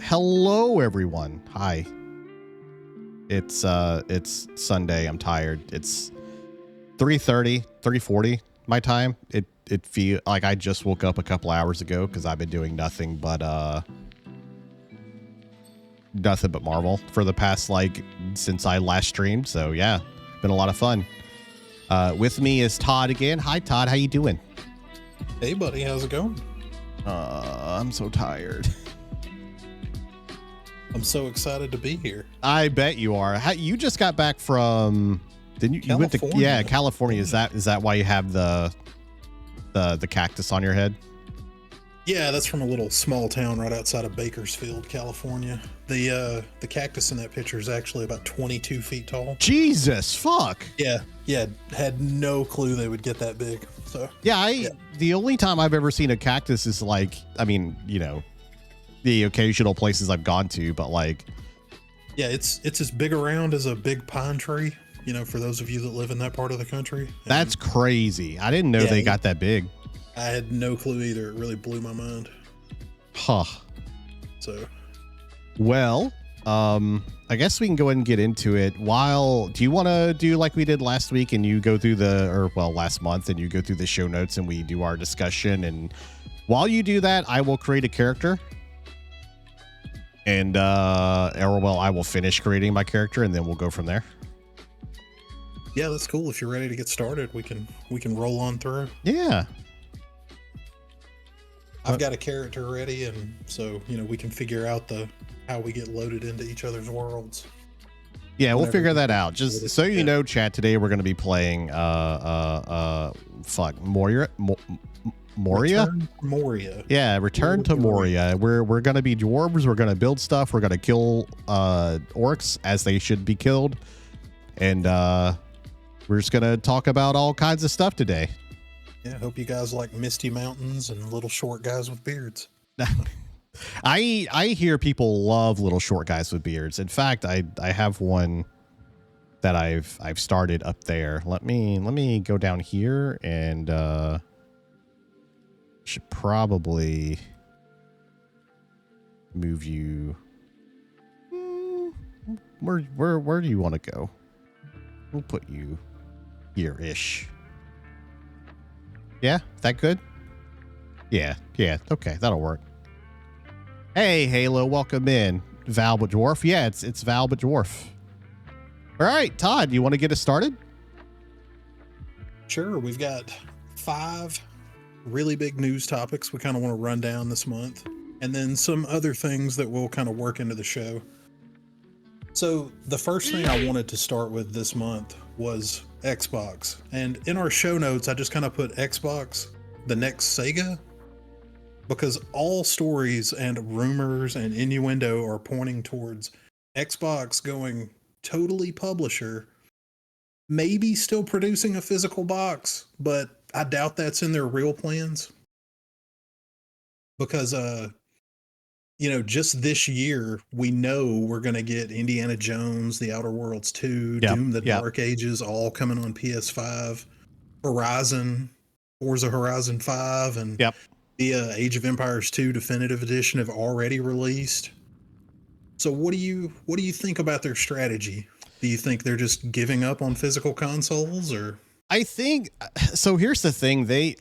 Hello, everyone. Hi. It's Sunday. I'm tired. It's 3:40 my time. It feel like I just woke up a couple hours ago because I've been doing nothing but Marvel for the past since I last streamed. So yeah, been a lot of fun. With me is Todd again. Hi Todd, how you doing? Hey buddy, how's it going? I'm so tired. I'm so excited to be here. I bet you are. You just got back from, didn't you? You went to California. Is that why you have the cactus on your head? Yeah, that's from a little small town right outside of Bakersfield, California. The cactus in that picture is actually about 22 feet tall. Jesus, fuck. Yeah, had no clue they would get that big. So yeah, the only time I've ever seen a cactus is the occasional places I've gone to, but yeah, it's as big around as a big pine tree, for those of you that live in that part of the country. And that's crazy. I didn't know they got that big. I had no clue either. It really blew my mind. Huh. So well, I guess we can go ahead and get into it. Do you want to do like we did last week and you go through last month and you go through the show notes and we do our discussion, and while you do that, I will create a character. And I will finish creating my character and then we'll go from there. Yeah, that's cool. If you're ready to get started, we can roll on through. Yeah. I've got a character ready, and so we can figure out how we get loaded into each other's worlds. Yeah, we'll figure that out. Just so you know, chat, today we're going to be playing Moria. Yeah, Return to Moria. We're gonna be dwarves. We're gonna build stuff. We're gonna kill orcs as they should be killed, and we're just gonna talk about all kinds of stuff today. Yeah, I hope you guys like misty mountains and little short guys with beards. I hear people love little short guys with beards. In fact, I have one that I've started up there. Let me go down here and should probably move you. Where do you want to go? We'll put you here-ish. Yeah, that good? Yeah, okay, that'll work. Hey, Halo, welcome in. Val but Dwarf. Yeah, it's Val but Dwarf. All right, Todd, you want to get us started? Sure, we've got 5 really big news topics we kind of want to run down this month, and then some other things that we'll kind of work into the show. So the first thing I wanted to start with this month was Xbox, and in our show notes I just kind of put Xbox, the next Sega, because all stories and rumors and innuendo are pointing towards Xbox going totally publisher, maybe still producing a physical box, but I doubt that's in their real plans, because just this year we know we're going to get Indiana Jones, The Outer Worlds 2, Doom the Dark Ages all coming on PS5, Forza Horizon 5, and the Age of Empires 2 Definitive Edition have already released. So what do you think about their strategy? Do you think they're just giving up on physical consoles, or? I think so. Here's the thing. They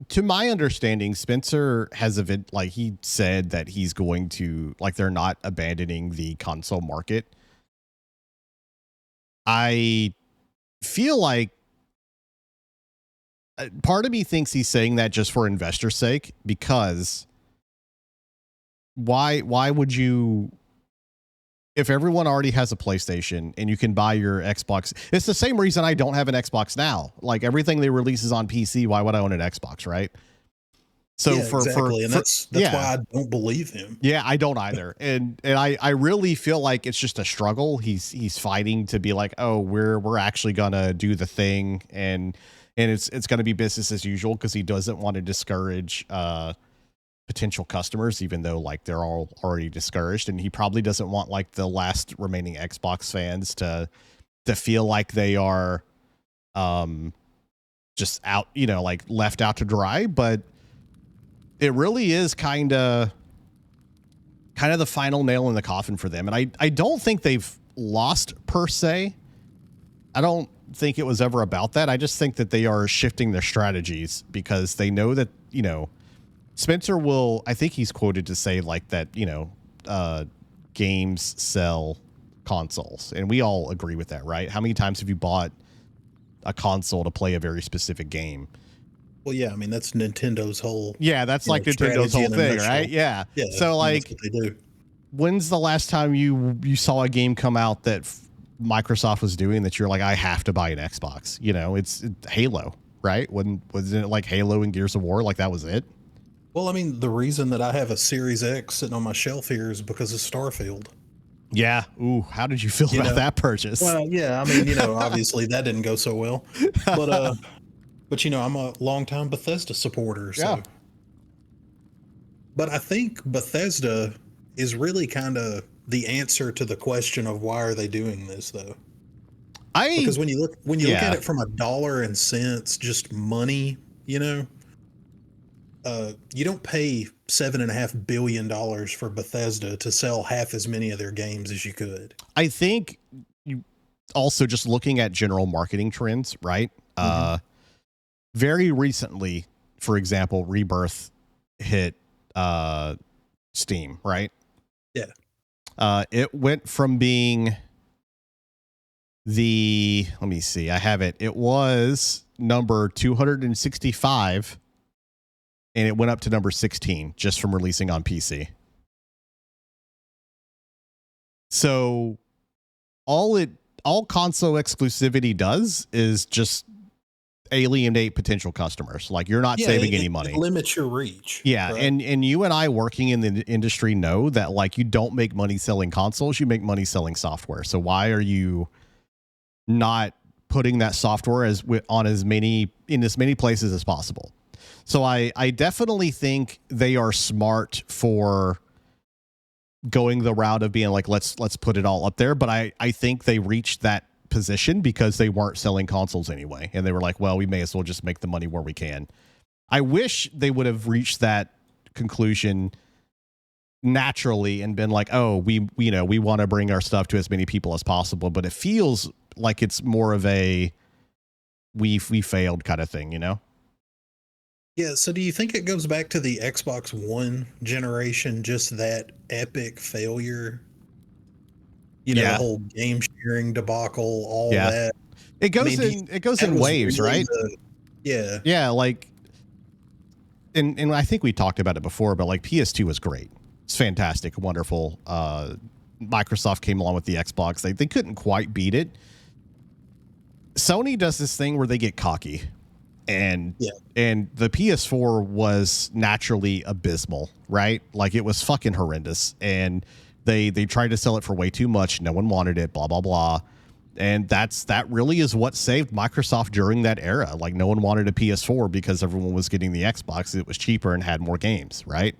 to my understanding, Spencer has he said that he's going to, they're not abandoning the console market. I feel like part of me thinks he's saying that just for investor sake, because why would you, if everyone already has a PlayStation and you can buy your Xbox? It's the same reason I don't have an Xbox now. Everything they release is on PC. Why would I own an Xbox, right? So exactly. And that's why I don't believe him. Yeah, I don't either. And I really feel like it's just a struggle. He's fighting to be like, oh, we're actually gonna do the thing, and it's gonna be business as usual, because he doesn't want to discourage potential customers, even though they're all already discouraged, and he probably doesn't want the last remaining Xbox fans to feel like they are just out, left out to dry. But it really is kind of kind of the final nail in the coffin for them. And I don't think they've lost per se. I don't think it was ever about that. I just think that they are shifting their strategies because they know that, Spencer will, I think he's quoted to say like that, games sell consoles. And we all agree with that, right? How many times have you bought a console to play a very specific game? Well, yeah, I mean, that's Nintendo's whole. Yeah, that's like Nintendo's whole thing, right? Yeah. Yeah. So like, that's what they do. When's the last time you saw a game come out that Microsoft was doing that you're like, I have to buy an Xbox? It's Halo, right? Wasn't it like Halo and Gears of War? Like that was it? Well, I mean, the reason that I have a Series X sitting on my shelf here is because of Starfield. Yeah. Ooh, how did you feel about that purchase? Well, yeah, I mean, obviously that didn't go so well. But I'm a longtime Bethesda supporter. So. Yeah. But I think Bethesda is really kind of the answer to the question of why are they doing this, though? Because when you look at it from a dollar and cents, just money, you don't pay $7.5 billion for Bethesda to sell half as many of their games as you could. I think you also just looking at general marketing trends, right? Mm-hmm. Very recently, for example, Rebirth hit Steam, right? Yeah. It went from being let me see, I have it. It was number 265 and it went up to number 16 just from releasing on PC. So all console exclusivity does is just alienate potential customers. Like you're not saving any money. It limits your reach. Yeah. Right? And you and I working in the industry know that like you don't make money selling consoles, you make money selling software. So why are you not putting that software in as many places as possible? So I definitely think they are smart for going the route of being like, let's put it all up there. But I think they reached that position because they weren't selling consoles anyway. And they were like, well, we may as well just make the money where we can. I wish they would have reached that conclusion naturally and been like, oh, we want to bring our stuff to as many people as possible. But it feels like it's more of a we failed kind of thing, Yeah, so do you think it goes back to the Xbox One generation, just that epic failure? The whole game sharing debacle, all that. It goes in waves, really right? Yeah. Yeah, like and I think we talked about it before, but like PS2 was great. It's fantastic, wonderful. Microsoft came along with the Xbox. They couldn't quite beat it. Sony does this thing where they get cocky. And the PS4 was naturally abysmal, right? Like it was fucking horrendous. And they tried to sell it for way too much. No one wanted it, blah, blah, blah. And that really is what saved Microsoft during that era. Like no one wanted a PS4 because everyone was getting the Xbox. It was cheaper and had more games, right?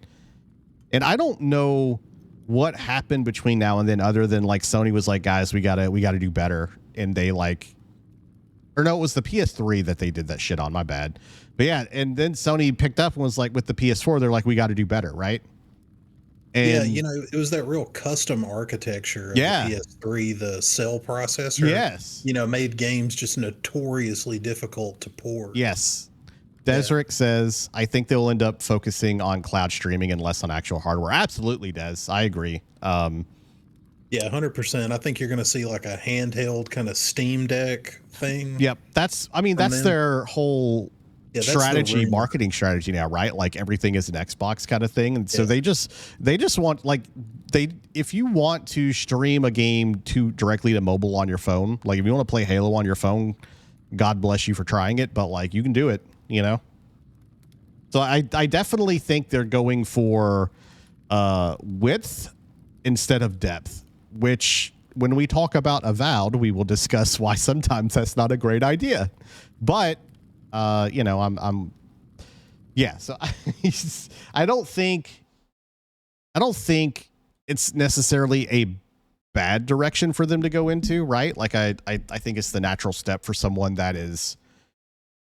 And I don't know what happened between now and then other than like Sony was like, guys, we gotta do better. And they like, or no, it was the PS3 that they did that shit on. My bad. But yeah, and then Sony picked up and was like, with the PS4, they're like, we got to do better, right? And it was that real custom architecture of the PS3, the cell processor. Yes. Made games just notoriously difficult to port. Yes. Desric says, I think they'll end up focusing on cloud streaming and less on actual hardware. Absolutely, Des. I agree. Yeah, 100%. I think you're going to see like a handheld kind of Steam Deck thing. Yep. That's their whole strategy, marketing strategy now, right? Like everything is an Xbox kind of thing. And so they just want like if you want to stream a game directly to mobile on your phone, like if you want to play Halo on your phone, God bless you for trying it, but like you can do it, So I definitely think they're going for width instead of depth, which when we talk about Avowed, we will discuss why sometimes that's not a great idea. But so I don't think it's necessarily a bad direction for them to go into, right? Like I think it's the natural step for someone that is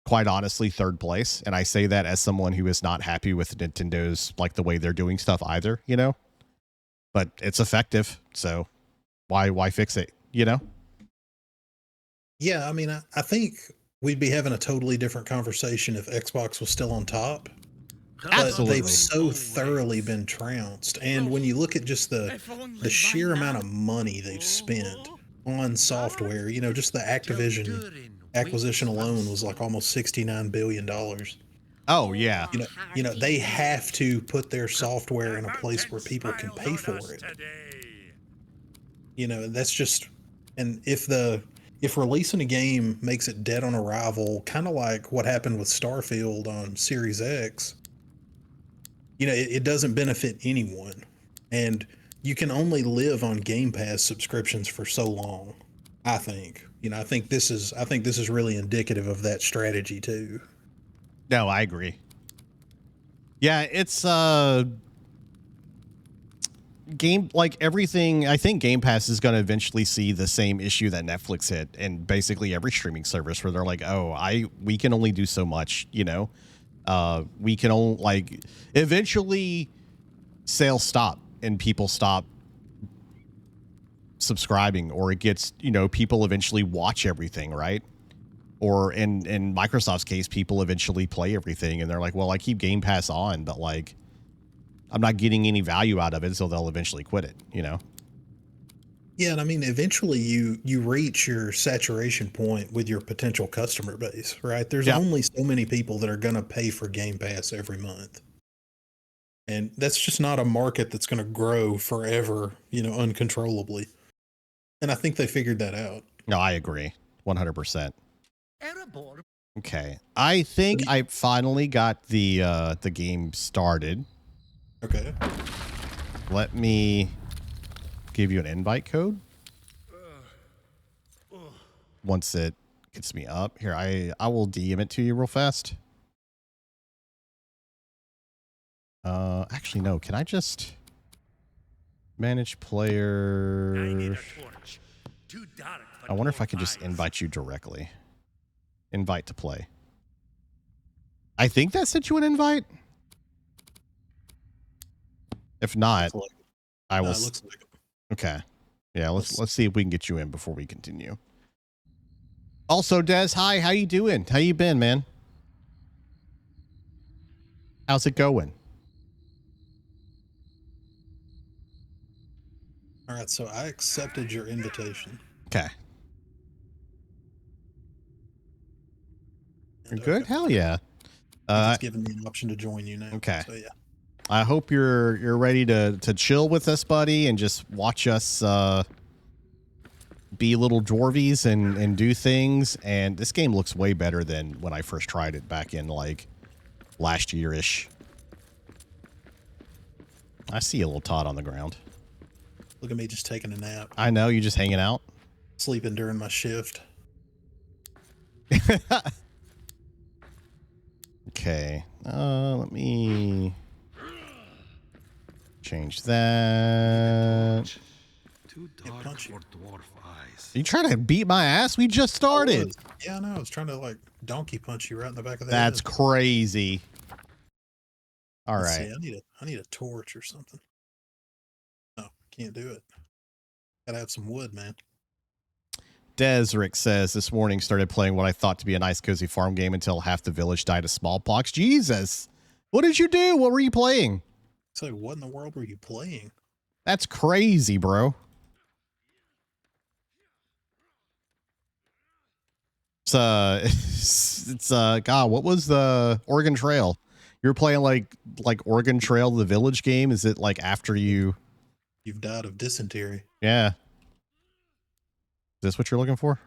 quite honestly third place. And I say that as someone who is not happy with Nintendo's like the way they're doing stuff either, but it's effective. So why fix it? You know? Yeah, I mean, I think we'd be having a totally different conversation if Xbox was still on top. But they've Absolutely. so thoroughly been trounced. And when you look at just the sheer amount of money they've spent on software, you know, just the Activision acquisition alone was like almost $69 billion. Oh yeah. You know, they have to put their software in a place where people can pay for it. You know, and that's just, and if releasing a game makes it dead on arrival, kind of like what happened with Starfield on Series X, you know, it doesn't benefit anyone. And you can only live on Game Pass subscriptions for so long, I think. You know, I think this is really indicative of that strategy too. No, I agree. Yeah, it's game, like everything. I think Game Pass is going to eventually see the same issue that Netflix hit, and basically every streaming service, where they're like, "Oh, we can only do so much," you know. We can only, like, eventually sales stop and people stop subscribing, or it gets, you know, people eventually watch everything, right? Or in Microsoft's case, people eventually play everything, and they're like, well, I keep Game Pass on, but like I'm not getting any value out of it, so they'll eventually quit it, you know? Yeah, and I mean, eventually you reach your saturation point with your potential customer base, right? There's Yeah. only so many people that are going to pay for Game Pass every month. And that's just not a market that's going to grow forever, you know, uncontrollably. And I think they figured that out. No, I agree. 100%. Okay. I think I finally got the game started. Okay. Let me give you an invite code. Once it gets me up here, I will DM it to you real fast. Actually, no. Can I just manage player? I wonder if I can just invite you directly. Invite to play. I think that sent you an invite. If not, Like I will. it looks like it. Okay. Yeah. Let's see if we can get you in before we continue. Also, Des, hi. How you doing? How you been, man? How's it going? All right, so I accepted your invitation. Okay. You're And good? okay, Hell yeah. it's giving me an option to join you now. Okay. So yeah. I hope you're ready to chill with us, buddy, and just watch us be little dwarvies and do things. And this game looks way better than when I first tried it back in like last year-ish. I see a little Todd on the ground. Look at me just taking a nap. I know, you just hanging out. Sleeping during my shift. Okay. Let me change that. Too dark for dwarf eyes. You trying to beat my ass? We just started. Yeah, I know. I was trying to like donkey punch you right in the back of the That's head. crazy. All Let's right. see, I need a torch or something. No, can't do it. Gotta have some wood, man. Desrick says this morning started playing what I thought to be a nice cozy farm game until half the village died of smallpox. Jesus. What did you do? What were you playing? So what in the world were you playing? That's crazy, bro. It's God, what was the Oregon Trail? You were playing like Oregon Trail, the village game. Is it like after you've died of dysentery? Yeah. Is this what you're looking for?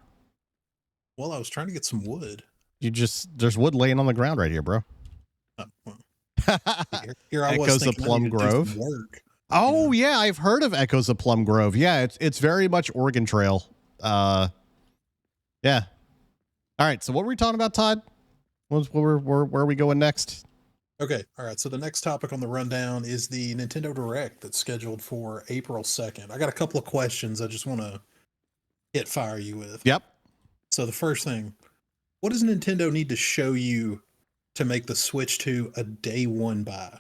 Well, I was trying to get some wood. There's wood laying on the ground right here, bro. Well, here I was Echoes of thinking Plum Grove. Work, oh yeah, I've heard of Echoes of Plum Grove. Yeah, it's very much Oregon Trail. Yeah. All right. So what were we talking about, Todd? Where are we going next? Okay. All right. So the next topic on the rundown is the Nintendo Direct that's scheduled for April 2nd. I got a couple of questions I just want to hit fire you with. Yep. So the first thing, what does Nintendo need to show you to make the Switch 2 a day one buy?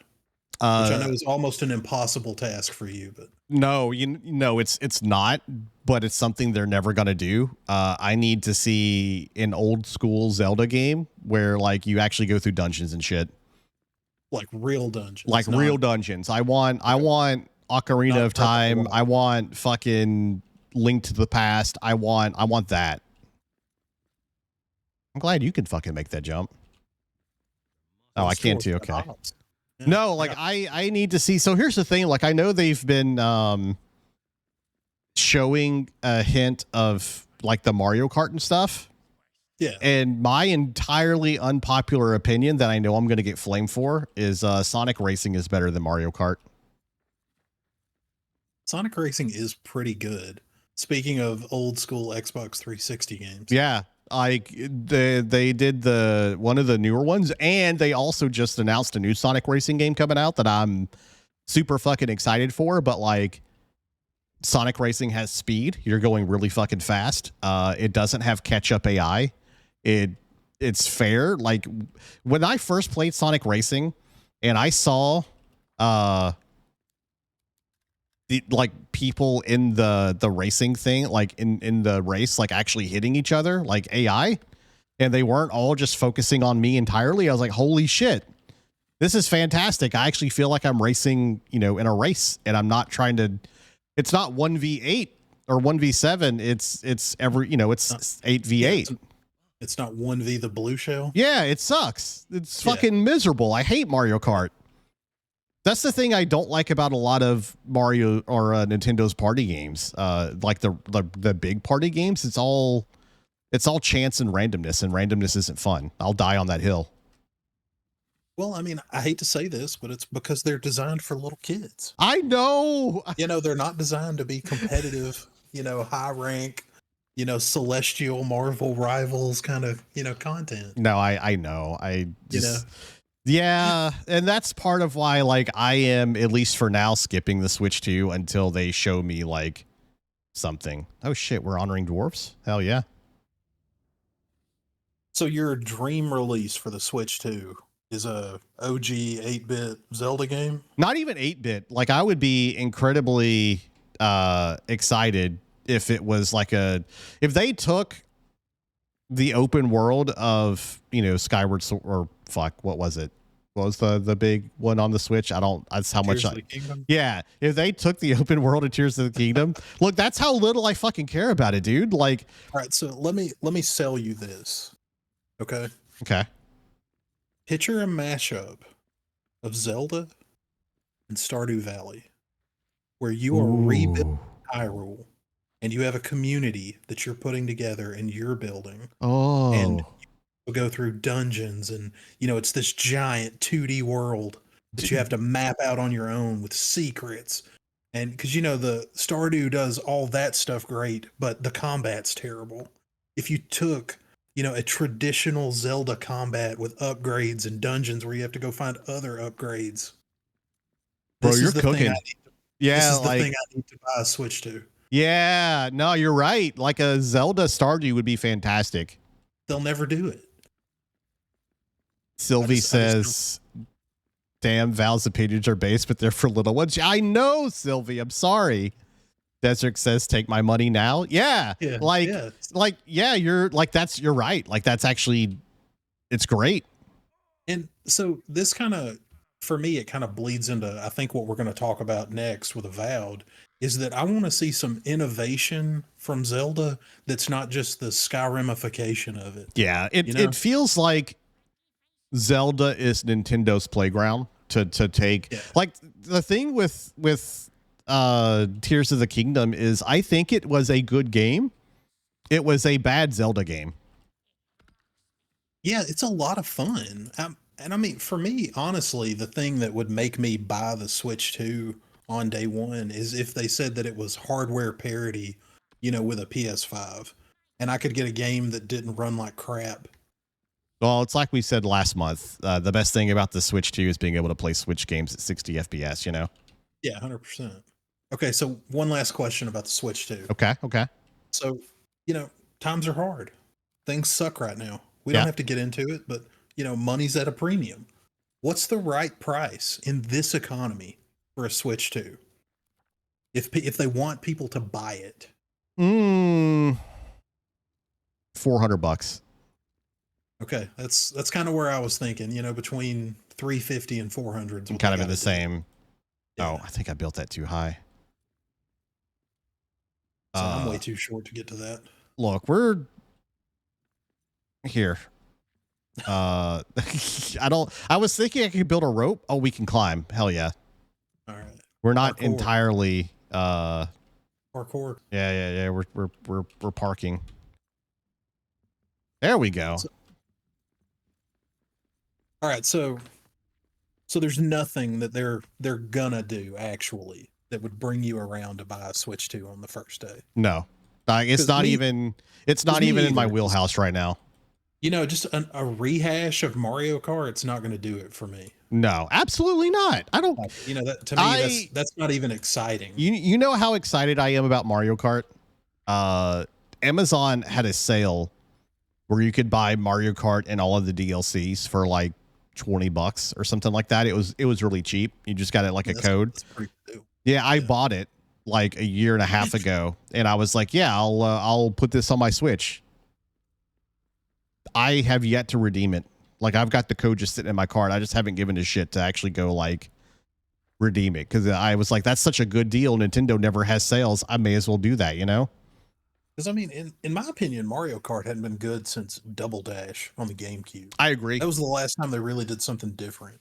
which I Uh, know is almost an impossible task for you, but no, you know it's not, but it's something they're never gonna do. I need to see an old school Zelda game where like you actually go through dungeons and shit, like real dungeons, like real not dungeons. I okay, want Ocarina not of Breath of the Time. I Wild. want fucking Link to the Past. I want that. I'm glad you can fucking make that jump. Oh, I Those can't towards too. the Okay. hops. Yeah, No, I like got I need to see. So here's the thing. Like I know they've been showing a hint of like the Mario Kart and stuff. yeah. And my entirely unpopular opinion that I know I'm going to get flamed for is Sonic Racing is better than Mario Kart. Sonic Racing is pretty good. Speaking of old school Xbox 360 games. Yeah, like they did the one of the newer ones, and they also just announced a new Sonic Racing game coming out that I'm super fucking excited for. But like Sonic Racing has speed. You're going really fucking fast. It doesn't have catch up AI. It it's fair. Like when I first played Sonic Racing and I saw uh like people in the racing thing, like in the race, like actually hitting each other, like AI, and they weren't all just focusing on me entirely. I was like, holy shit, this is fantastic. I actually feel like I'm racing, you know, in a race, and I'm not trying to. It's not 1v8 or 1v7. It's every, you know, Not, it's 8v8. yeah, it's not 1v the blue shell. Yeah, it sucks. It's Yeah. fucking miserable. I hate Mario Kart. That's the thing I don't like about a lot of Mario or Nintendo's party games. Like the big party games, it's all chance and randomness isn't fun. I'll die on that hill. Well, I mean, I hate to say this, but it's because they're designed for little kids. I know. You know, they're not designed to be competitive, high rank, celestial Marvel rivals kind of, content. No, I know. I You know, just yeah, and that's part of why like I am at least for now skipping the Switch 2 until they show me like something. Oh shit, we're honoring dwarfs? Hell yeah. so your dream release for the Switch 2 is a OG 8-bit Zelda game? Not even 8-bit. Like I would be incredibly excited if it was like if they took the open world of, you know, Skyward Sword, or fuck, what was it? What was the big one on the Switch? That's how Tears much of the Kingdom? yeah, if they took the open world of Tears of the Kingdom, look, that's how little I fucking care about it, dude. Like, All right, so let me sell you this. Okay? okay. Picture a mashup of Zelda and Stardew Valley where you are rebuilding Ooh. Hyrule and you have a community that you're putting together and you're building, and Oh. you go through dungeons, and it's this giant 2D world that you have to map out on your own with secrets. And because the Stardew does all that stuff great, but the combat's terrible. If you took a traditional Zelda combat with upgrades and dungeons where you have to go find other upgrades, Bro, this you're is the thing cooking. this Yeah, is the thing like I need to buy a Switch to. yeah, no, you're right. Like a Zelda Stardew would be fantastic. They'll never do it. Sylvie I just don't. says, damn, Val's opinions are based, but they're for little ones. I know, Sylvie. I'm sorry. Desert says, take my money now. Yeah. Yeah, Like, yeah. yeah, you're right. Like, that's actually, it's great. And so this kind of, for me, it kind of bleeds into, I think, what we're going to talk about next with Avowed, is that I want to see some innovation from Zelda that's not just the Skyrimification of it. Yeah. You know? It feels like Zelda is Nintendo's playground to take. Yeah. Like, the thing with Tears of the Kingdom is I think it was a good game. It was a bad Zelda game. Yeah, it's a lot of fun. And I mean, for me, honestly, the thing that would make me buy the Switch 2 on day one is if they said that it was hardware parity, with a PS5, and I could get a game that didn't run like crap. Well, it's like we said last month. The best thing about the Switch 2 is being able to play Switch games at 60 FPS, you know? Yeah, 100%. Okay, so one last question about the Switch 2. Okay. Okay. So, times are hard. Things suck right now. We Yeah. don't have to get into it, but money's at a premium. what's the right price in this economy for a Switch 2? If they want people to buy it. $400. Okay, that's kind of where I was thinking, between 350 and 400. I'm kind of in the same. Yeah. Oh, I think I built that too high. So I'm way too short to get to that. Look, we're here. I was thinking I could build a rope. Oh, we can climb. Hell yeah. All right. We're not Parkour. entirely Parkour. Yeah. We're parking. There we go. All right, so there's nothing that they're gonna do actually that would bring you around to buy a Switch 2 on the first day. No. It's not even in my wheelhouse right now. Just a rehash of Mario Kart, it's not going to do it for me. No, absolutely not. I don't. That to me, that's not even exciting. You know how excited I am about Mario Kart? Amazon had a sale where you could buy Mario Kart and all of the DLCs for like $20 or something like that. It was really cheap. You just got it like a code. That's pretty cool. Yeah, I bought it like a year and a half ago, and I was like, yeah, I'll put this on my Switch. I have yet to redeem it. Like, I've got the code just sitting in my cart. I just haven't given a shit to actually go like redeem it, because I was like, that's such a good deal. Nintendo never has sales. I may as well do that, Because I mean, in my opinion, Mario Kart hadn't been good since Double Dash on the GameCube. I agree. That was the last time they really did something different.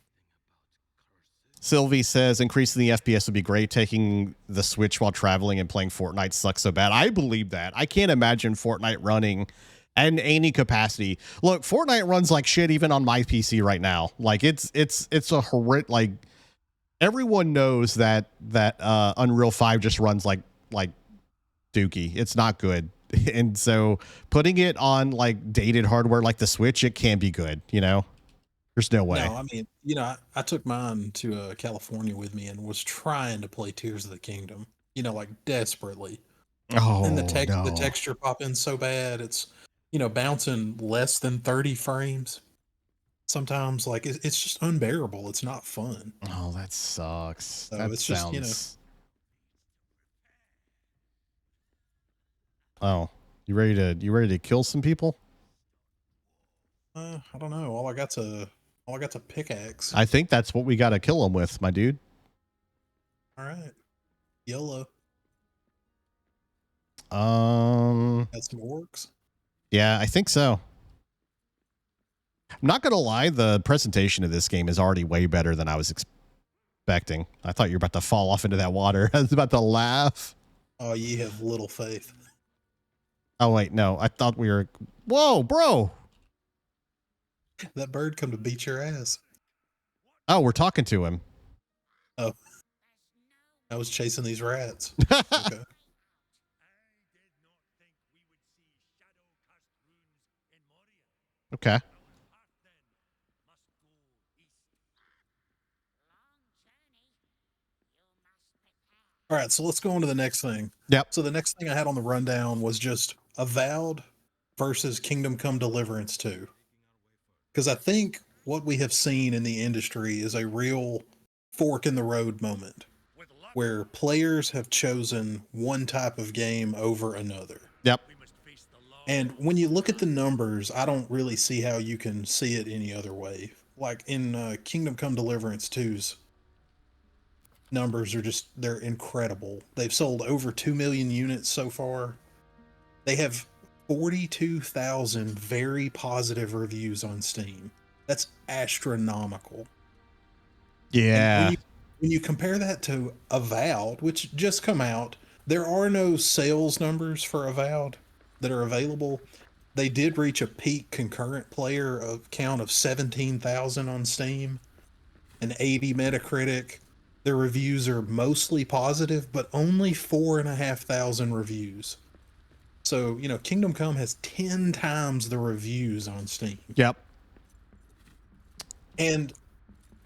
Sylvie says increasing the FPS would be great. Taking the Switch while traveling and playing Fortnite sucks so bad. I believe that. I can't imagine Fortnite running at any capacity. Look, Fortnite runs like shit even on my PC right now. Like it's a horrid. Like everyone knows that Unreal 5 just runs like dookie. It's not good. And so putting it on like dated hardware like the Switch, it can be good. There's no way. No, I mean, I took mine to California with me and was trying to play Tears of the Kingdom, like desperately. Oh, and no. the texture pop in so bad. It's, bouncing less than 30 frames. Sometimes, like, it's just unbearable. It's not fun. Oh, that sucks. So that it's sounds... just, Oh, you ready to kill some people? I don't know. All I got's a pickaxe. I think that's what we got to kill them with, my dude. All right. YOLO. Got some orcs? Yeah, I think so. I'm not gonna lie, the presentation of this game is already way better than I was expecting. I thought you were about to fall off into that water. I was about to laugh. Oh, ye have little faith. Oh wait, no, I thought we were... Whoa, bro! That bird come to beat your ass. Oh, we're talking to him. Oh. I was chasing these rats. Okay. Okay. All right, so let's go on to the next thing. Yep. So the next thing I had on the rundown was just Avowed versus Kingdom Come Deliverance 2. Because I think what we have seen in the industry is a real fork in the road moment where players have chosen one type of game over another. Yep. And when you look at the numbers, I don't really see how you can see it any other way. Like in Kingdom Come Deliverance 2's numbers they're incredible. They've sold over 2 million units so far. They have 42,000 very positive reviews on Steam. That's astronomical. Yeah. When you compare that to Avowed, which just come out, there are no sales numbers for Avowed that are available. They did reach a peak concurrent player count of 17,000 on Steam and 80 Metacritic. Their reviews are mostly positive, but only 4,500 reviews. So, Kingdom Come has 10 times the reviews on Steam. Yep. And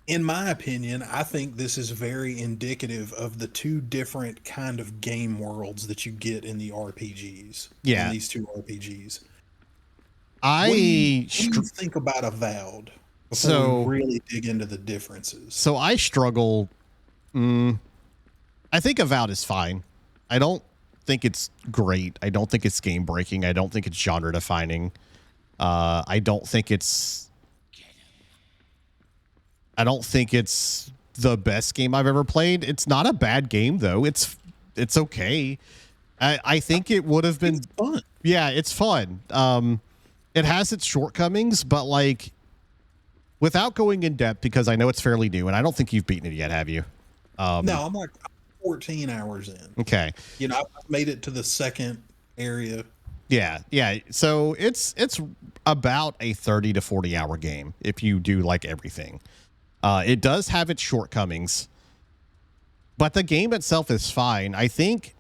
in my opinion, I think this is very indicative of the two different kind of game worlds that you get in the RPGs. Yeah. In these two RPGs. What do you think about Avowed? before So we really dig into the differences. so I struggle. I think Avowed is fine. I don't think it's great. I don't think it's game breaking. I don't think it's genre defining. I don't think it's the best game I've ever played. It's not a bad game though. It's okay. I think it would have been It's fun. Yeah, it's fun. It has its shortcomings, but like without going in depth, because I know it's fairly new, and I don't think you've beaten it yet, have you? No, I'm like 14 hours in. Okay. You know, I've made it to the second area. Yeah. So it's about a 30 to 40 hour game if you do like everything. It does have its shortcomings, but the game itself is fine. I think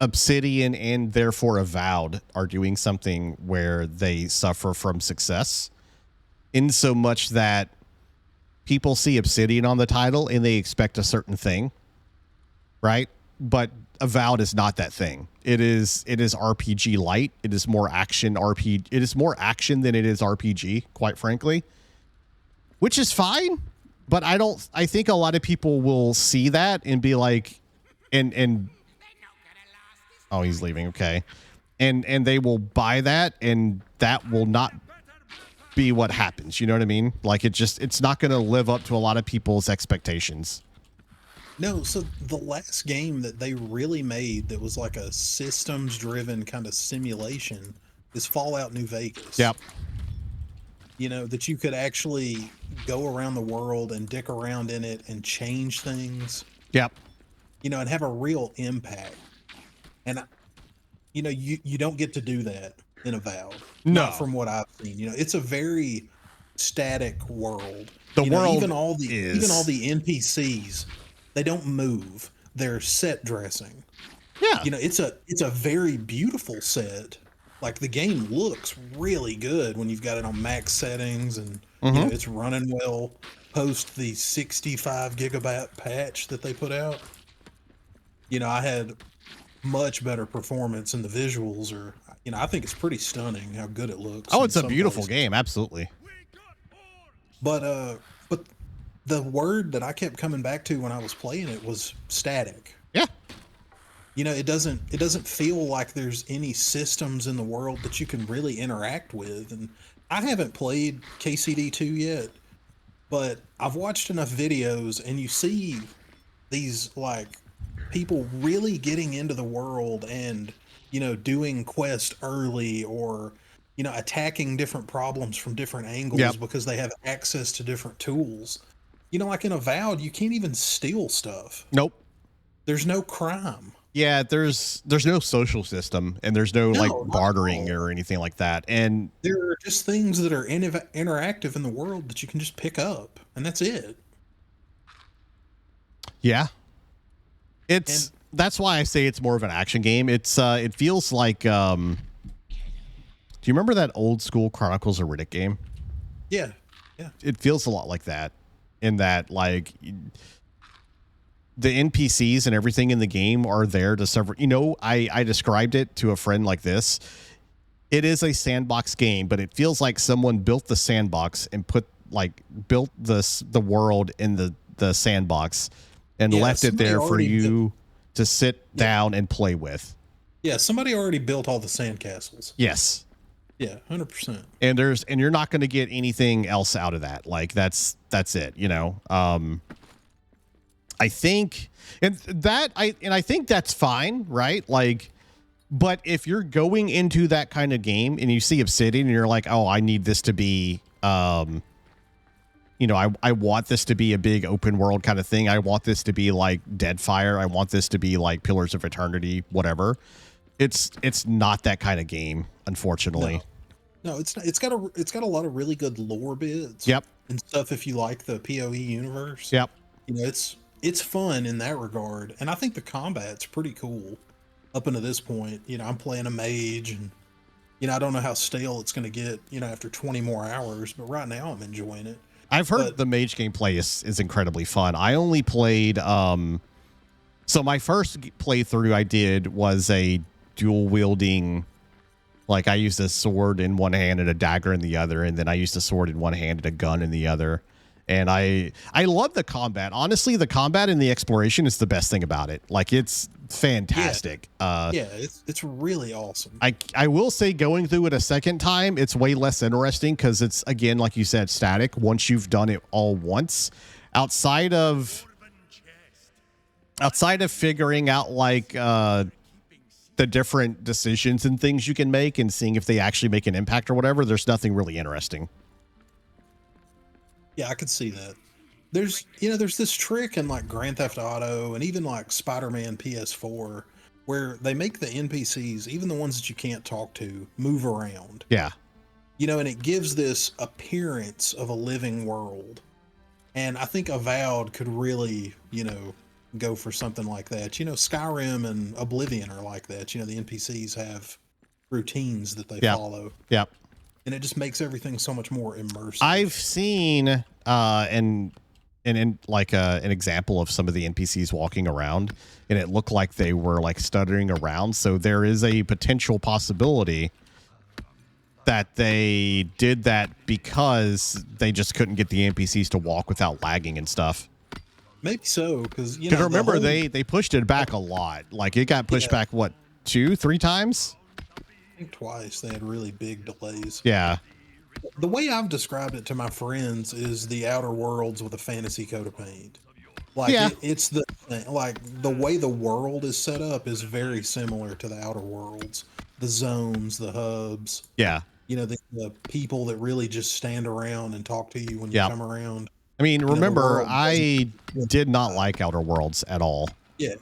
Obsidian and therefore Avowed are doing something where they suffer from success in so much that people see Obsidian on the title and they expect a certain thing, right? But Avowed is not that thing. It is RPG light. It is more action RPG. It is more action than it is RPG, quite frankly, which is fine. But I think a lot of people will see that and be like, and oh, he's leaving. Okay. And they will buy that, and that will not be what happens. You know what I mean? Like it's not going to live up to a lot of people's expectations. No, so the last game that they really made that was like a systems driven kind of simulation is Fallout New Vegas. Yep. You know, that you could actually go around the world and dick around in it and change things. Yep. You know, and have a real impact. And you know, you don't get to do that in Avowed. No. Not from what I've seen. You know, it's a very static world. The You know, world even all the is NPCs, they don't move. They're set dressing. Yeah. You know, it's a very beautiful set. Like the game looks really good when you've got it on max settings, and you know it's running well post the 65 gigabyte patch that they put out. You know, I had much better performance, and the visuals are, you know, I think it's pretty stunning how good it looks. Oh, in it's a some beautiful places. game. Absolutely. But the word that I kept coming back to when I was playing it was static. Yeah. You know, it doesn't feel like there's any systems in the world that you can really interact with. And I haven't played KCD2 yet, but I've watched enough videos, and you see these like people really getting into the world and, you know, doing quests early, or, you know, attacking different problems from different angles. Yep. Because they have access to different tools. You know, like in Avowed, you can't even steal stuff. Nope. There's no crime. Yeah, there's no social system, and there's no like not at bartering all. or anything like that. And There are just things that are interactive in the world that you can just pick up, and that's it. yeah, that's why I say it's more of an action game. It feels like do you remember that old school Chronicles of Riddick game? Yeah, yeah. It feels a lot like that, in that like the NPCs and everything in the game are there to serve. You know, I described it to a friend like this. It is a sandbox game, but it feels like someone built the sandbox and built the world in the sandbox and Yeah, left it somebody there for already you to sit down and play with. Yeah, somebody already built all the sandcastles. Yes. Yeah, 100%. And you're not going to get anything else out of that. Like that's it, you know. I think I think that's fine, right? Like, but if you're going into that kind of game and you see Obsidian and you're like, oh, I need this to be, you know, I want this to be a big open world kind of thing. I want this to be like Deadfire. I want this to be like Pillars of Eternity, whatever. It's not that kind of game, unfortunately. No, it's not. It's got a lot of really good lore bits. Yep. And stuff if you like the PoE universe. Yep. You know, it's fun in that regard, and I think the combat's pretty cool up until this point. You know, I'm playing a mage, and you know, I don't know how stale it's going to get, you know, after 20 more hours, but right now I'm enjoying it. I've heard the mage gameplay is incredibly fun. I only played so my first playthrough I did was a dual wielding Like I used a sword in one hand and a dagger in the other, and then I used a sword in one hand and a gun in the other. And I love the combat. Honestly, the combat and the exploration is the best thing about it. Like it's fantastic. Yeah, it's really awesome. I will say going through it a second time, it's way less interesting because it's, again, like you said, static once you've done it all once. Outside of figuring out like the different decisions and things you can make and seeing if they actually make an impact or whatever, there's nothing really interesting. Yeah, I could see that. There's this trick in like Grand Theft Auto and even like Spider-Man PS4 where they make the NPCs, even the ones that you can't talk to, move around. Yeah. And it gives this appearance of a living world. And I think Avowed could really, go for something like that. Skyrim and Oblivion are like that. The NPCs have routines that they follow. Yep. And it just makes everything so much more immersive. I've seen an example of some of the NPCs walking around, and it looked like they were like stuttering around. So there is a potential possibility that they did that because they just couldn't get the NPCs to walk without lagging and stuff. Maybe so, because remember they pushed it back a lot. Like it got pushed back 2-3 times. I think twice. They had really big delays. Yeah. The way I've described it to my friends is the Outer Worlds with a fantasy coat of paint. Like it's the way the world is set up is very similar to the Outer Worlds. The zones, the hubs. Yeah. The people that really just stand around and talk to you when you come around. I mean, remember, I did not like Outer Worlds at all. Yeah.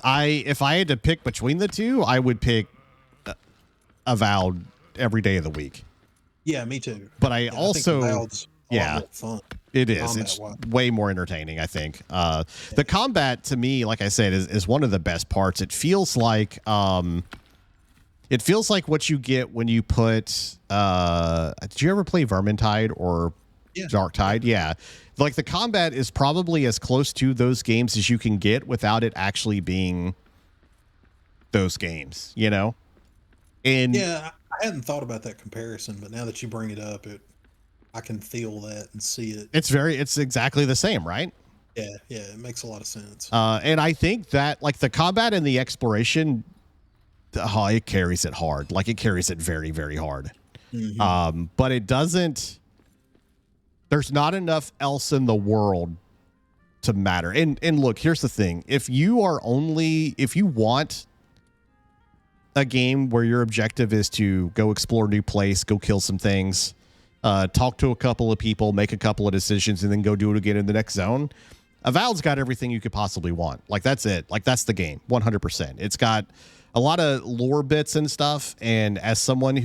If I had to pick between the two, I would pick Avowed every day of the week. Yeah, me too. But I also, think Avowed's a lot more fun. It is. It's way more entertaining, I think. The combat, to me, like I said, is one of the best parts. It feels like what you get when you put. Did you ever play Vermintide or Darktide? Yeah. Like the combat is probably as close to those games as you can get without it actually being those games, And yeah, I hadn't thought about that comparison, but now that you bring it up, I can feel that and see it. It's exactly the same, right? Yeah, it makes a lot of sense. And I think that like the combat and the exploration, it carries it hard. Like it carries it very, very hard. Mm-hmm. But it doesn't. There's not enough else in the world to matter. And look, here's the thing: if you want a game where your objective is to go explore a new place, go kill some things, talk to a couple of people, make a couple of decisions, and then go do it again in the next zone, Avowed's got everything you could possibly want. Like that's it. Like that's the game, 100%. It's got a lot of lore bits and stuff. And as someone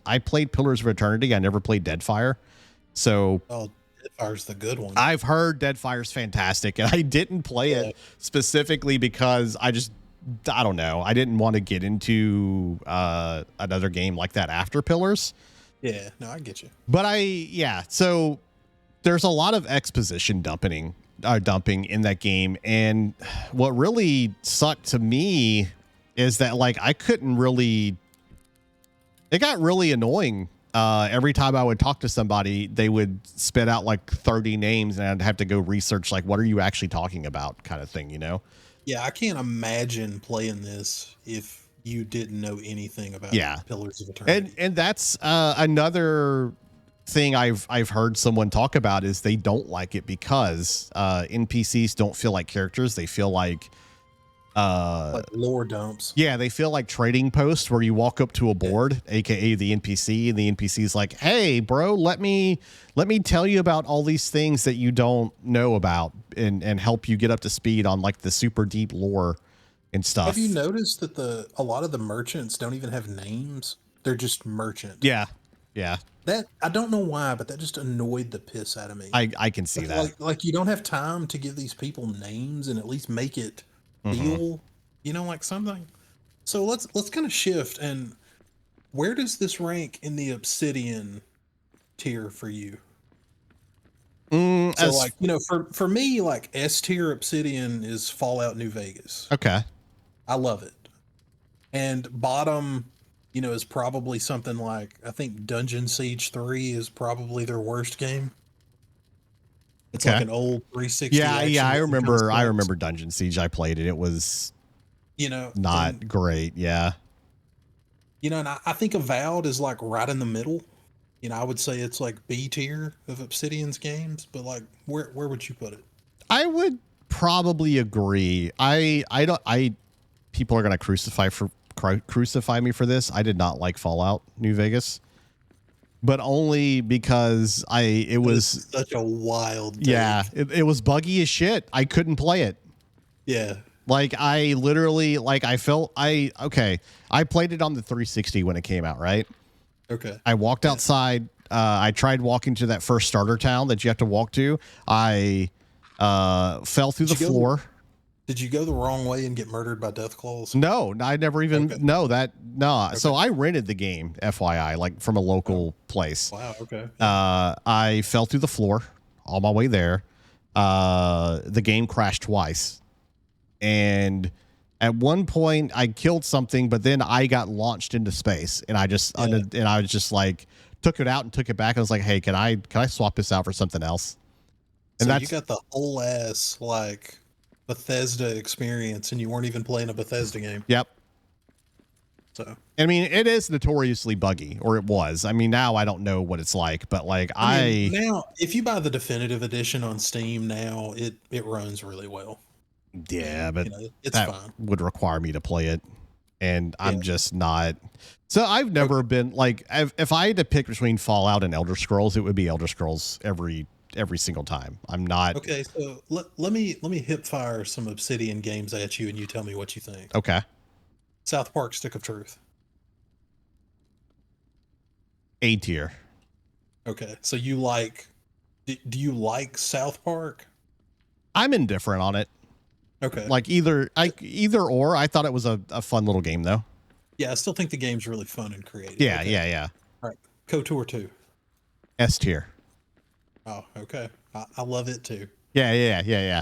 I played Pillars of Eternity, I never played Deadfire. So Deadfire's the good one. I've heard Deadfire's fantastic, and I didn't play it specifically because I don't know. I didn't want to get into another game like that after Pillars. Yeah, no, I get you. But so there's a lot of exposition dumping in that game, and what really sucked to me is that like I couldn't really. It got really annoying. Every time I would talk to somebody, they would spit out like 30 names, and I'd have to go research like what are you actually talking about, kind of thing, Yeah, I can't imagine playing this if you didn't know anything about Pillars of Eternity. And that's another thing I've heard someone talk about is they don't like it because NPCs don't feel like characters. They feel like lore dumps. Yeah, they feel like trading posts where you walk up to a board, aka the NPC, and the NPC's like, "Hey, bro, let me tell you about all these things that you don't know about and help you get up to speed on like the super deep lore and stuff." Have you noticed that a lot of the merchants don't even have names? They're just merchant. Yeah. That I don't know why, but that just annoyed the piss out of me. I can see that. Like you don't have time to give these people names and at least make it feel, like something. So let's kind of shift. And where does this rank in the Obsidian tier for you? For me, like S tier Obsidian is Fallout New Vegas. Okay. I love it. And bottom, is probably something like, I think Dungeon Siege 3 is probably their worst game. It's like an old 360 Yeah, action yeah, I that remember. I sucks. remember Dungeon Siege. I played it. It was not and great. Yeah. and I think Avowed is like right in the middle. I would say it's like B tier of Obsidian's games, but like where would you put it? I would probably agree. I don't I people are gonna crucify me for this. I did not like Fallout New Vegas, but only because it was such a wild take. Yeah, it was buggy as shit. I couldn't play it. Yeah. Like I literally I played it on the 360 when it came out, right? Okay. I walked outside. I tried walking to that first starter town that you have to walk to. I fell through the floor. Did you go the wrong way and get murdered by death claws? No, I never even know that. No. Okay. So I rented the game, FYI, like from a local place. Wow. Okay. I fell through the floor on my way there. The game crashed twice. And at one point I killed something, but then I got launched into space, and I just like took it out and took it back. I was like, "Hey, can I swap this out for something else?" And so you got the whole ass like Bethesda experience, and you weren't even playing a Bethesda game. Yep. So I mean, it is notoriously buggy, or it was. I mean, now I don't know what it's like, but like now if you buy the definitive edition on Steam now, it runs really well. Yeah, but it's fine. Would require me to play it, and I'm just not. So I've never been like, if I had to pick between Fallout and Elder Scrolls, it would be Elder Scrolls every single time. I'm not. Okay, so let me hip fire some Obsidian games at you, and you tell me what you think. Okay. South Park: Stick of Truth. A tier. Okay, so you like? Do you like South Park? I'm indifferent on it. Okay. Like either or. I thought it was a fun little game though. Yeah, I still think the game's really fun and creative. Yeah, okay. yeah. All right. KOTOR 2. S tier. Oh, okay. I love it too. Yeah.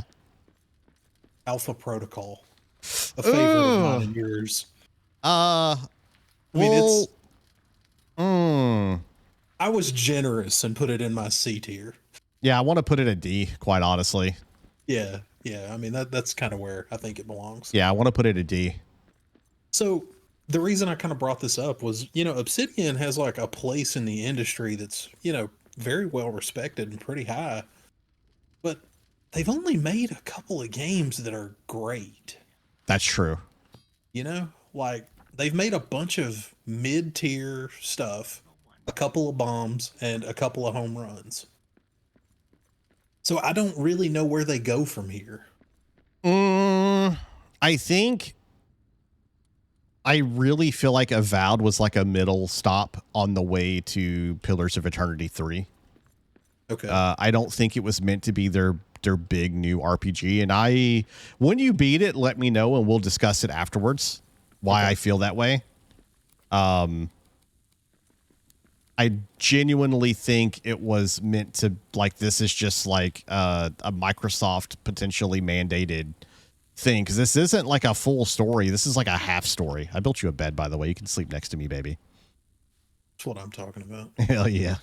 Alpha Protocol. A favorite of mine and yours. I was generous and put it in my C tier. Yeah, I want to put it a D, quite honestly. Yeah. I mean, that's kind of where I think it belongs. Yeah, I want to put it a D. So the reason I kind of brought this up was, Obsidian has like a place in the industry that's, very well respected and pretty high, but they've only made a couple of games that are great. That's true. Like they've made a bunch of mid-tier stuff, a couple of bombs, and a couple of home runs. So I don't really know where they go from here. I think I really feel like Avowed was like a middle stop on the way to Pillars of Eternity 3. Okay. I don't think it was meant to be their big new RPG. And when you beat it, let me know and we'll discuss it afterwards. Why I feel that way. I genuinely think it was meant to, like, this is just like a Microsoft potentially mandated thing, because this isn't like a full story. This is like a half story. I built you a bed, by the way. You can sleep next to me, baby. That's what I'm talking about. Hell yeah.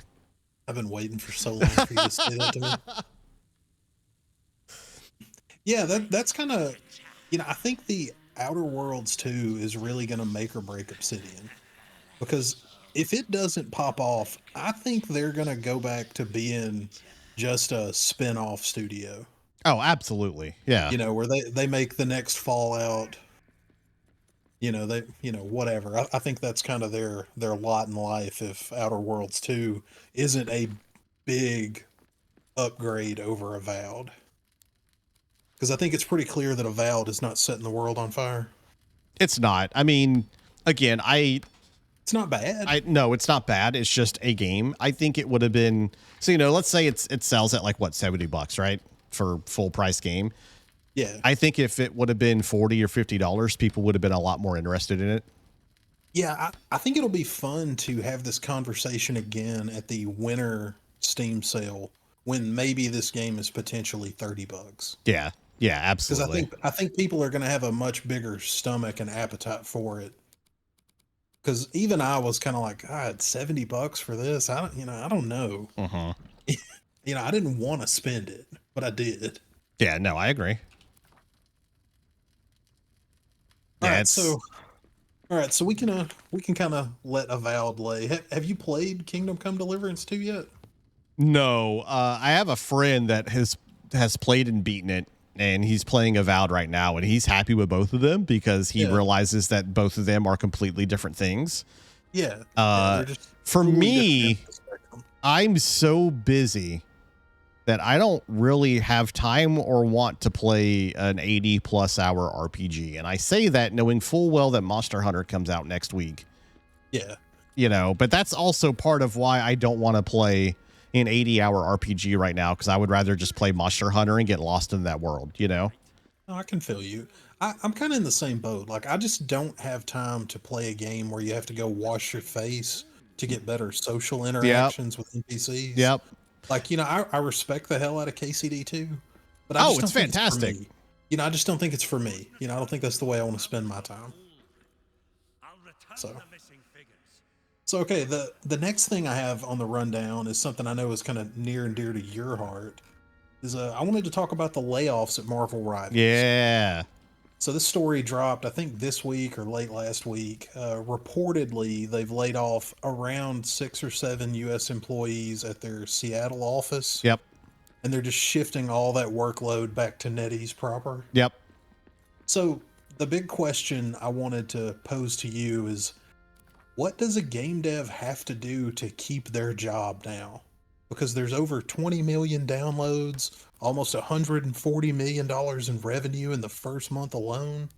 I've been waiting for so long for you to say that to me. Yeah, that's kind of, I think the Outer Worlds 2 is really going to make or break Obsidian, because if it doesn't pop off, I think they're going to go back to being just a spin-off studio. Oh, absolutely. Yeah. Where they make the next Fallout, whatever. I think that's kind of their lot in life if Outer Worlds 2 isn't a big upgrade over Avowed. Because I think it's pretty clear that Avowed is not setting the world on fire. It's not. I mean, again, it's not bad. No, it's not bad. It's just a game. I think it would have been, so, let's say it sells at like what, $70, right? For full price game. Yeah. I think if it would have been $40 or $50, people would have been a lot more interested in it. Yeah. I think it'll be fun to have this conversation again at the winter Steam sale when maybe this game is potentially $30. Yeah. Yeah, absolutely. Because I think people are going to have a much bigger stomach and appetite for it because even I was kind of like, God, $70 for this. I don't know. Uh-huh. I didn't want to spend it, but I did. Yeah, no, I agree. All Yeah, right, it's so we can kind of let Avowed lay. Have you played Kingdom Come Deliverance 2 yet? no. I have a friend that has played and beaten it, and he's playing Avowed right now, and he's happy with both of them because he Yeah. realizes that both of them are completely different things. Yeah. Uh, They're just for totally different me, ends of the spectrum. I'm so busy that I don't really have time or want to play an 80 plus hour RPG. And I say that knowing full well that Monster Hunter comes out next week. Yeah. But that's also part of why I don't want to play an 80-hour RPG right now, because I would rather just play Monster Hunter and get lost in that world, Oh, I can feel you. I'm kind of in the same boat. Like, I just don't have time to play a game where you have to go wash your face to get better social Yep. interactions with NPCs. Yep. Like, I respect the hell out of KCD too, but I Oh, just it's don't think fantastic. it's for me. I just don't think it's for me. I don't think that's the way I want to spend my time. So okay, the next thing I have on the rundown is something I know is kind of near and dear to your heart. I wanted to talk about the layoffs at Marvel Rivals. Yeah. So this story dropped, I think, this week or late last week. Reportedly, they've laid off around 6 or 7 U.S. employees at their Seattle office. Yep. And they're just shifting all that workload back to NetEase proper. Yep. So the big question I wanted to pose to you is, what does a game dev have to do to keep their job now? Because there's over 20 million downloads, almost $140 million in revenue in the first month alone.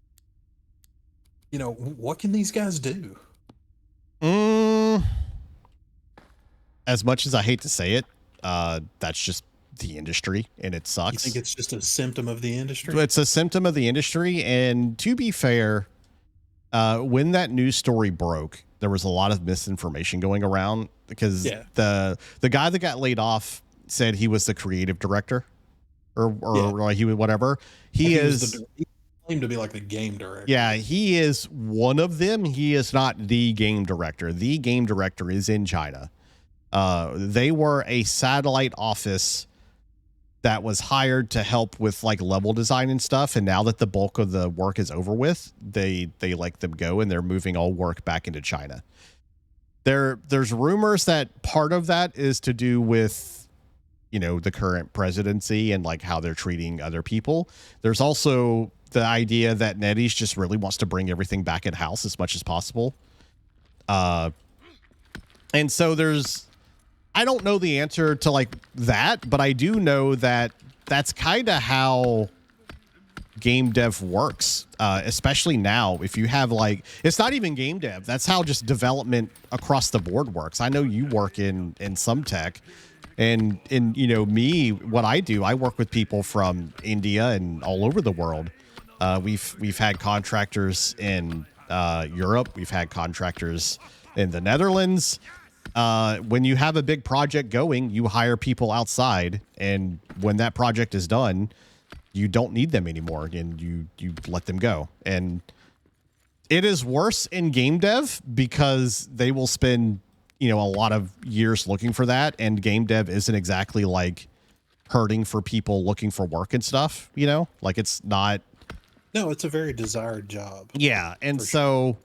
What can these guys do? As much as I hate to say it, that's just the industry, and it sucks. You think it's just a symptom of the industry? It's a symptom of the industry, and to be fair, when that news story broke, there was a lot of misinformation going around because the guy that got laid off said he was the creative director or he was whatever. He claimed to be like the game director. Yeah, he is one of them. He is not the game director. The game director is in China. They were a satellite office that was hired to help with like level design and stuff. And now that the bulk of the work is over with, they let them go and they're moving all work back into China. There's rumors that part of that is to do with, the current presidency and like how they're treating other people. There's also the idea that NetEase just really wants to bring everything back in house as much as possible. And so I don't know the answer to like that, but I do know that that's kind of how game dev works, especially now. If you have it's not even game dev. That's how just development across the board works. I know you work in some tech, and me, what I do, I work with people from India and all over the world. We've had contractors in Europe. We've had contractors in the Netherlands. When you have a big project going, you hire people outside, and when that project is done, you don't need them anymore, and you let them go. And it is worse in game dev because they will spend, a lot of years looking for that, and game dev isn't exactly like hurting for people looking for work and stuff, like it's not. No, it's a very desired job. Yeah, and so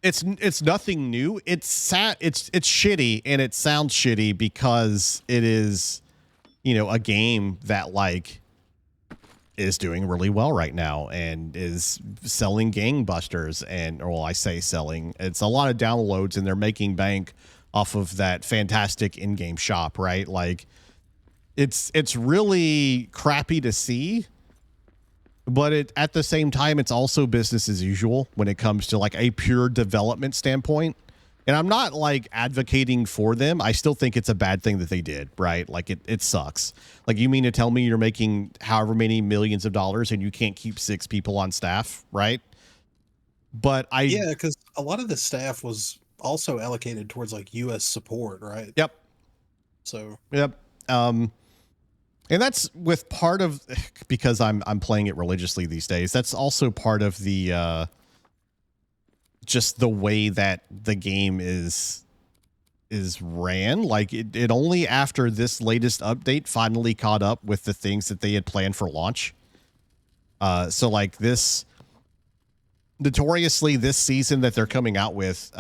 it's nothing new. It's sad. It's shitty, and it sounds shitty because it is, a game that is doing really well right now and is selling gangbusters. I say selling. It's a lot of downloads, and they're making bank off of that fantastic in-game shop, right? Like, it's really crappy to see. But at the same time, it's also business as usual when it comes to like a pure development standpoint. And I'm not like advocating for them. I still think it's a bad thing that they did, right? Like it sucks. Like, you mean to tell me you're making however many millions of dollars and you can't keep 6 people on staff, right? But because a lot of the staff was also allocated towards like U.S. support, right? Yep. So. Yep. And that's with part of, because I'm playing it religiously these days. That's also part of the just the way that the game is ran. Like it only after this latest update finally caught up with the things that they had planned for launch. So like this, notoriously, this season that they're coming out with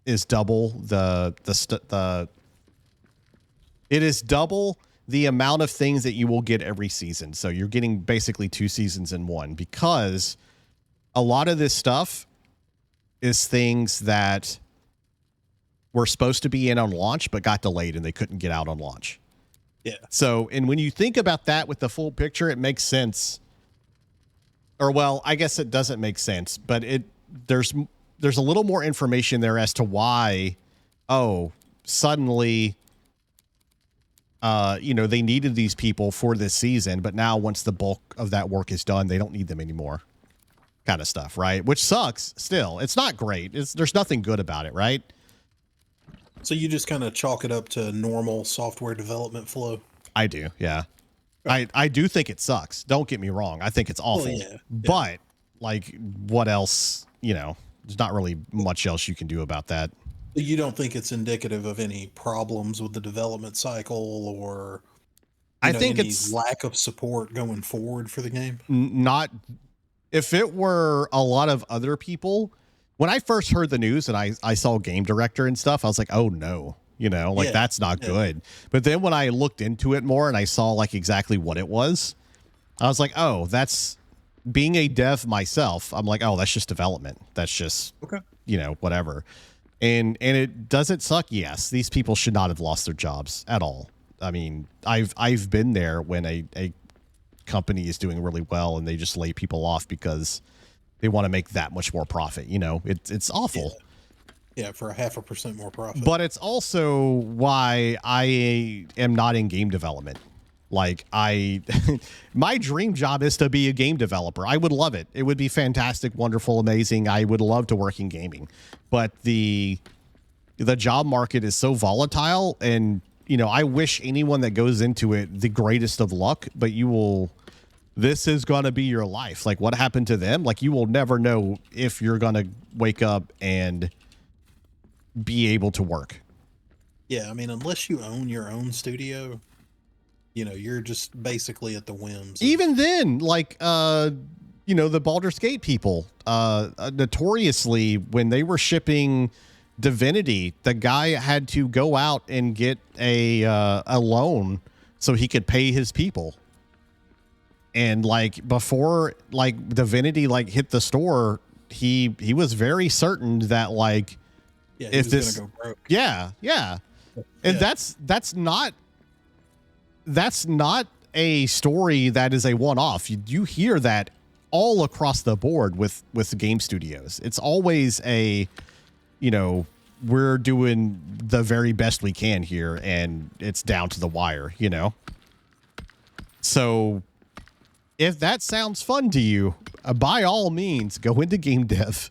is double it is double the amount of things that you will get every season. So you're getting basically 2 seasons in one, because a lot of this stuff is things that were supposed to be in on launch but got delayed and they couldn't get out on launch. Yeah. So, and when you think about that with the full picture, it makes sense. Or, well, I guess it doesn't make sense, but there's a little more information there as to why, suddenly, they needed these people for this season, but now once the bulk of that work is done, they don't need them anymore, kind of stuff, right? Which sucks still. It's not great. There's nothing good about it, right? So you just kind of chalk it up to normal software development flow? I do, yeah. I do think it sucks. Don't get me wrong. I think it's awful. Well, yeah. But, like, what else, there's not really much else you can do about that. You don't think it's indicative of any problems with the development cycle or I think any it's lack of support going forward for the game? Not if it were a lot of other people. When I first heard the news and I saw game director and stuff, I was like, oh no, that's not good. But then when I looked into it more and I saw like exactly what it was, I was like, oh, that's being a dev myself. I'm like, oh, that's just development. That's just, whatever. And it doesn't suck. Yes, these people should not have lost their jobs at all. I mean, I've been there when a company is doing really well and they just lay people off because they want to make that much more profit. It's awful. Yeah, for 0.5% more profit. But it's also why I am not in game development. Like my dream job is to be a game developer. I would love it. It would be fantastic, wonderful, amazing. I would love to work in gaming, but the job market is so volatile, and I wish anyone that goes into it the greatest of luck, but this is going to be your life. Like what happened to them? Like you will never know if you're going to wake up and be able to work. Yeah. I mean, unless you own your own studio, you're just basically at the whims. Even then, like, the Baldur's Gate people, notoriously, when they were shipping Divinity, the guy had to go out and get a loan so he could pay his people. And like before, like Divinity like hit the store, he was very certain that like if this gonna go broke. Yeah. And that's not a story that is a one-off. You hear that all across the board with game studios. It's always we're doing the very best we can here and it's down to the wire, So if that sounds fun to you, by all means, go into game dev.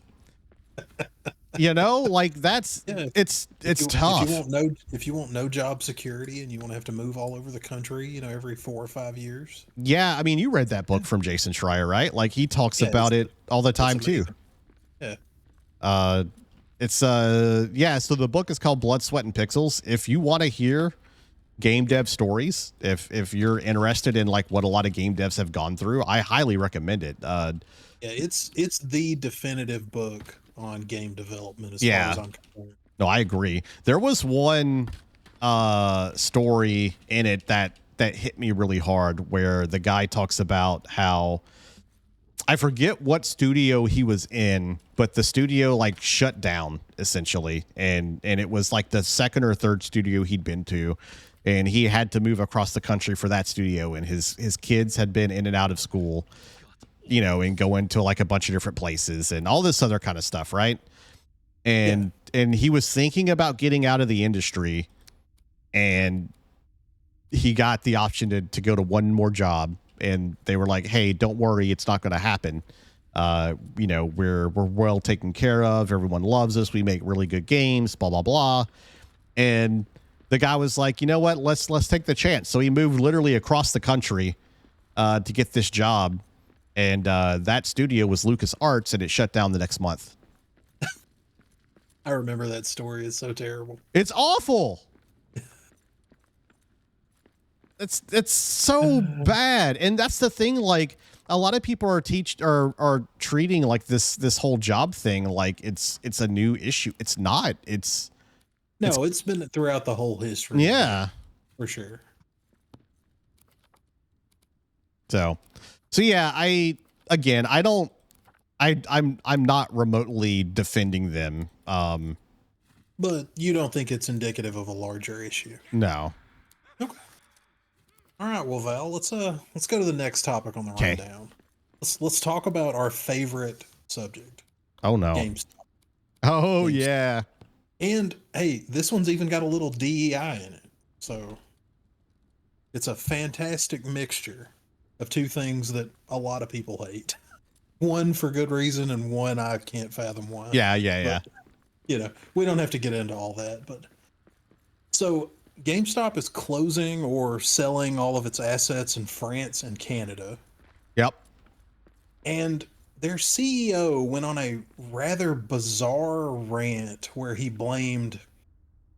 Like that's it's tough. If you want no job security and you want to have to move all over the country, every 4 or 5 years. Yeah, I mean, you read that book from Jason Schreier, right? Like he talks about it all the time too. Yeah. So the book is called Blood, Sweat, and Pixels. If you want to hear game dev stories, if you're interested in like what a lot of game devs have gone through, I highly recommend it. It's the definitive book on game development as far as I'm concerned. No, I agree. There was one story in it that hit me really hard where the guy talks about how, I forget what studio he was in, but the studio like shut down essentially, and it was like the second or third studio he'd been to, and he had to move across the country for that studio, and his kids had been in and out of school, and go into like a bunch of different places and all this other kind of stuff, right? And he was thinking about getting out of the industry, and he got the option to go to one more job, and they were like, hey, don't worry, it's not going to happen. We're well taken care of. Everyone loves us. We make really good games, blah, blah, blah. And the guy was like, you know what? Let's take the chance. So he moved literally across the country to get this job. And that studio was LucasArts, and it shut down the next month. I remember that story. It's so terrible. It's awful. It's so bad. And that's the thing, like a lot of people are treating like this whole job thing like it's a new issue. It's not. It's been throughout the whole history. Yeah. For sure. So yeah, I'm not remotely defending them. But you don't think it's indicative of a larger issue? No. Okay. All right, well, Val, let's go to the next topic on the rundown. Let's talk about our favorite subject. Oh no. GameStop. Oh GameStop. Yeah. And hey, this one's even got a little DEI in it. So it's a fantastic mixture of two things that a lot of people hate. One for good reason and one I can't fathom why. Yeah. But, you know, we don't have to get into all that, but so GameStop is closing or selling all of its assets in France and Canada. Yep. And their CEO went on a rather bizarre rant where he blamed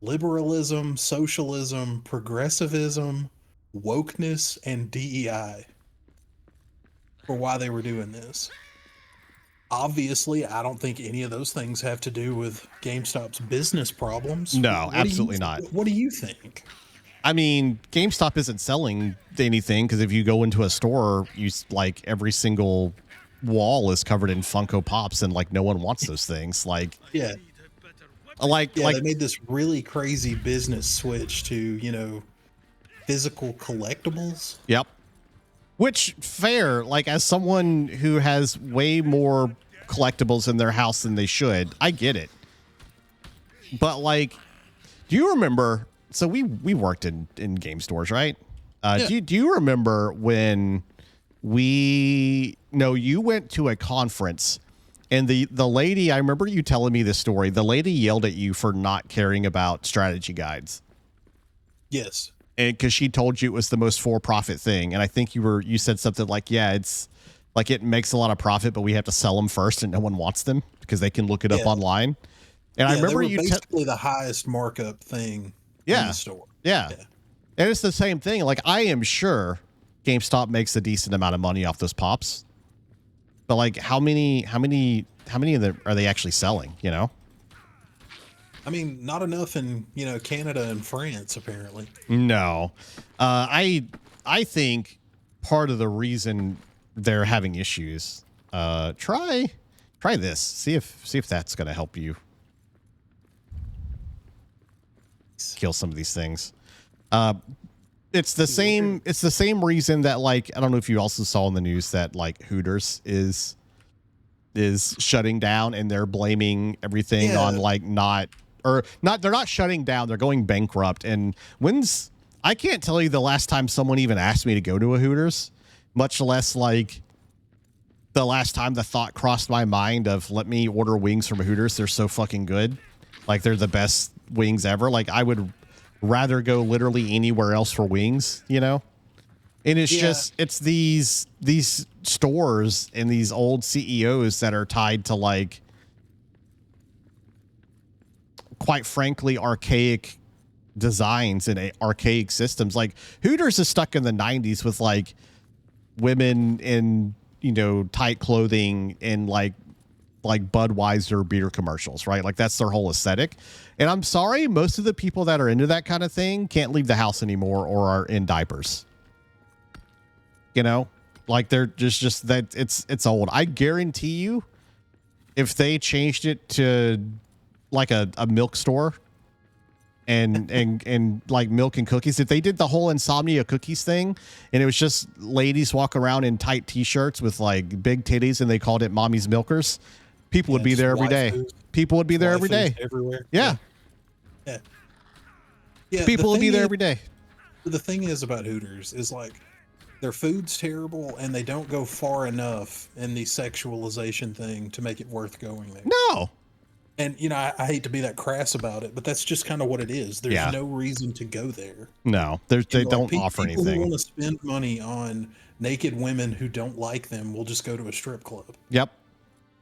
liberalism, socialism, progressivism, wokeness, and DEI for why they were doing this. Obviously, I don't think any of those things have to do with GameStop's business problems. No, absolutely not. What do you think? I mean, GameStop isn't selling anything because if you go into a store, like every single wall is covered in Funko Pops and like no one wants those things. Like, yeah, they made this really crazy business switch to, you know, physical collectibles. Yep. Which fair, like as someone who has way more collectibles in their house than they should, I get it. But like, do you remember? So we worked in game stores, right? Yeah. Do you remember when you went to a conference and the lady, I remember you telling me this story. The lady yelled at you for not caring about strategy guides. Yes. And because she told you it was the most for-profit thing, and I think you said something like, "Yeah, it's like it makes a lot of profit, but we have to sell them first, and no one wants them because they can look it up online." And I remember they were basically the highest markup thing in the store. Yeah, and it's the same thing. Like I am sure GameStop makes a decent amount of money off those pops, but like how many of them are they actually selling? You know. I mean, not enough in, you know, Canada and France, apparently. No. I think part of the reason they're having issues, try this. See if that's going to help you kill some of these things. It's the same reason that, like, I don't know if you also saw in the news that like Hooters is shutting down and they're blaming everything on like they're not shutting down, they're going bankrupt. And I can't tell you the last time someone even asked me to go to a Hooters, much less like the last time the thought crossed my mind of let me order wings from Hooters. They're so fucking good. Like they're the best wings ever. Like I would rather go literally anywhere else for wings, you know? And it's just, it's these stores and these old CEOs that are tied to like, quite frankly, archaic designs and archaic systems. Like Hooters is stuck in the 90s with like women in, you know, tight clothing and like Budweiser beer commercials, right? Like that's their whole aesthetic. And I'm sorry, most of the people that are into that kind of thing can't leave the house anymore or are in diapers. You know, like they're just that it's old. I guarantee you if they changed it to like a milk store and like milk and cookies, if they did the whole insomnia cookies thing and it was just ladies walk around in tight t-shirts with like big titties and they called it mommy's milkers, people would be there every day. People would be there every day. Everywhere. Yeah. People would be there every day. The thing is about Hooters is like their food's terrible and they don't go far enough in the sexualization thing to make it worth going there. No. And, you know, I hate to be that crass about it, but that's just kind of what it is. There's no reason to go there. No, they don't offer anything. People who want to spend money on naked women who don't like them will just go to a strip club. Yep.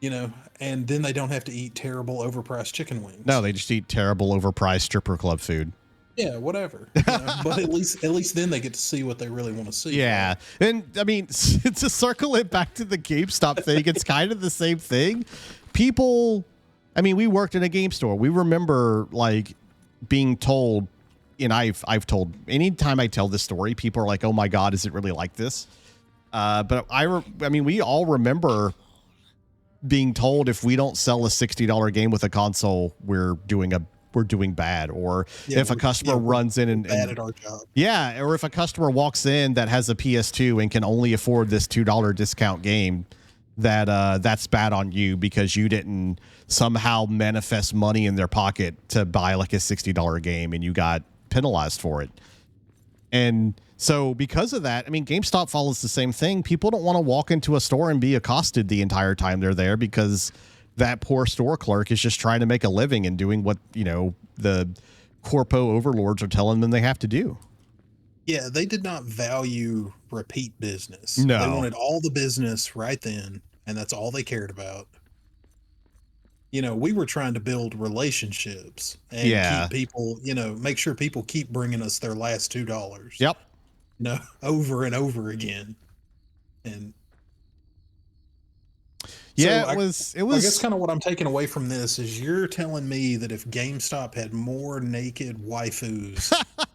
you know, and then they don't have to eat terrible overpriced chicken wings. No, they just eat terrible overpriced stripper club food. Yeah, whatever. You know? But at least then they get to see what they really want to see. Yeah. Right? And I mean, to circle it back to the GameStop thing, it's kind of the same thing. People, I mean, we worked in a game store. We remember like being told, and I've told, anytime I tell this story, people are like, oh my God, is it really like this? But I mean, we all remember being told if we don't sell a $60 game with a console, we're doing bad. Or if a customer runs in and bad at our job. Yeah, or if a customer walks in that has a PS2 and can only afford this $2 discount game, that's bad on you because you didn't somehow manifest money in their pocket to buy like a $60 game and you got penalized for it. And so because of that, I mean, GameStop follows the same thing. People don't want to walk into a store and be accosted the entire time they're there because that poor store clerk is just trying to make a living and doing what, you know, the corpo overlords are telling them they have to do. Yeah, they did not value repeat business. No. They wanted all the business right then, and that's all they cared about. You know, we were trying to build relationships and keep people, you know, make sure people keep bringing us their last $2. Yep. You know, over and over again. And yeah, so it was. I guess kind of what I'm taking away from this is you're telling me that if GameStop had more naked waifus,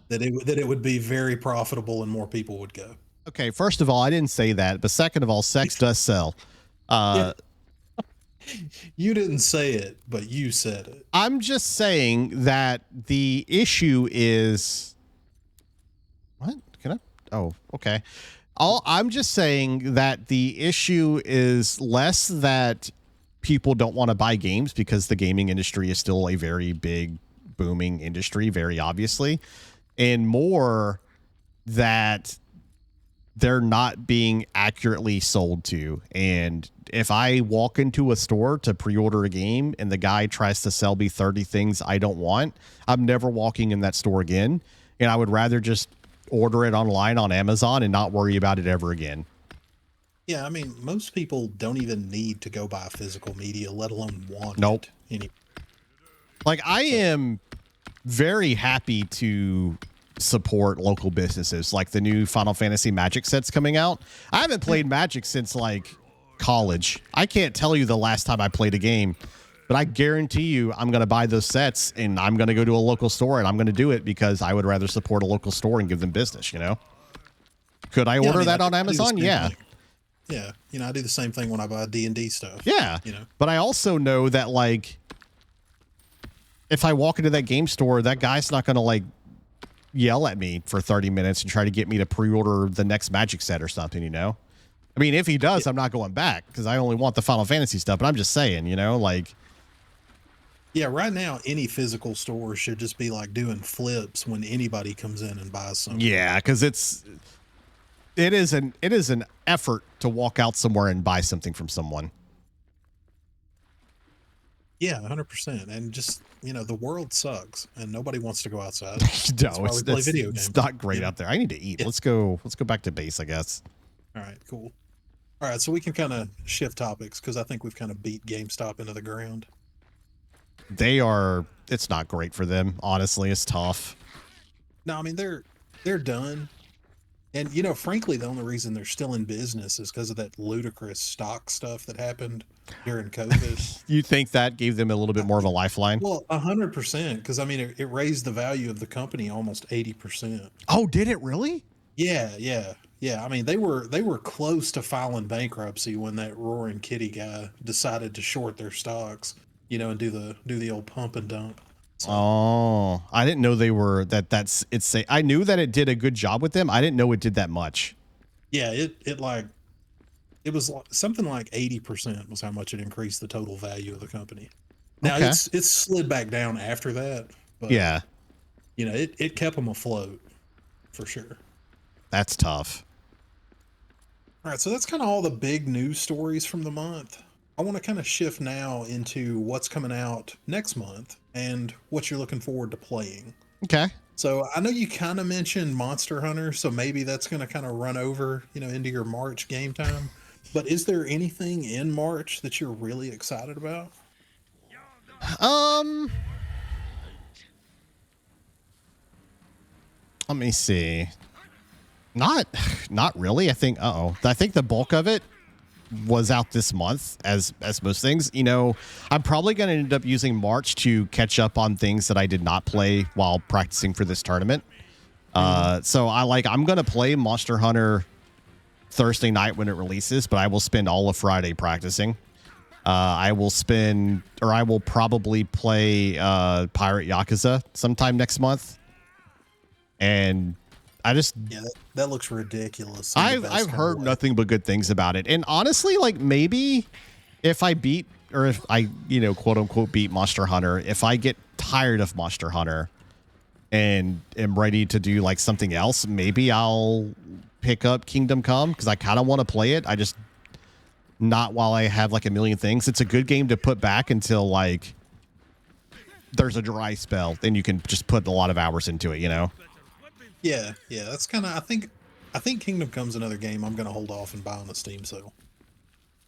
that it would be very profitable and more people would go. Okay, first of all, I didn't say that, but second of all, sex does sell. Yeah. You didn't say it, but you said it. I'm just saying that the issue is what? Can I? Oh, okay. I'm just saying that the issue is less that people don't want to buy games because the gaming industry is still a very big, booming industry, very obviously, and more that they're not being accurately sold to. And if I walk into a store to pre-order a game and the guy tries to sell me 30 things I don't want, I'm never walking in that store again. And I would rather just order it online on Amazon and not worry about it ever again. Yeah, I mean, most people don't even need to go buy physical media, let alone want it. Like, I am very happy to support local businesses, like the new Final Fantasy Magic sets coming out. I haven't played Magic since, like, college. I can't tell you the last time I played a game, but I guarantee you I'm going to buy those sets and I'm going to go to a local store and I'm going to do it because I would rather support a local store and give them business, you know? Could I order that on Amazon? Yeah. Yeah. You know, I do the same thing when I buy D&D stuff. Yeah. You know, but I also know that, like, if I walk into that game store, that guy's not going to, like, yell at me for 30 minutes and try to get me to pre-order the next Magic set or something, you know? I mean, if he does, I'm not going back because I only want the Final Fantasy stuff, but I'm just saying, you know, like... Yeah, right now, any physical store should just be like doing flips when anybody comes in and buys something. Yeah, because it is an effort to walk out somewhere and buy something from someone. Yeah, 100%. And just, you know, the world sucks and nobody wants to go outside. No, it's not great out there. I need to eat. Yeah. Let's go back to base, I guess. All right, cool. All right, so we can kind of shift topics because I think we've kind of beat GameStop into the ground. It's not great for them, honestly. It's tough. No, I mean, they're done. And, you know, frankly, the only reason they're still in business is because of that ludicrous stock stuff that happened during COVID. You think that gave them a little bit more of a lifeline? Well, 100%, because, I mean, it raised the value of the company almost 80%. Oh, did it really? Yeah. I mean, they were close to filing bankruptcy when that Roaring Kitty guy decided to short their stocks. You know, and do the old pump and dump. So. Oh, I didn't know they were I knew that it did a good job with them. I didn't know it did that much. Yeah, it was something like 80% was how much it increased the total value of the company. Now it's slid back down after that. But, yeah, you know, it kept them afloat for sure. That's tough. All right, so that's kind of all the big news stories from the month. I want to kind of shift now into what's coming out next month and what you're looking forward to playing. Okay. So I know you kind of mentioned Monster Hunter, so maybe that's going to kind of run over, you know, into your March game time. But is there anything in March that you're really excited about? Um, let me see. Not really. I think. I think the bulk of it was out this month, as most things. You know, I'm probably going to end up using March to catch up on things that I did not play while practicing for this tournament. So I'm going to play Monster Hunter Thursday night when it releases, but I will spend all of Friday practicing. I will probably play Pirate Yakuza sometime next month. And that looks ridiculous. I've heard nothing but good things about it. And honestly, like maybe if I quote unquote beat Monster Hunter, if I get tired of Monster Hunter and am ready to do like something else, maybe I'll pick up Kingdom Come because I kind of want to play it. I just not while I have like a million things. It's a good game to put back until like there's a dry spell. Then you can just put a lot of hours into it, you know? Yeah. That's kind of, I think Kingdom Come's another game I'm going to hold off and buy on the Steam sale.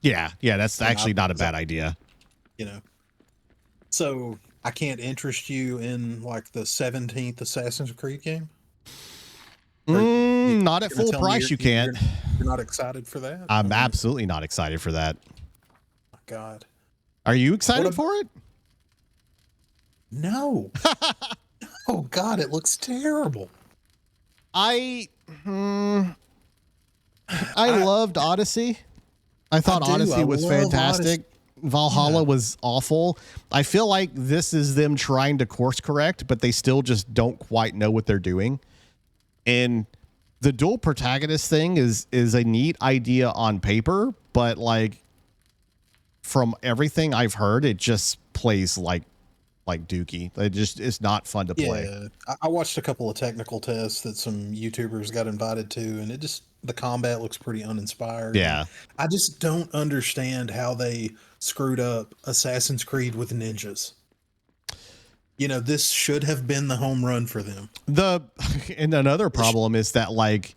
Yeah. That's actually not a bad idea. You know? So I can't interest you in like the 17th Assassin's Creed game? Not at full price, you can't. You're not excited for that? I'm absolutely not excited for that. Oh, God. Are you excited for it? No. Oh, God, it looks terrible. I loved Odyssey. I thought Odyssey was fantastic. Valhalla was awful. I feel like this is them trying to course correct, but they still just don't quite know what they're doing. And the dual protagonist thing is a neat idea on paper, but like from everything I've heard, it just plays like Dookie. It's not fun to play. Yeah, I watched a couple of technical tests that some YouTubers got invited to, and the combat looks pretty uninspired. Yeah. I just don't understand how they screwed up Assassin's Creed with ninjas. You know, this should have been the home run for them. And another problem is that like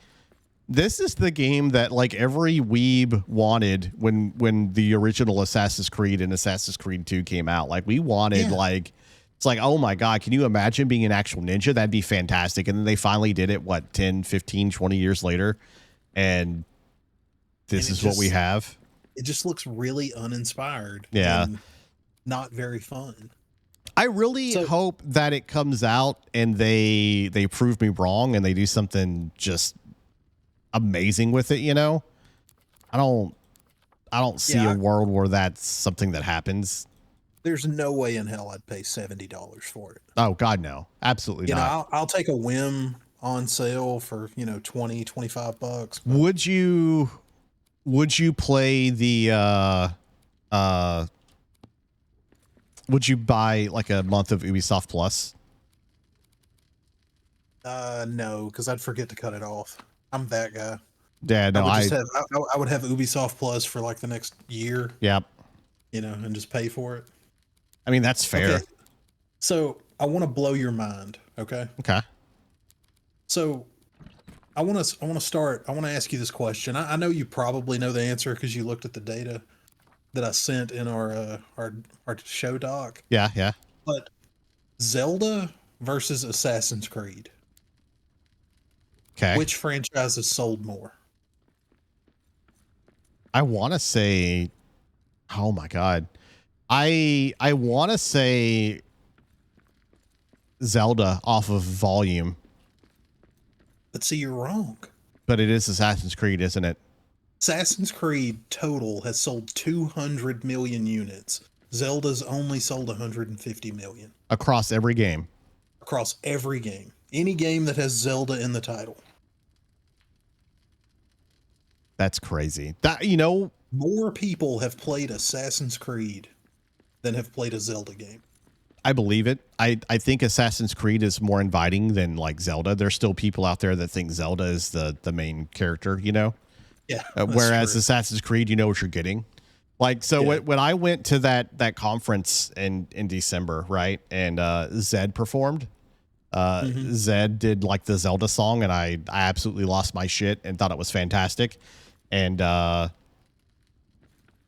this is the game that like every weeb wanted when the original Assassin's Creed and Assassin's Creed 2 came out. Like we wanted it's like, oh my God, can you imagine being an actual ninja? That'd be fantastic. And then they finally did it, 10, 15, 20 years later. And this is what we have. It just looks really uninspired. Yeah. And not very fun. I really hope that it comes out and they prove me wrong and they do something just amazing with it, you know? I don't see a world where that's something that happens. There's no way in hell I'd pay $70 for it. Oh God, no. Absolutely not. You know, I'll take a whim on sale for, $20-$25. Would you play the would you buy like a month of Ubisoft Plus? No, because I'd forget to cut it off. I'm that guy. Yeah, no, I would have Ubisoft Plus for like the next year. Yep. And just pay for it. I mean, that's fair. Okay. So I want to blow your mind. Okay. Okay. So I want to ask you this question. I know you probably know the answer because you looked at the data that I sent in our show doc. Yeah. But Zelda versus Assassin's Creed. Okay. Which franchise has sold more? I want to say, oh my God. I want to say Zelda off of volume. But see, you're wrong. But it is Assassin's Creed, isn't it? Assassin's Creed total has sold 200 million units. Zelda's only sold 150 million. Across every game. Across every game. Any game that has Zelda in the title. That's crazy. More people have played Assassin's Creed than have played a Zelda game. I believe it. I think Assassin's Creed is more inviting than like Zelda. There's still people out there that think Zelda is the main character, you know? Yeah. Whereas Assassin's Creed, you know what you're getting. Like, so when I went to that conference in December, right? And Zed performed. Zed did like the Zelda song, and I absolutely lost my shit and thought it was fantastic. And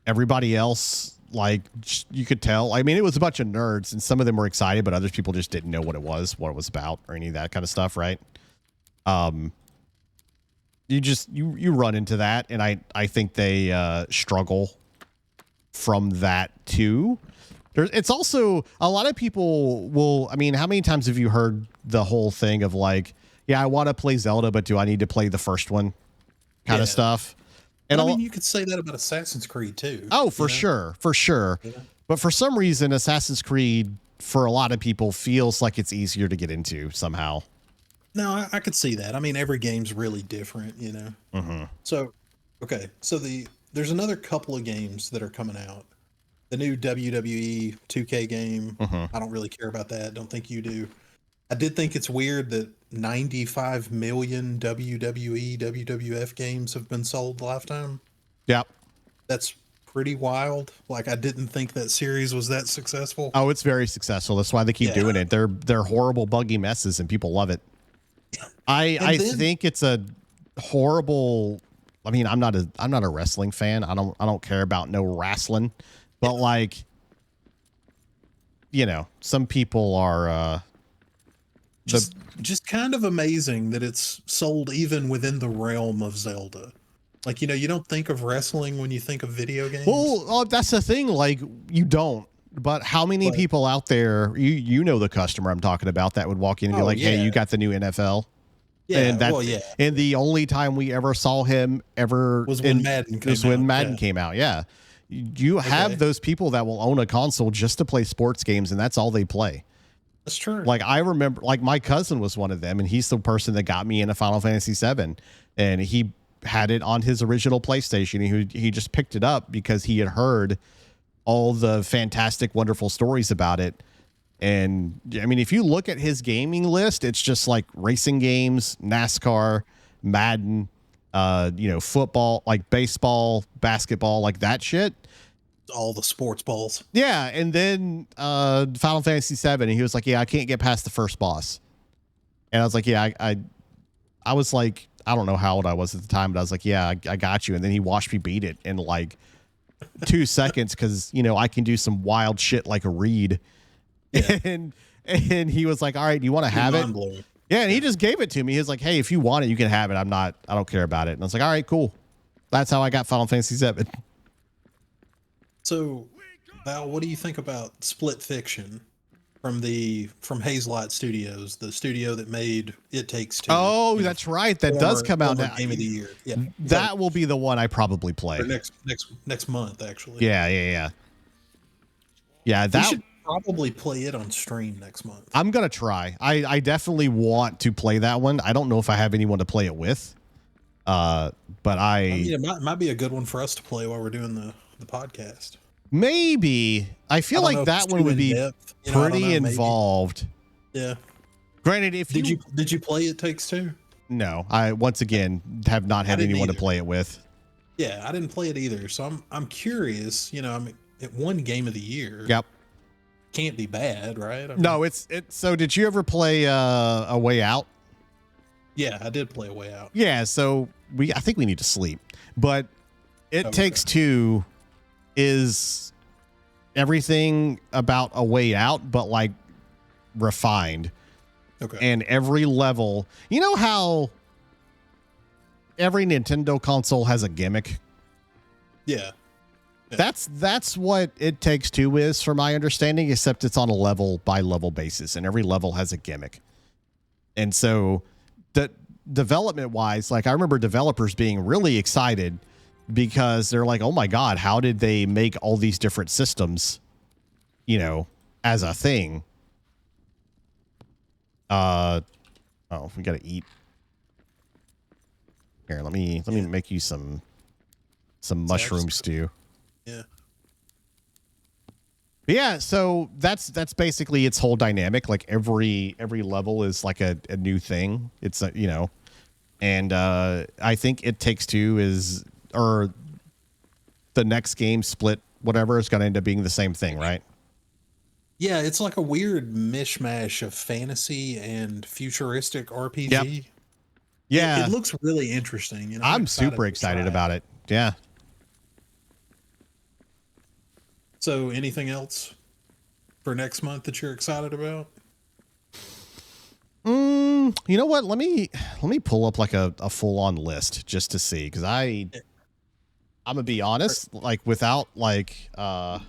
everybody else, like, you could tell. I mean, it was a bunch of nerds, and some of them were excited, but other people just didn't know what it was about, or any of that kind of stuff, right? You just you run into that, and I think they struggle from that too. It's also a lot of people will. I mean, how many times have you heard the whole thing of like, yeah, I want to play Zelda, but do I need to play the first one, kind of stuff? And I mean, you could say that about Assassin's Creed too. Oh, for sure, for sure. Yeah. But for some reason, Assassin's Creed, for a lot of people, feels like it's easier to get into somehow. No, I could see that. I mean, every game's really different, you know. Mm-hmm. So, okay, so there's another couple of games that are coming out. The new WWE 2K game. Mm-hmm. I don't really care about that. Don't think you do. I did think it's weird that 95 million WWE, WWF games have been sold lifetime. Yep. That's pretty wild. Like, I didn't think that series was that successful. Oh, it's very successful. That's why they keep doing it. They're horrible, buggy messes, and people love it. I think it's a horrible. I mean, I'm not a wrestling fan. I don't care about no wrestling, but like, you know, some people are just kind of amazing that it's sold even within the realm of Zelda. Like, you know, you don't think of wrestling when you think of video games. Well, that's the thing. Like, you don't. But how many people out there, you know the customer I'm talking about, that would walk in and be like, hey, you got the new NFL? Yeah, and and the only time we ever saw him was when Madden came out. Yeah. You have those people that will own a console just to play sports games, and that's all they play. That's true. Like, I remember, like, my cousin was one of them, and he's the person that got me into Final Fantasy VII, and he had it on his original PlayStation. He just picked it up because he had heard all the fantastic, wonderful stories about it. And I mean, if you look at his gaming list, it's just like racing games, NASCAR, Madden, you know, football, like baseball, basketball, like that shit. All the sports balls. Yeah. And then Final Fantasy VII, and he was like, yeah, I can't get past the first boss. And I was like, yeah, I was like, I don't know how old I was at the time, but I was like, yeah, I got you. And then he watched me beat it in like 2 seconds, because, you know, I can do some wild shit like a reed. Yeah. And he was like, all right, do you want to have it? Yeah, and he just gave it to me. He was like, hey, if you want it, you can have it. I don't care about it. And I was like, all right, cool. That's how I got Final Fantasy VII. So, Val, what do you think about Split Fiction from Hazelight Studios, the studio that made It Takes Two? Oh, that's right. That does come out now. Game of the year. Yeah, that will be the one I probably play next month, actually. Yeah. That we should probably play it on stream next month. I'm gonna try. I definitely want to play that one. I don't know if I have anyone to play it with. But it might be a good one for us to play while we're doing the podcast. Maybe. I feel like that one would be pretty involved. Maybe. Yeah. Granted, did you play It Takes Two? No, I once again have not had anyone to play it with. Yeah, I didn't play it either, so I'm curious. You know, I mean, it won Game of the Year. Yep. Can't be bad, right? I mean, no, it's. So, did you ever play A Way Out? Yeah, I did play A Way Out. Yeah, so I think we need to sleep, but It Takes Two is everything about A Way Out, but like refined. Okay. And every level, you know how every Nintendo console has a gimmick? Yeah. That's what It Takes Two is, from my understanding, except it's on a level by level basis, and every level has a gimmick. And so, the development wise, like, I remember developers being really excited because they're like, oh my God, how did they make all these different systems, you know, as a thing? We gotta eat. Here, let me make you some mushroom stew. Yeah. But yeah, so that's basically its whole dynamic. Like, every level is like a new thing. It's you know, and I think It Takes Two or the next game, Split whatever, is going to end up being the same thing, right? Yeah, it's like a weird mishmash of fantasy and futuristic RPG. Yep. Yeah, it looks really interesting. You know, I'm super excited about it. Yeah. So, anything else for next month that you're excited about? You know what? Let me pull up like a full on list just to see, because I'm gonna be honest, like without like Does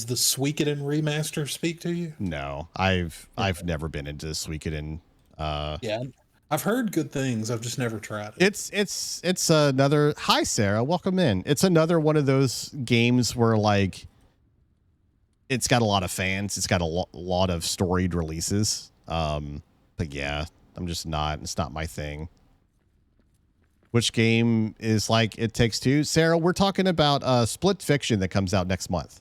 the Suikoden remaster speak to you? no, I've never been into Suikoden. Yeah, I've heard good things. I've just never tried it. It's another, hi Sarah, welcome in. It's another one of those games where like it's got a lot of fans, it's got a lot of storied releases. But yeah, it's not my thing. Which game is like It Takes Two? Sarah, we're talking about Split Fiction that comes out next month.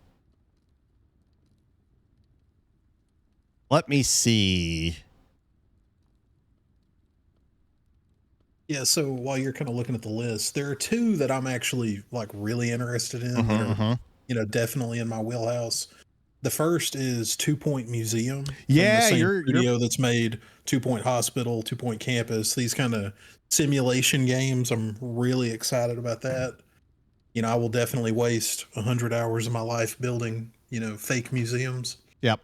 Let me see. Yeah, so while you're kind of looking at the list, there are two that I'm actually like really interested in that are, definitely in my wheelhouse. The first is 2 Point Museum. Yeah, from the same you're studio that's made 2 Point Hospital, 2 Point Campus, these kind of simulation games. I'm really excited about that. I will definitely waste 100 hours of my life building, fake museums. Yep.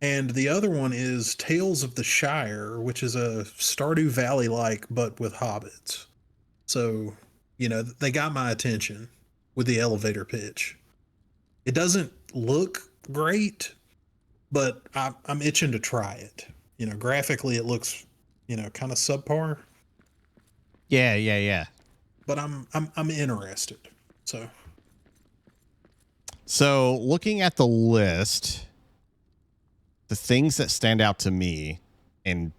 And the other one is Tales of the Shire, which is a Stardew Valley like, but with hobbits. So, they got my attention with the elevator pitch. It doesn't look great, but I'm itching to try it. Graphically, it looks, kind of subpar. Yeah. But I'm interested. So looking at the list, the things that stand out to me, and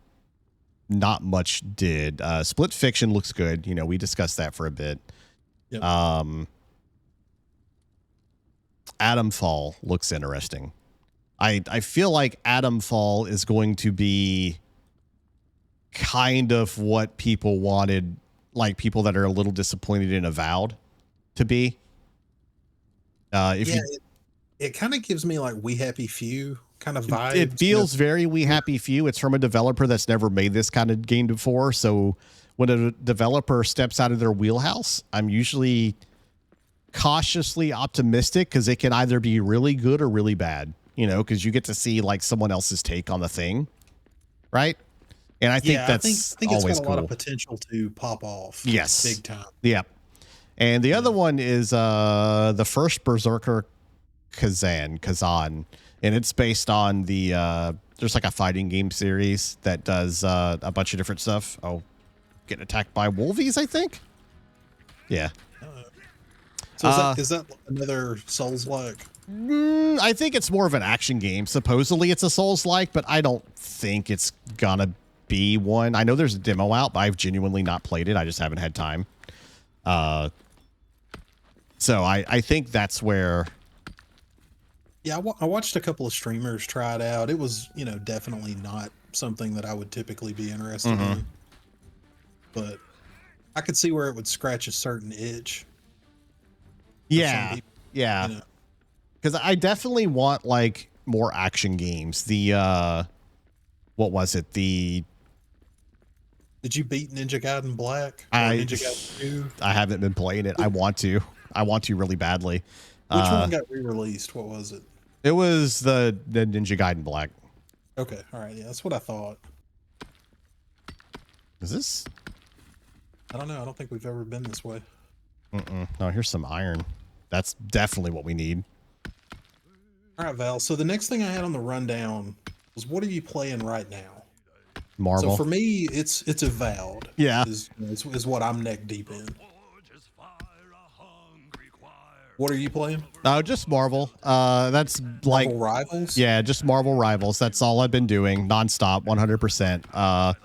not much did. Split Fiction looks good. We discussed that for a bit. Yep. Atom Fall looks interesting. I feel like Atom Fall is going to be kind of what people wanted, like people that are a little disappointed in Avowed to be. It kind of gives me like We Happy Few kind of vibes. It feels very We Happy Few. It's from a developer that's never made this kind of game before. So when a developer steps out of their wheelhouse, I'm usually cautiously optimistic because it can either be really good or really bad, because you get to see like someone else's take on the thing. Right. And I think I think always it's got a lot cool. of potential to pop off. Yes. Big time. Yeah. And the other one is the first Berserker Kazan, and it's based on the there's like a fighting game series that does a bunch of different stuff. Oh, getting attacked by wolvies, I think. Yeah. So is that another Souls-like? I think it's more of an action game. Supposedly it's a Souls-like, but I don't think it's gonna be one. I know there's a demo out, but I've genuinely not played it. I just haven't had time. So I think that's where. Yeah, I watched a couple of streamers try it out. It was, definitely not something that I would typically be interested in. But I could see where it would scratch a certain itch. Yeah. Because I definitely want like more action games. The what was it? Did you beat Ninja Gaiden Black? Ninja Gaiden 2? I haven't been playing it. I want to really badly. Which one got re-released? What was it? It was the Ninja Gaiden Black. Okay, all right, yeah, that's what I thought. Is this? I don't know. I don't think we've ever been this way. No, here's some iron. That's definitely what we need. All right, Val. So the next thing I had on the rundown was, what are you playing right now? Marvel. So for me, it's Avowed. Yeah. Is what I'm neck deep in. What are you playing? Just Marvel. That's like Marvel Rivals. Yeah, just Marvel Rivals. That's all I've been doing nonstop, 100%.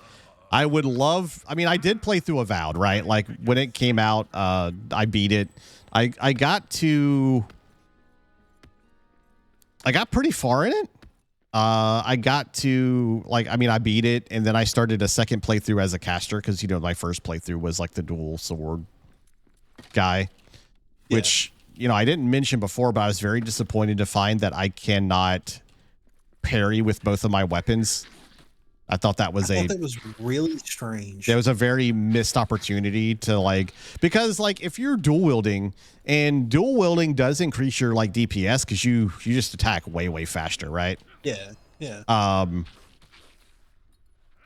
I would love. I mean, I did play through Avowed, right? Like when it came out, I beat it. I got pretty far in it. I got to I beat it, and then I started a second playthrough as a caster because my first playthrough was like the dual sword guy, which I didn't mention before, but I was very disappointed to find that I cannot parry with both of my weapons. I thought that was I thought that was really strange. There was a very missed opportunity to like, because like if you're dual wielding, and dual wielding does increase your like DPS because you just attack way faster, right? Yeah. I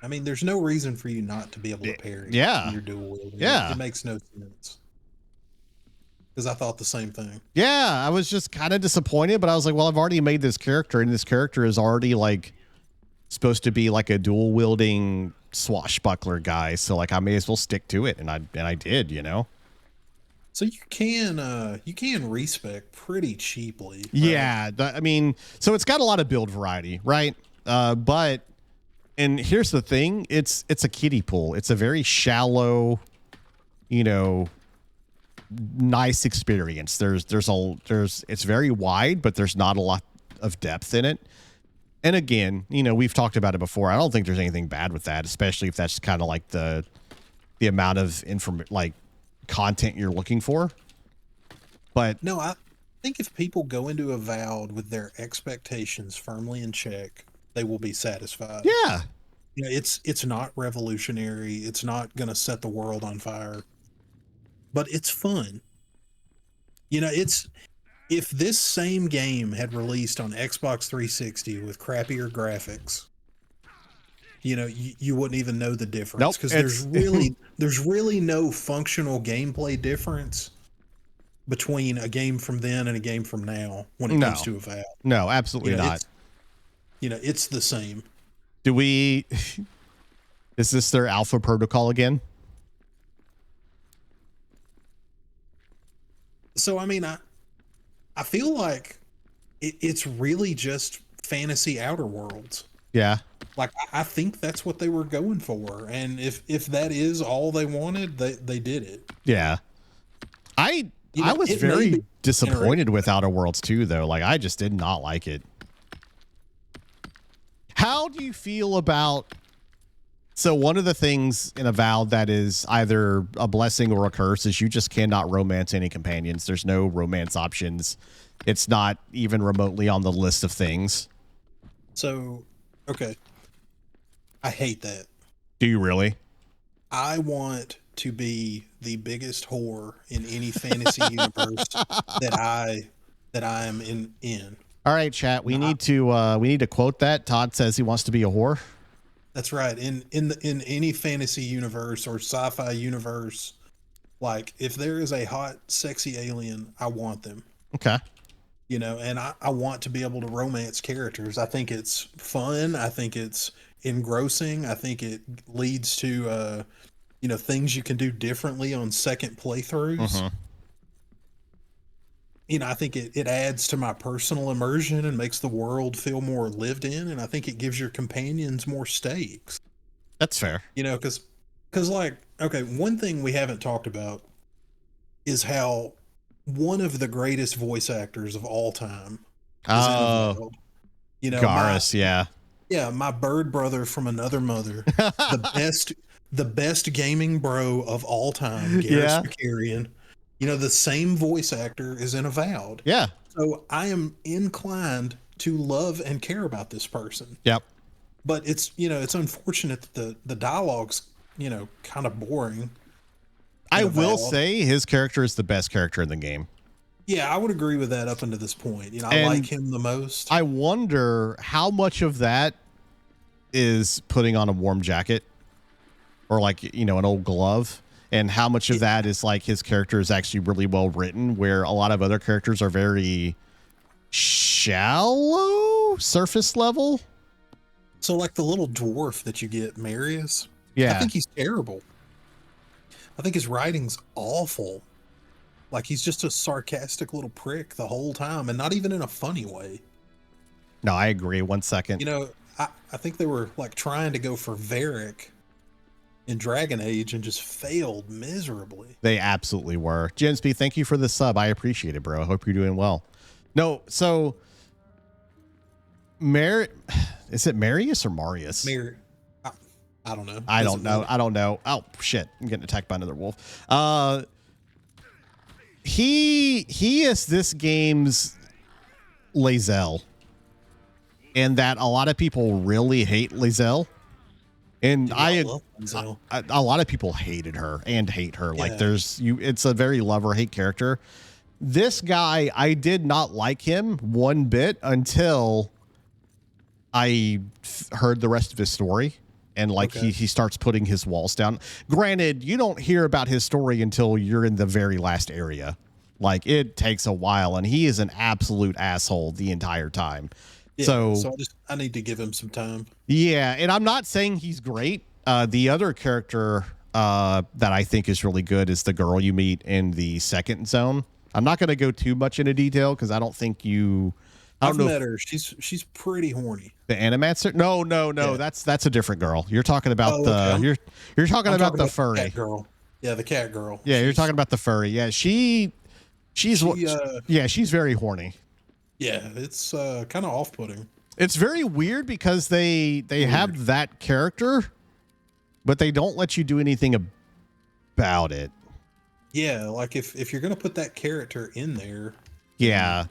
mean, there's no reason for you not to be able to parry. Yeah. When you're dual wielding. Yeah. It makes no sense. Because I thought the same thing. Yeah, I was just kind of disappointed, but I was like, well, I've already made this character, and this character is already like supposed to be like a dual wielding swashbuckler guy, so like I may as well stick to it, and I did, you know. So you can respec pretty cheaply. Right? Yeah, I mean, so it's got a lot of build variety, right? But and here's the thing, it's a kiddie pool. It's a very shallow, you know, nice experience. It's very wide, but there's not a lot of depth in it. And again, you know, we've talked about it before. I don't think there's anything bad with that, especially if that's kind of like the amount of content you're looking for. But no, I think if people go into Avowed with their expectations firmly in check, they will be satisfied. Yeah. You know, it's not revolutionary. It's not going to set the world on fire, but it's fun. You know, if this same game had released on Xbox 360 with crappier graphics, you know, you wouldn't even know the difference, because there's really no functional gameplay difference between a game from then and a game from now when it comes to Avowed. No, absolutely not. You know, it's the same. Is this their alpha protocol again? So, I mean, I feel like it's really just fantasy Outer Worlds. Yeah. Like, I think that's what they were going for. And if that is all they wanted, they did it. Yeah. I was very disappointed with Outer Worlds 2, though. Like, I just did not like it. How do you feel about... So one of the things in Avowed that is either a blessing or a curse is you just cannot romance any companions. There's no romance options. It's not even remotely on the list of things. So, okay. I hate that. Do you really? I want to be the biggest whore in any fantasy universe that I am in. All right, chat. We need to quote that. Todd says he wants to be a whore. That's right. In any fantasy universe or sci-fi universe, like if there is a hot, sexy alien, I want them. Okay. You know, and I want to be able to romance characters. I think it's fun. I think it's engrossing. I think it leads to you know, things you can do differently on second playthroughs. Mm-hmm. You know, I think it adds to my personal immersion and makes the world feel more lived in, and I think it gives your companions more stakes. That's fair. You know, because like, okay, one thing we haven't talked about is how one of the greatest voice actors of all time is in Avowed. You know, Garrus, yeah, my bird brother from another mother, the best gaming bro of all time, Garrus Vakarian. You know, the same voice actor is in Avowed. Yeah. So I am inclined to love and care about this person. Yep. But it's, you know, it's unfortunate that the dialogue's, you know, kind of boring. I will say his character is the best character in the game. Yeah, I would agree with that up until this point. You know, I like him the most. I wonder how much of that is putting on a warm jacket or like, you know, an old glove. And how much of that is like his character is actually really well written, where a lot of other characters are very shallow, surface level. So like the little dwarf that you get, Marius. Yeah. I think he's terrible. I think his writing's awful. Like he's just a sarcastic little prick the whole time, and not even in a funny way. No, I agree. 1 second. You know, I think they were like trying to go for Varric in Dragon Age and just failed miserably. They absolutely were. Jensby, thank you for the sub. I appreciate it, bro. I hope you're doing well. No, so is it Marius or Marius? I don't know. I don't know. Oh shit! I'm getting attacked by another wolf. He is this game's Lae'zel, and that a lot of people really hate Lae'zel. And Dude, I love Denzel. a lot of people hated her and hate her. Like Yeah. it's a very love or hate character. This guy, I did not like him one bit until I heard the rest of his story. And like Okay. he starts putting his walls down. Granted, you don't hear about his story until you're in the very last area. Like it takes a while, and he is an absolute asshole the entire time. Yeah, So I need to give him some time. yeah, and I'm not saying he's great. The other character that I think is really good is the girl you meet in the second zone. I'm not going to go too much into detail because I don't think you. I I've don't know met her. She's pretty horny. the Animaster. No, Yeah. that's a different girl. You're talking about Oh, the okay. you're talking I'm about talking the about furry. cat girl. Yeah, the cat girl. Yeah, you're talking about the furry. Yeah, she's yeah, she's very horny. Yeah, it's kind of off-putting. It's very weird because they have that character, but they don't let you do anything about it. Yeah, like if you're gonna put that character in there, Yeah.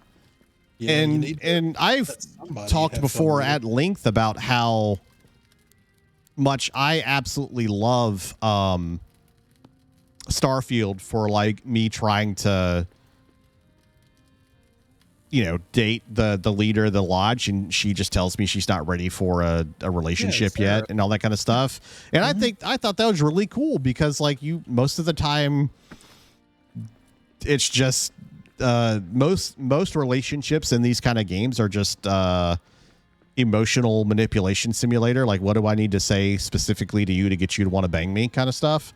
you know, you need to And I've let somebody talked have before fun with it. at length about how much I absolutely love Starfield for like me trying to date the leader of the lodge, and she just tells me she's not ready for a relationship fair. yet and all that kind of stuff. And I thought that was really cool because like most of the time it's just most relationships in these kind of games are just emotional manipulation simulator. Like, what do I need to say specifically to you to get you to want to bang me kind of stuff.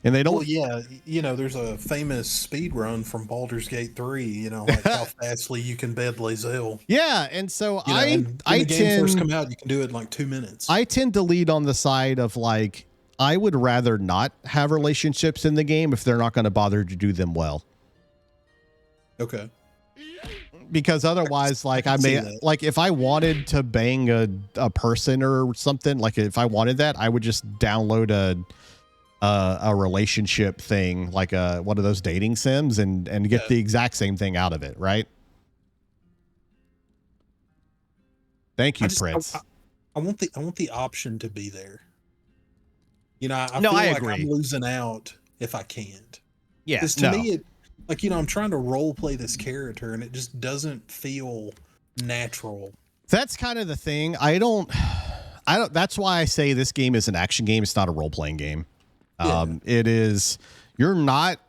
And they don't. Well, yeah, there's a famous speed run from Baldur's Gate 3, like how fastly you can bed Lae'zel. Yeah, and so And when the game first come out, you can do it in like 2 minutes. I tend to lead on the side of like I would rather not have relationships in the game if they're not going to bother to do them well. Okay. Because otherwise, like can see that. like if I wanted to bang a person or something, like if I wanted that, I would just download a relationship thing, like one of those dating sims, and get the exact same thing out of it, right? Thank you, Prince. I want the option to be there. I No, feel I like agree. I'm losing out if I can't. Yeah, Because to me, I'm trying to role play this character, and it just doesn't feel natural. That's kind of the thing. I don't. That's why I say this game is an action game. It's not a role playing game. It is. You're not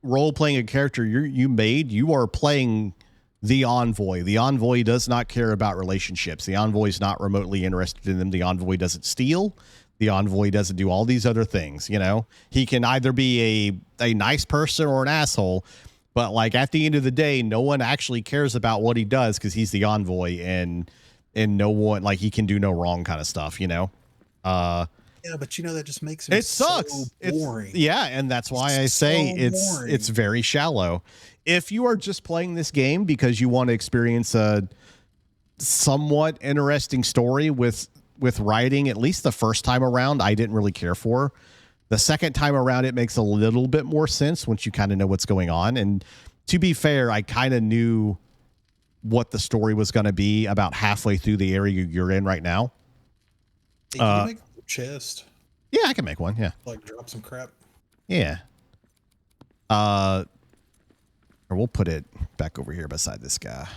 role playing a character you made. You are playing the envoy. The envoy does not care about relationships. The envoy is not remotely interested in them. The envoy doesn't steal. The envoy doesn't do all these other things. He can either be a nice person or an asshole, but like at the end of the day, no one actually cares about what he does because he's the envoy, and no one, like, he can do no wrong kind of stuff. Yeah, but that just makes it sucks. So boring. And that's why I say it's very shallow. If you are just playing this game because you want to experience a somewhat interesting story with writing, at least the first time around, I didn't really care for. The second time around, it makes a little bit more sense once you kind of know what's going on. And to be fair, I kind of knew what the story was going to be about halfway through the area you're in right now. Hey, can you make a chest? Yeah, I can make one. Yeah. Like drop some crap. Yeah. Or we'll put it back over here beside this guy.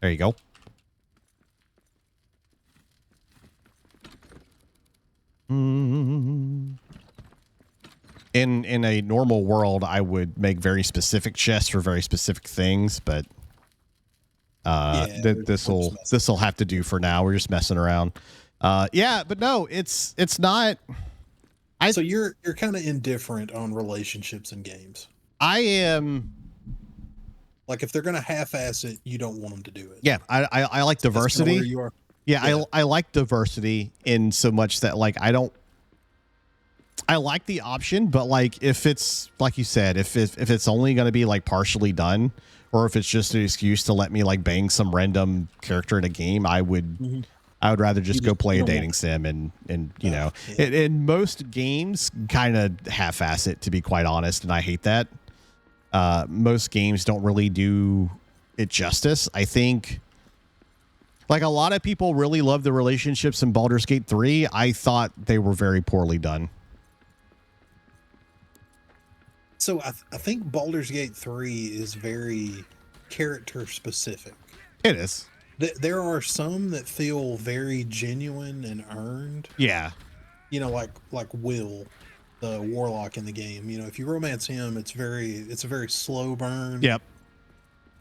There you go. In a normal world, I would make very specific chests for very specific things, but this will have to do for now. We're just messing around. But no, it's not. So you're kind of indifferent on relationships in games. I am. Like if they're gonna half-ass it, you don't want them to do it. Yeah, I like diversity. Where you are. Yeah, I like diversity in so much that like I like the option, but like if it's like you said, if it's only going to be like partially done, or if it's just an excuse to let me like bang some random character in a game, I would rather just go play a dating sim and in most games kind of half-ass it, to be quite honest, and I hate that. Most games don't really do it justice. I think Like a lot of people really love the relationships in Baldur's Gate 3. I thought they were very poorly done. So I think Baldur's Gate 3 is very character specific. It is. There are some that feel very genuine and earned. Yeah. You know, like Will, the warlock in the game. You know, if you romance him, it's a very slow burn. Yep.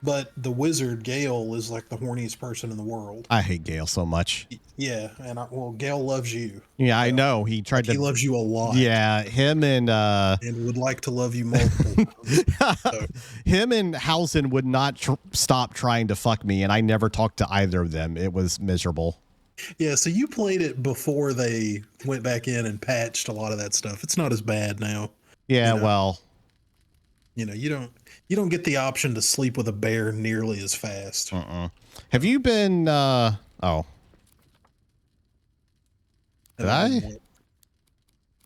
But the wizard Gale is like the horniest person in the world. I hate Gale so much. Yeah, and well, Gale loves you. Yeah, I know. He tried to. He loves you a lot. Yeah, him and would like to love you multiple times. So. Him and Hausen would not stop trying to fuck me, and I never talked to either of them. It was miserable. Yeah, so you played it before they went back in and patched a lot of that stuff. It's not as bad now. Yeah, you know? well, you know, you don't get the option to sleep with a bear nearly as fast. Have you been oh. Did I?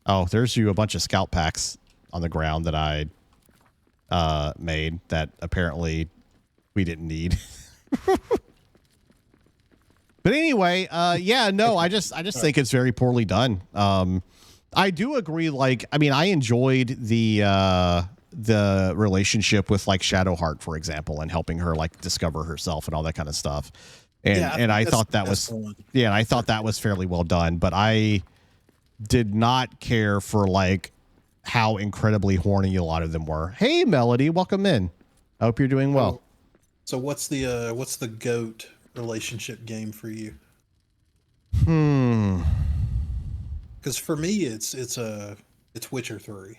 Oh, there's a bunch of scout packs on the ground that I made that apparently we didn't need. But anyway, yeah, no, I just think it's very poorly done. I do agree. Like, I mean, I enjoyed the relationship with like Shadowheart, for example, and helping her like discover herself and all that kind of stuff. And I thought that was and I thought that was fairly well done. But I did not care for like how incredibly horny a lot of them were. Hey, Melody, welcome in. I hope you're doing well. So what's the GOAT relationship game for you? Because for me, it's Witcher 3.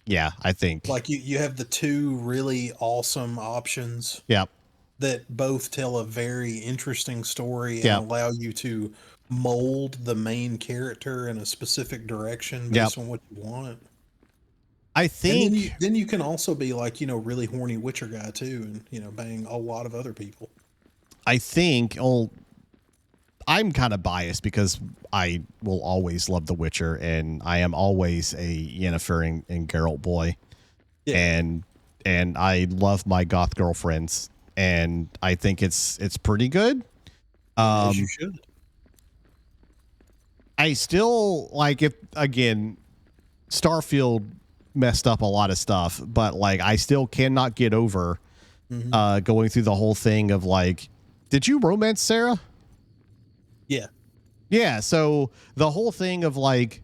Yeah, I think like you have the two really awesome options. Yep. That both tell a very interesting story and allow you to mold the main character in a specific direction based on what you want. I think and then you can also be like, you know, really horny Witcher guy too, and you know, bang a lot of other people. I think I'm kind of biased because I will always love The Witcher, and I am always a Yennefer and Geralt boy. Yeah. And I love my goth girlfriends, and I think it's pretty good. As you should. I still like, if again, Starfield messed up a lot of stuff, but like I still cannot get over going through the whole thing of like, did you romance Sarah? Yeah. Yeah, so the whole thing of like,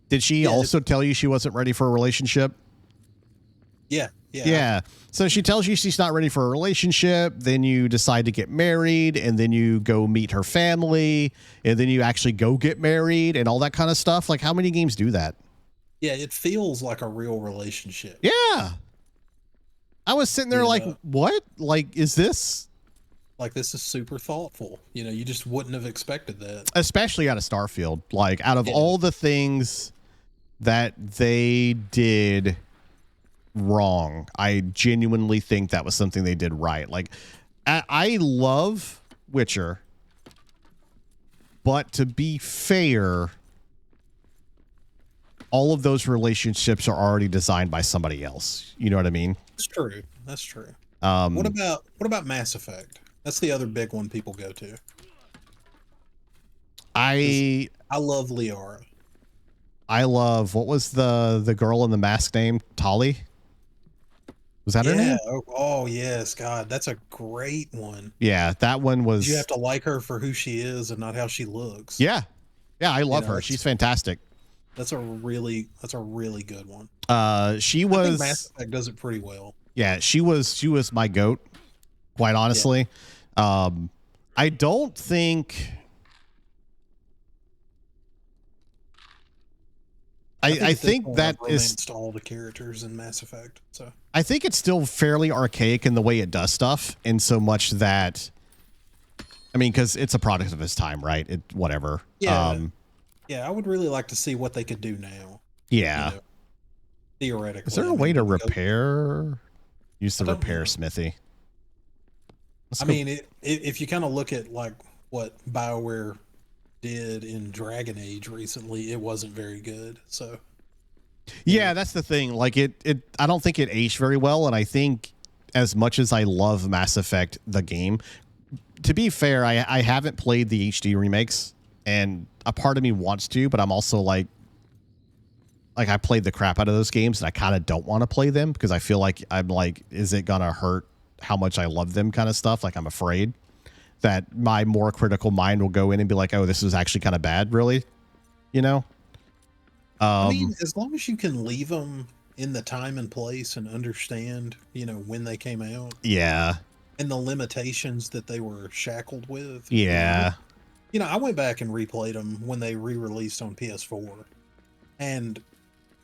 did she also tell you she wasn't ready for a relationship? Yeah. So she tells you she's not ready for a relationship, then you decide to get married, and then you go meet her family, and then you actually go get married and all that kind of stuff. Like, how many games do that? Yeah, it feels like a real relationship. Yeah. I was sitting there like, what? Like, is this... Like, this is super thoughtful. You know, you just wouldn't have expected that. Especially out of Starfield. Like, out of all the things that they did wrong, I genuinely think that was something they did right. Like, I love Witcher, but to be fair, all of those relationships are already designed by somebody else. You know what I mean? That's true. That's true. What about Mass Effect? That's the other big one people go to. I love Liara. I love, what was the girl in the mask name? Tali? Was that her name? Oh, yes. God, that's a great one. Yeah, that one was... You have to like her for who she is and not how she looks. Yeah. Yeah, I love her. She's fantastic. That's a really good one. She was... I think Mass Effect does it pretty well. Yeah, she was my GOAT, quite honestly. Yeah. I don't think... I think that is all the characters in Mass Effect. So I think it's still fairly archaic in the way it does stuff, in so much that, I mean, because it's a product of its time, right? It whatever. Yeah. Yeah, I would really like to see what they could do now. Yeah. You know, theoretically. Is there a way to repair? Use the repair smithy. I mean, if you kind of look at like what BioWare did in Dragon Age recently, it wasn't very good. So yeah, that's the thing. Like it I don't think it aged very well, and I think as much as I love Mass Effect the game, to be fair, I haven't played the HD remakes, and a part of me wants to, but I'm also like I played the crap out of those games, and I kind of don't want to play them because I feel like I'm like, is it gonna hurt how much I love them, kind of stuff. Like I'm afraid that my more critical mind will go in and be like, oh, this is actually kind of bad, really, you know. I mean, as long as you can leave them in the time and place and understand, when they came out Yeah. and the limitations that they were shackled with. Yeah. I went back and replayed them when they re-released on PS4, and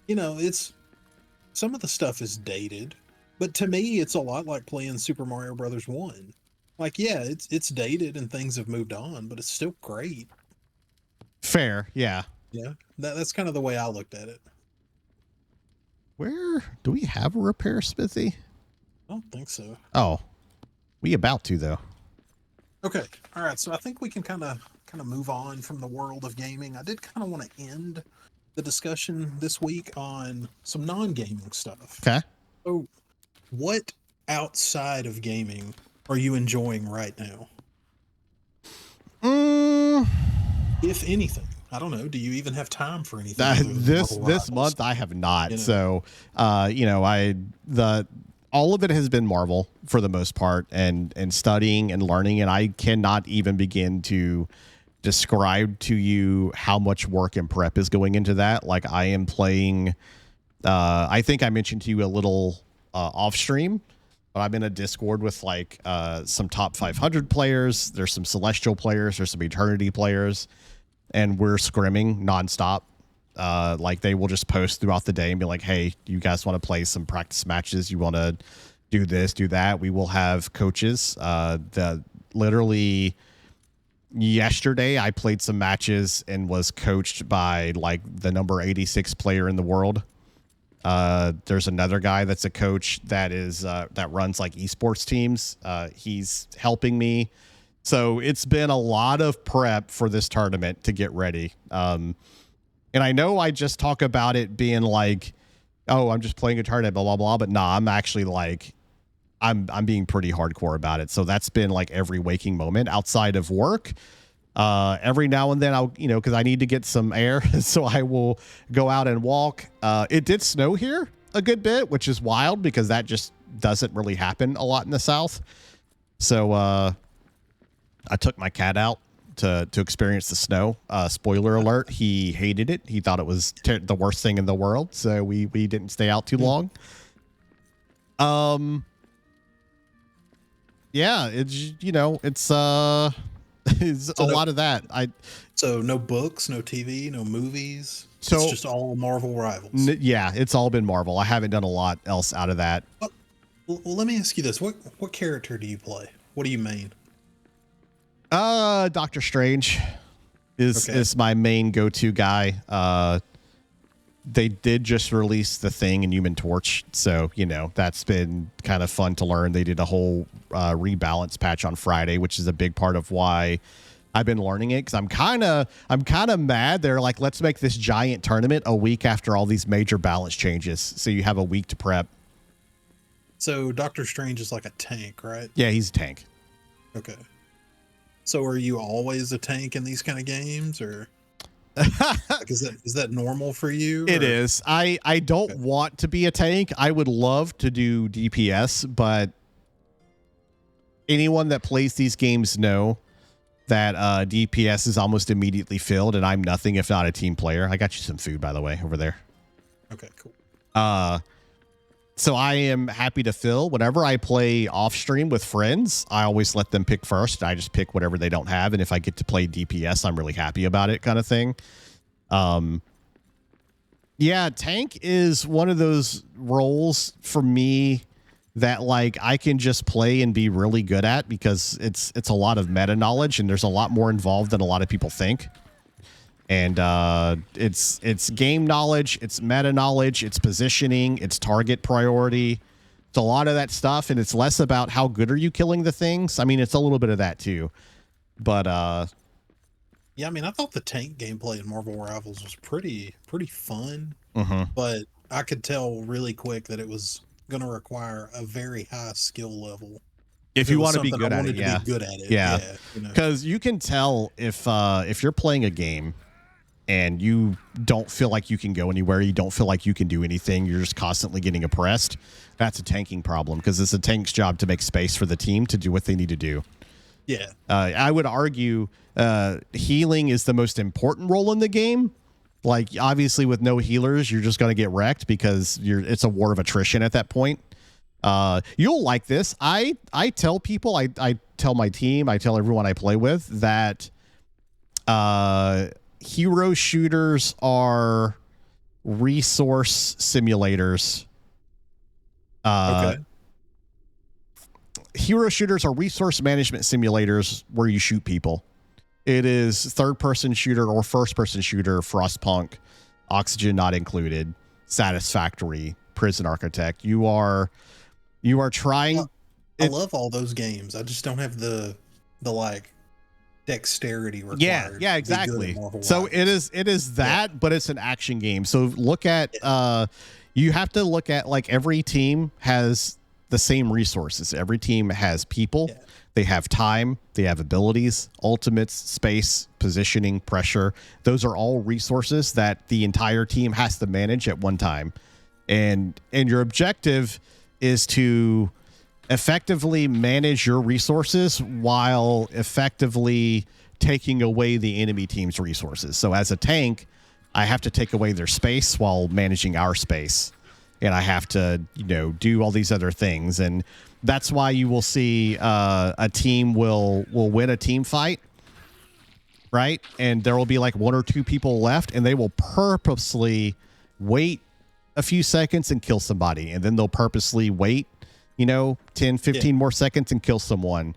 it's some of the stuff is dated, but to me, it's a lot like playing Super Mario Brothers 1. Like, yeah, it's dated and things have moved on, but it's still great. Fair. Yeah. Yeah, that's kind of the way I looked at it. Where do we have a repair smithy? I don't think so. Oh, we about to though. Okay. All right. So I think we can kind of move on from the world of gaming. I did kind of want to end the discussion this week on some non-gaming stuff. Okay. So, what outside of gaming are you enjoying right now? If anything, I don't know. Do you even have time for anything? This month I have not. So, all of it has been Marvel for the most part, and studying and learning, and I cannot even begin to describe to you how much work and prep is going into that. Like I am playing. I think I mentioned to you a little off stream. But I'm in a Discord with like some top 500 players. There's some Celestial players. There's some Eternity players. And we're scrimming nonstop. Like they will just post throughout the day and be like, hey, you guys want to play some practice matches? You want to do this, do that? We will have coaches. Literally yesterday, I played some matches and was coached by like the number 86 player in the world. There's another guy that's a coach that is that runs like esports teams. He's helping me. So it's been a lot of prep for this tournament to get ready. And I know I just talk about it being like, oh, I'm just playing a tournament, blah, blah, blah. But nah, I'm actually like, I'm being pretty hardcore about it. So that's been like every waking moment outside of work. Every now and then I'll, because I need to get some air. So I will go out and walk. It did snow here a good bit, which is wild because that just doesn't really happen a lot in the South. So I took my cat out to experience the snow. Spoiler alert, he hated it. He thought it was the worst thing in the world. So we didn't stay out too long. Yeah, it's, it's a lot of that. So no books, no TV, no movies. So it's just all Marvel Rivals. Yeah, it's all been Marvel. I haven't done a lot else out of that. Well, let me ask you this: what character do you play? What do you main? Doctor Strange is my main go-to guy. They did just release the Thing and Human Torch, so that's been kind of fun to learn. They did a whole rebalance patch on Friday, which is a big part of why I've been learning it, because I'm kind of mad. They're like, let's make this giant tournament a week after all these major balance changes, so you have a week to prep. So Doctor Strange is like a tank, right? Yeah, he's a tank. Okay. So are you always a tank in these kind of games, or like, is that normal for you? It is. I don't want to be a tank. I would love to do DPS, but anyone that plays these games know that DPS is almost immediately filled, and I'm nothing if not a team player. I got you some food, by the way, over there. Okay, cool. So I am happy to fill. Whenever I play off stream with friends, I always let them pick first. I just pick whatever they don't have. And if I get to play DPS, I'm really happy about it, kind of thing. Yeah, tank is one of those roles for me that like I can just play and be really good at, because it's a lot of meta knowledge and there's a lot more involved than a lot of people think. And it's game knowledge, it's meta knowledge, it's positioning, it's target priority. It's a lot of that stuff, and it's less about how good are you killing the things. I mean, it's a little bit of that too. But yeah, I mean, I thought the tank gameplay in Marvel Rivals was pretty fun. Mm-hmm. But I could tell really quick that it was going to require a very high skill level If you want to be something good I at wanted it, to be good at it. yeah, You know? because you can tell if you're playing a game and you don't feel like you can go anywhere, you don't feel like you can do anything, you're just constantly getting oppressed. That's a tanking problem, because it's a tank's job to make space for the team to do what they need to do. Yeah. I would argue healing is the most important role in the game. Like, obviously, with no healers, you're just going to get wrecked because it's a war of attrition at that point. You'll like this. I tell people, I tell my team, I tell everyone I play with that hero shooters are resource simulators. Okay. Hero shooters are resource management simulators where you shoot people. It is third-person shooter or first-person shooter, Frostpunk, Oxygen not included, Satisfactory, Prison Architect. You are trying. I love all those games. I just don't have the like dexterity required. Yeah, exactly. So it is that, but it's an action game. So look at you have to look at, like, every team has the same resources. Every team has people. Yeah. They have time, they have abilities, ultimates, space, positioning, pressure. Those are all resources that the entire team has to manage at one time. And your objective is to effectively manage your resources while effectively taking away the enemy team's resources. So as a tank, I have to take away their space while managing our space. And I have to, do all these other things. And that's why you will see a team will win a team fight, right? And there will be like one or two people left, and they will purposely wait a few seconds and kill somebody. And then they'll purposely wait, 10, 15 more seconds and kill someone.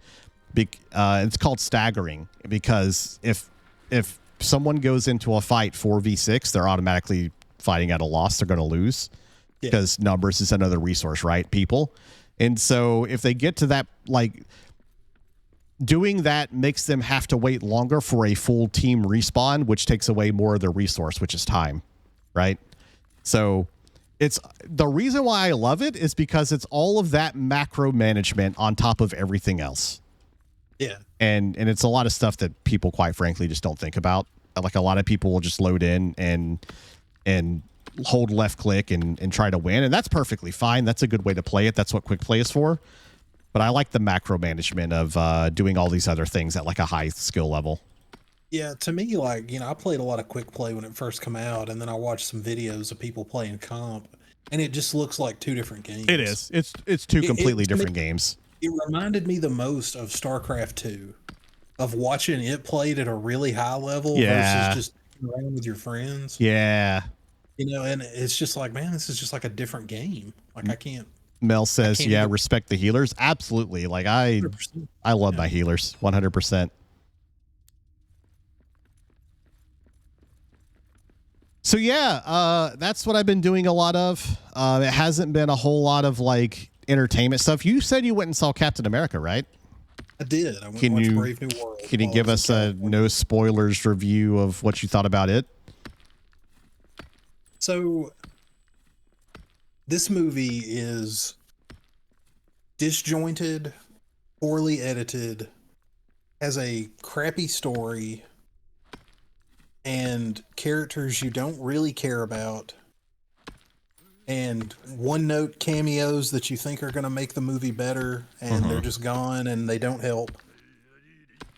It's called staggering, because if someone goes into a fight 4v6, they're automatically fighting at a loss. They're going to lose because numbers is another resource, right? People. And so if they get to that, like, doing that makes them have to wait longer for a full team respawn, which takes away more of their resource, which is time, right? So it's the reason why I love it is because it's all of that macro management on top of everything else. Yeah. And it's a lot of stuff that people, quite frankly, just don't think about. Like, a lot of people will just load in and hold left click and try to win, and that's perfectly fine. That's a good way to play it. That's what quick play is for. But I like the macro management of doing all these other things at like a high skill level. Yeah, to me, like, I played a lot of quick play when it first came out, and then I watched some videos of people playing comp, and it just looks like two different games. It is. It's two completely different games. It reminded me the most of StarCraft 2, of watching it played at a really high level versus just around with your friends. Yeah. And it's just like, man, this is just like a different game. Like, I can't. Mel says, yeah, respect the healers. Absolutely. Like, I love my healers 100%. So yeah, that's what I've been doing a lot of. It hasn't been a whole lot of like entertainment stuff. You said you went and saw Captain America, right? I did. I went and watched Brave New World. Can you give us a no spoilers review of what you thought about it? So this movie is disjointed, poorly edited, has a crappy story, and characters you don't really care about, and one-note cameos that you think are going to make the movie better, and they're just gone and they don't help.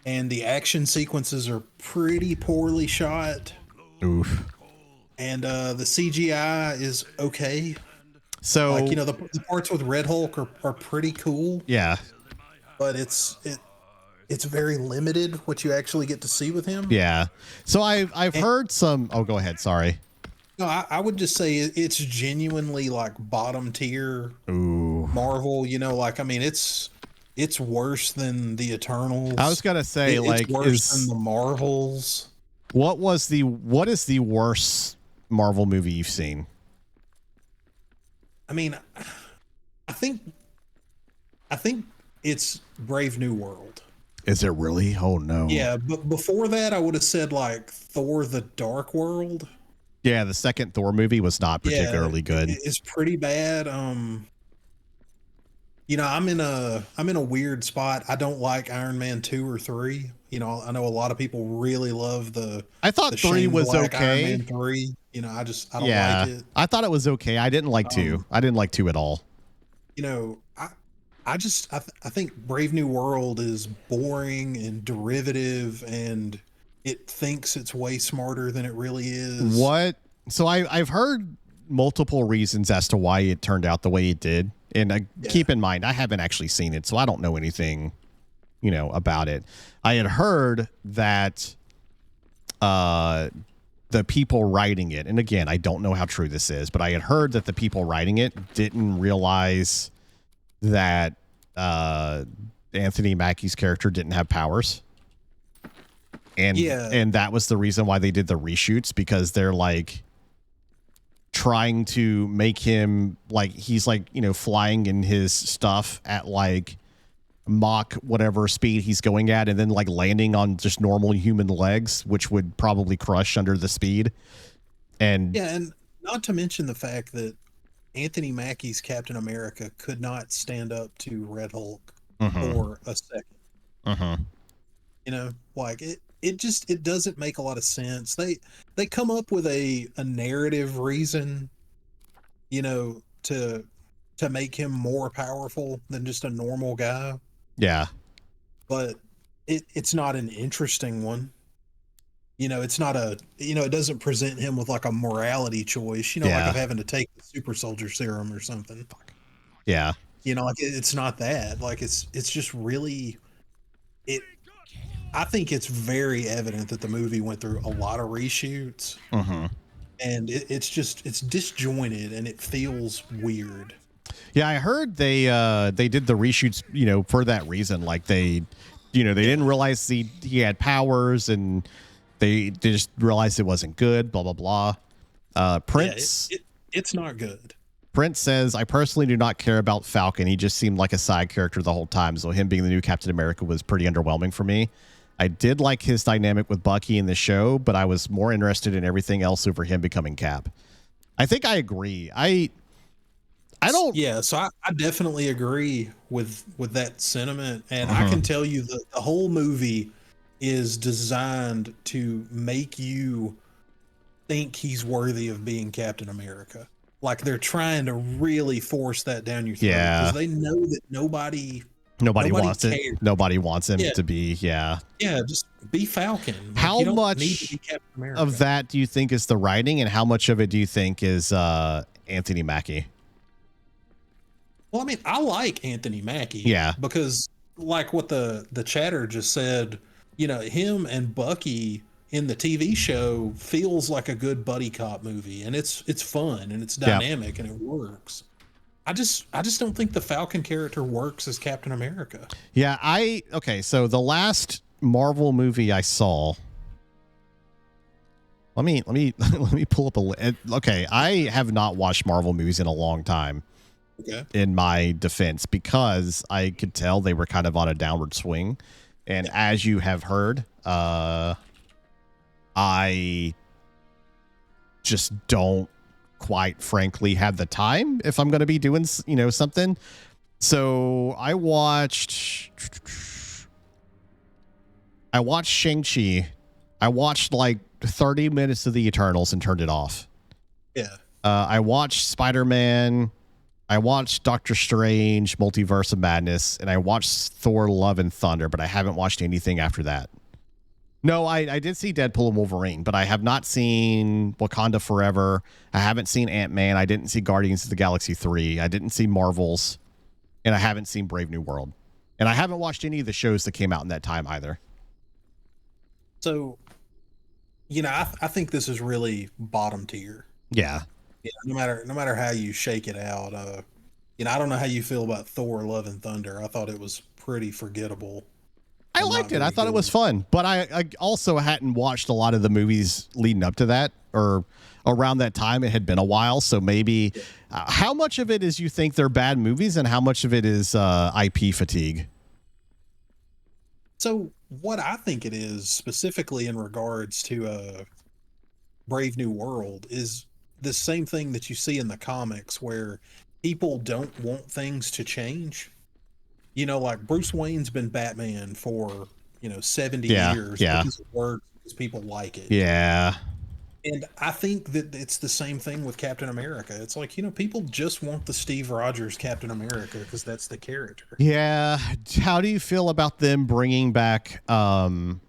And the action sequences are pretty poorly shot. Oof. And the CGI is okay. So, like, the parts with Red Hulk are pretty cool. Yeah. But it's very limited what you actually get to see with him. Yeah. So I've heard some. Oh, go ahead. Sorry. No, I would just say it's genuinely like bottom tier Marvel. It's worse than the Eternals. I was gonna say, it's worse than the Marvels. What is the worst Marvel movie you've seen? I mean, I think it's Brave New World. Is it really? Oh no. Yeah, but before that, I would have said like Thor: The Dark World. Yeah, the second Thor movie was not particularly good. It's pretty bad. I'm in a weird spot. I don't like Iron Man 2 or 3. I know a lot of people really love the I thought three Shane was Black Iron Man okay. 3. I don't like Yeah, it. I thought it was okay. I didn't like two. Um, I didn't like two at all. you know, I think Brave New World is boring and derivative, and it thinks it's way smarter than it really is. What? So I've heard multiple reasons as to why it turned out the way it did, and Yeah. keep in mind I haven't actually seen it, so I don't know anything, about it. I had heard that the people writing it, and again, I don't know how true this is, but I had heard that the people writing it didn't realize that Anthony Mackie's character didn't have powers. And Yeah. and that was the reason why they did the reshoots, because they're like trying to make him like he's like, flying in his stuff at like Mach whatever speed he's going at, and then like landing on just normal human legs, which would probably crush under the speed. And Yeah, and not to mention the fact that Anthony Mackie's Captain America could not stand up to Red Hulk Mhm. for a second. Mhm. Like it doesn't make a lot of sense. They come up with a narrative reason, to make him more powerful than just a normal guy, Yeah. but it's not an interesting one. It's not it doesn't present him with like a morality choice, like Yeah. of having to take the super soldier serum or something. Yeah. Like it's not that. Like it's just really it I think it's very evident that the movie went through a lot of reshoots, Mhm. and it's disjointed and it feels weird. Yeah, I heard they did the reshoots, for that reason. Like they Yeah. didn't realize he had powers, and they just realized it wasn't good. Blah blah blah. Yeah, Prince it's not good. Prince says, "I personally do not care about Falcon. He just seemed like a side character the whole time. So him being the new Captain America was pretty underwhelming for me. I did like his dynamic with Bucky in the show, but I was more interested in everything else over him becoming Cap." I think I agree. I don't. Yeah, so I definitely agree with that sentiment, and I can Mhm. tell you that the whole movie is designed to make you think he's worthy of being Captain America. Like they're trying to really force that down your throat because Yeah. they know that nobody Nobody nobody wants it. cares. Nobody wants him Yeah, to be. Yeah. yeah, just be Falcon. Like How you don't need to be much Captain of America. that do you think is the writing, and how much of it do you think is Anthony Mackie? Well, I mean, I like Anthony Mackie Yeah. because, like what the chatter just said, him and Bucky in the TV show feels like a good buddy cop movie, and it's fun and it's Yeah. dynamic and it works. I just don't think the Falcon character works as Captain America. Yeah. Okay. So the last Marvel movie I saw. Let me let me pull up okay. I have not watched Marvel movies in a long time, Okay. in my defense, because I could tell they were kind of on a downward swing. And as you have heard, I just don't quite frankly have the time if I'm going to be doing, something. So I watched Shang-Chi. I watched like 30 minutes of the Eternals and turned it off. Yeah. I watched Spider-Man. I watched Doctor Strange, Multiverse of Madness, and I watched Thor: Love and Thunder, but I haven't watched anything after that. No, I did see Deadpool and Wolverine, but I have not seen Wakanda Forever. I haven't seen Ant-Man. I didn't see Guardians of the Galaxy 3. I didn't see Marvels, and I haven't seen Brave New World. And I haven't watched any of the shows that came out in that time either. So, I think this is really bottom tier. Yeah. No matter how you shake it out. I don't know how you feel about Thor: Love and Thunder. I thought it was pretty forgettable. I And not liked it. I very thought it was good. fun, but I also hadn't watched a lot of the movies leading up to that, or around that time. It had been a while, so maybe how much of it is you think they're bad movies, and how much of it is IP fatigue? So what I think it is specifically in regards to Brave New World is the same thing that you see in the comics where people don't want things to change. You know, like Bruce Wayne's been Batman for 70 Yeah, years yeah, because it works, because people like it. yeah. And I think that it's the same thing with Captain America. It's like, people just want the Steve Rogers Captain America because that's the character. Yeah. How do you feel about them bringing back Downey.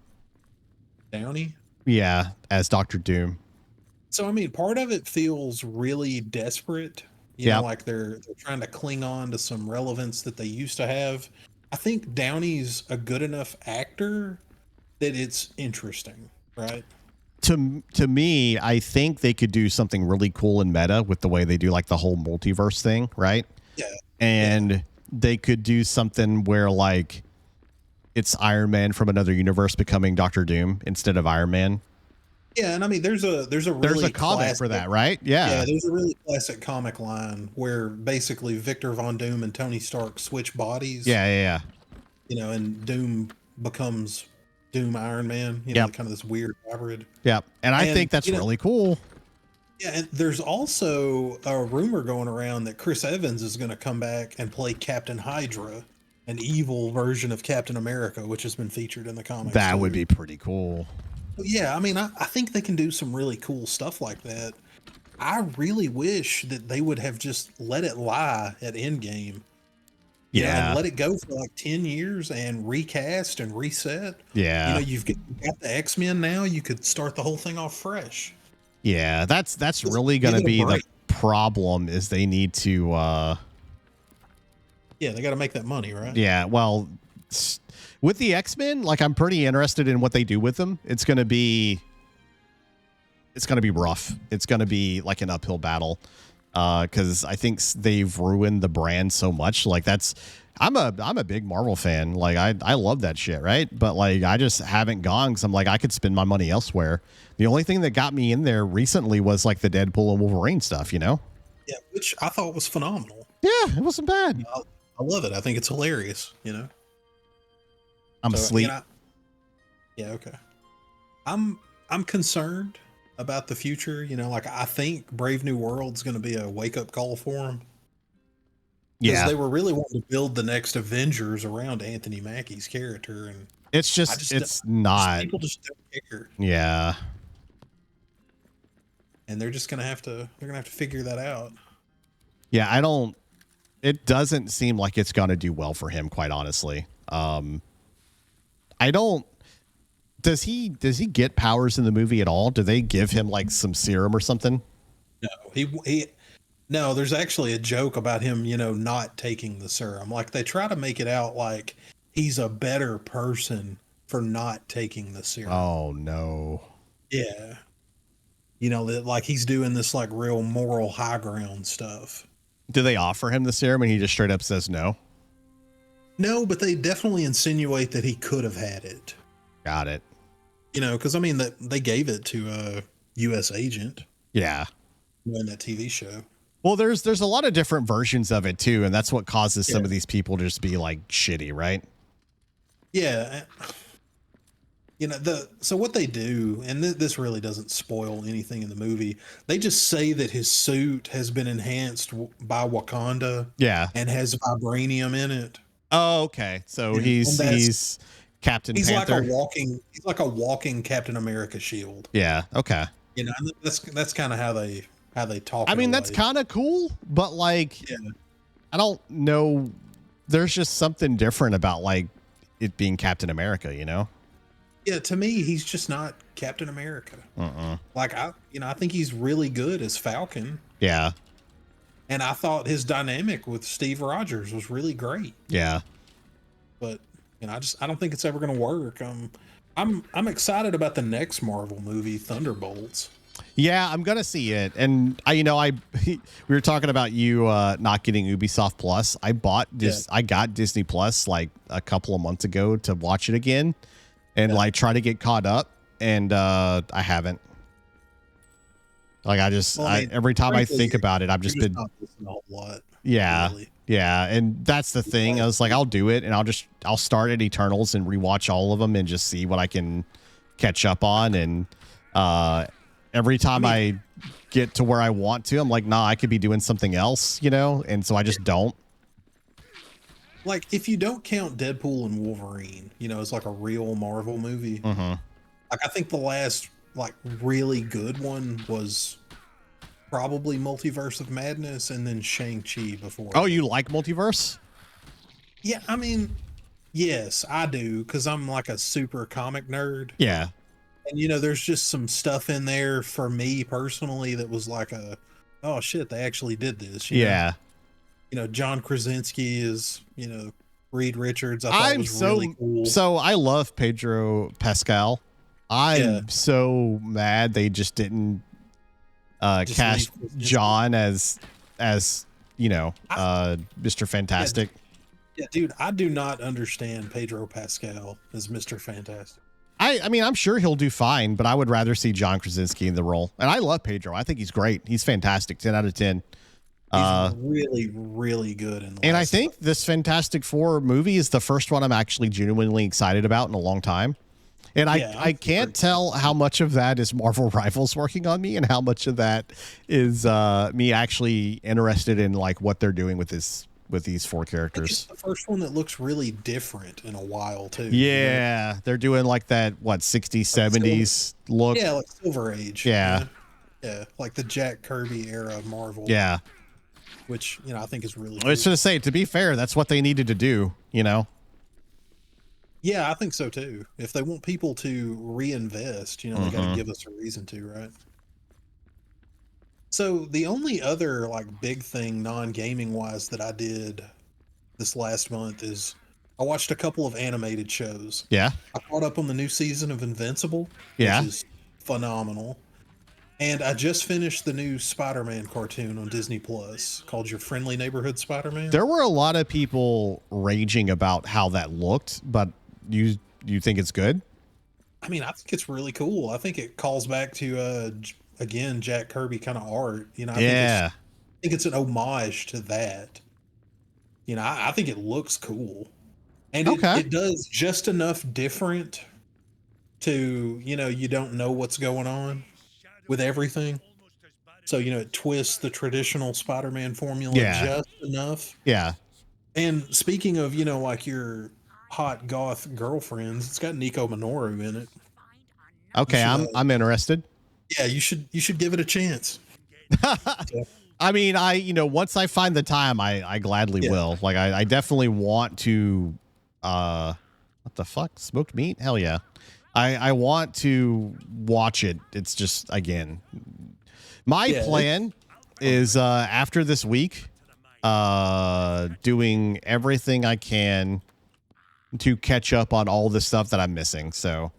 yeah, as Doctor Doom? So I mean, part of it feels really desperate. Yep. Like they're trying to cling on to some relevance that they used to have. I think Downey's a good enough actor that it's interesting, right? To me, I think they could do something really cool and meta with the way they do like the whole multiverse thing, right? Yeah. And they could do something where like it's Iron Man from another universe becoming Doctor Doom instead of Iron Man. Yeah, and I mean there's a really comic for that, right? Yeah. there's a really classic comic line where basically Victor Von Doom and Tony Stark switch bodies. Yeah. And Doom becomes Doom Iron Man, Yep. kind of this weird hybrid. Yep. And I think that's really cool. Yeah, and there's also a rumor going around that Chris Evans is going to come back and play Captain Hydra, an evil version of Captain America, which has been featured in the comics. That would be pretty cool. Yeah, I mean, I think they can do some really cool stuff like that. I really wish that they would have just let it lie at Endgame. And let it go for like 10 years and recast and reset. Yeah. You've got the X-Men now. You could start the whole thing off fresh. Yeah, that's really going to be the problem is they need to yeah, they got to make that money, right? Yeah, well, with the X-Men, like I'm pretty interested in what they do with them. It's going to be rough. It's going to be like an uphill battle. Cuz I think they've ruined the brand so much. Like I'm a big Marvel fan. Like I love that shit, right? But like I just haven't gone cuz I'm like I could spend my money elsewhere. The only thing that got me in there recently was like the Deadpool and Wolverine stuff, Yeah, which I thought was phenomenal. Yeah, it wasn't bad. I love it. I think it's hilarious, I'm asleep. Yeah, okay. I'm concerned about the future, like I think Brave New World's going to be a wake-up call for them. Yeah. They were really wanting to build the next Avengers around Anthony Mackie's character, and it's not. People just don't care. Yeah. And they're just gonna have to figure that out. Yeah, it doesn't seem like it's gonna do well for him, quite honestly. Does he get powers in the movie at all? Do they give him like some serum or something? No, no, there's actually a joke about him, not taking the serum. Like they try to make it out like he's a better person for not taking the serum. Oh no. Yeah. That like he's doing this like real moral high ground stuff. Do they offer him the serum and he just straight up says no? No, but they definitely insinuate that he could have had it. Got it. Because I mean they gave it to a U.S. agent. Yeah. In that TV show. Well, there's a lot of different versions of it too, and that's what causes some of these people to just be like shitty, right? Yeah. So what they do, and this really doesn't spoil anything in the movie, they just say that his suit has been enhanced by Wakanda. Yeah. And has vibranium in it. Oh, okay. So he's Captain Panther. He's like a walking Captain America shield. Yeah. Okay. That's kind of how they talk. I mean, that's kind of cool, but like, I don't know. There's just something different about like it being Captain America, Yeah, to me, he's just not Captain America. Like I think he's really good as Falcon. Yeah. And I thought his dynamic with Steve Rogers was really great. Yeah. But I don't think it's ever going to work. I'm excited about the next Marvel movie, Thunderbolts. Yeah, I'm gonna see it, and we were talking about you not getting Ubisoft Plus. I got Disney Plus like a couple of months ago to watch it again, and like try to get caught up, and I haven't. Like every time I think about it, I've just been not missing a whole lot. Yeah, really. Yeah, and that's the thing. I was like, I'll do it, and I'll start at Eternals and rewatch all of them and just see what I can catch up on, and every time I get to where I want to, I'm like, nah, I could be doing something else, and so I just don't. like if you don't count Deadpool and Wolverine, as like a real Marvel movie. Mm-hmm. Like I think the last like really good one was probably Multiverse of Madness and then Shang-Chi before. Oh, you like multiverse? Yeah, I mean, yes, I do because I'm like a super comic nerd. Yeah. And there's just some stuff in there for me personally that was like oh shit, they actually did this. Yeah. John Krasinski is, Reed Richards. I thought was really cool. So I love Pedro Pascal. I'm so mad they just didn't cast John as Mr. Fantastic. Yeah, dude, I do not understand Pedro Pascal as Mr. Fantastic. I mean, I'm sure he'll do fine, but I would rather see John Krasinski in the role. And I love Pedro. I think he's great. He's fantastic. 10 out of 10. He's really, really good. And I think this Fantastic Four movie is the first one I'm actually genuinely excited about in a long time. And I can't tell how much of that is Marvel Rivals working on me and how much of that is me actually interested in like what they're doing with these four characters. It's the first one that looks really different in a while too. Yeah, they're doing like that 60s, 70s look. Yeah, like Silver Age. Yeah. Yeah, like the Jack Kirby era of Marvel. Yeah. Which, I think is really I was going to say, to be fair, that's what they needed to do, Yeah, I think so too. If they want people to reinvest, they got to give us a reason to, right? So the only other like big thing non-gaming wise that I did this last month is I watched a couple of animated shows. Yeah. I caught up on the new season of Invincible, which is phenomenal. And I just finished the new Spider-Man cartoon on Disney Plus called Your Friendly Neighborhood Spider-Man. There were a lot of people raging about how that looked, but you think it's good? I mean, I think it's really cool. I think it calls back to again Jack Kirby kind of art. I think it's an homage to that. I think it looks cool, and it does just enough different to you don't know what's going on with everything. So, it twists the traditional Spider-Man formula just enough. Yeah. And speaking of, like your hot goth girlfriends, it's got Nico Minoru in it. Okay, I'm interested. Yeah, you should give it a chance. I mean, once I find the time, I gladly will. Like I definitely want to what the fuck? Smoked meat? Hell yeah. I want to watch it. It's just, again, my plan is after this week, doing everything I can to catch up on all the stuff that I'm missing. So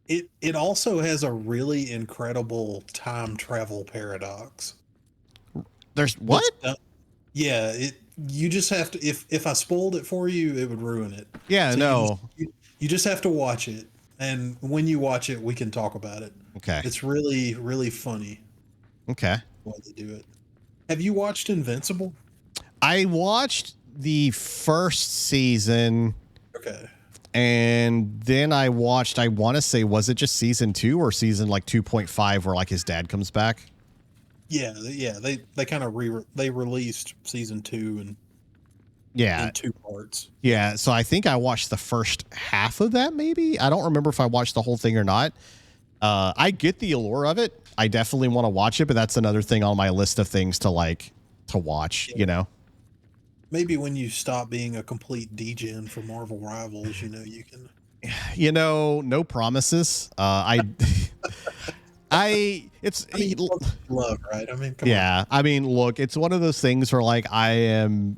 it also has a really incredible time travel paradox. There's what? Yeah, you just have to, if I spoiled it for you, it would ruin it. Yeah, so no. You just have to watch it. And when you watch it, we can talk about it. Okay. It's really, really funny. Okay. Why they do it. Have you watched Invincible? I watched the first season. Okay. And then I watched, I want to say, was it just season 2 or season like 2.5 where like his dad comes back? Yeah. They kind of released season 2 and in 2 parts. Yeah, so I think I watched the first half of that, maybe. I don't remember if I watched the whole thing or not. I get the allure of it. I definitely want to watch it, but that's another thing on my list of things to watch, Maybe when you stop being a complete degen for Marvel Rivals, you can. No promises. Love, right? I mean, come on. I mean, look, it's one of those things where like I am,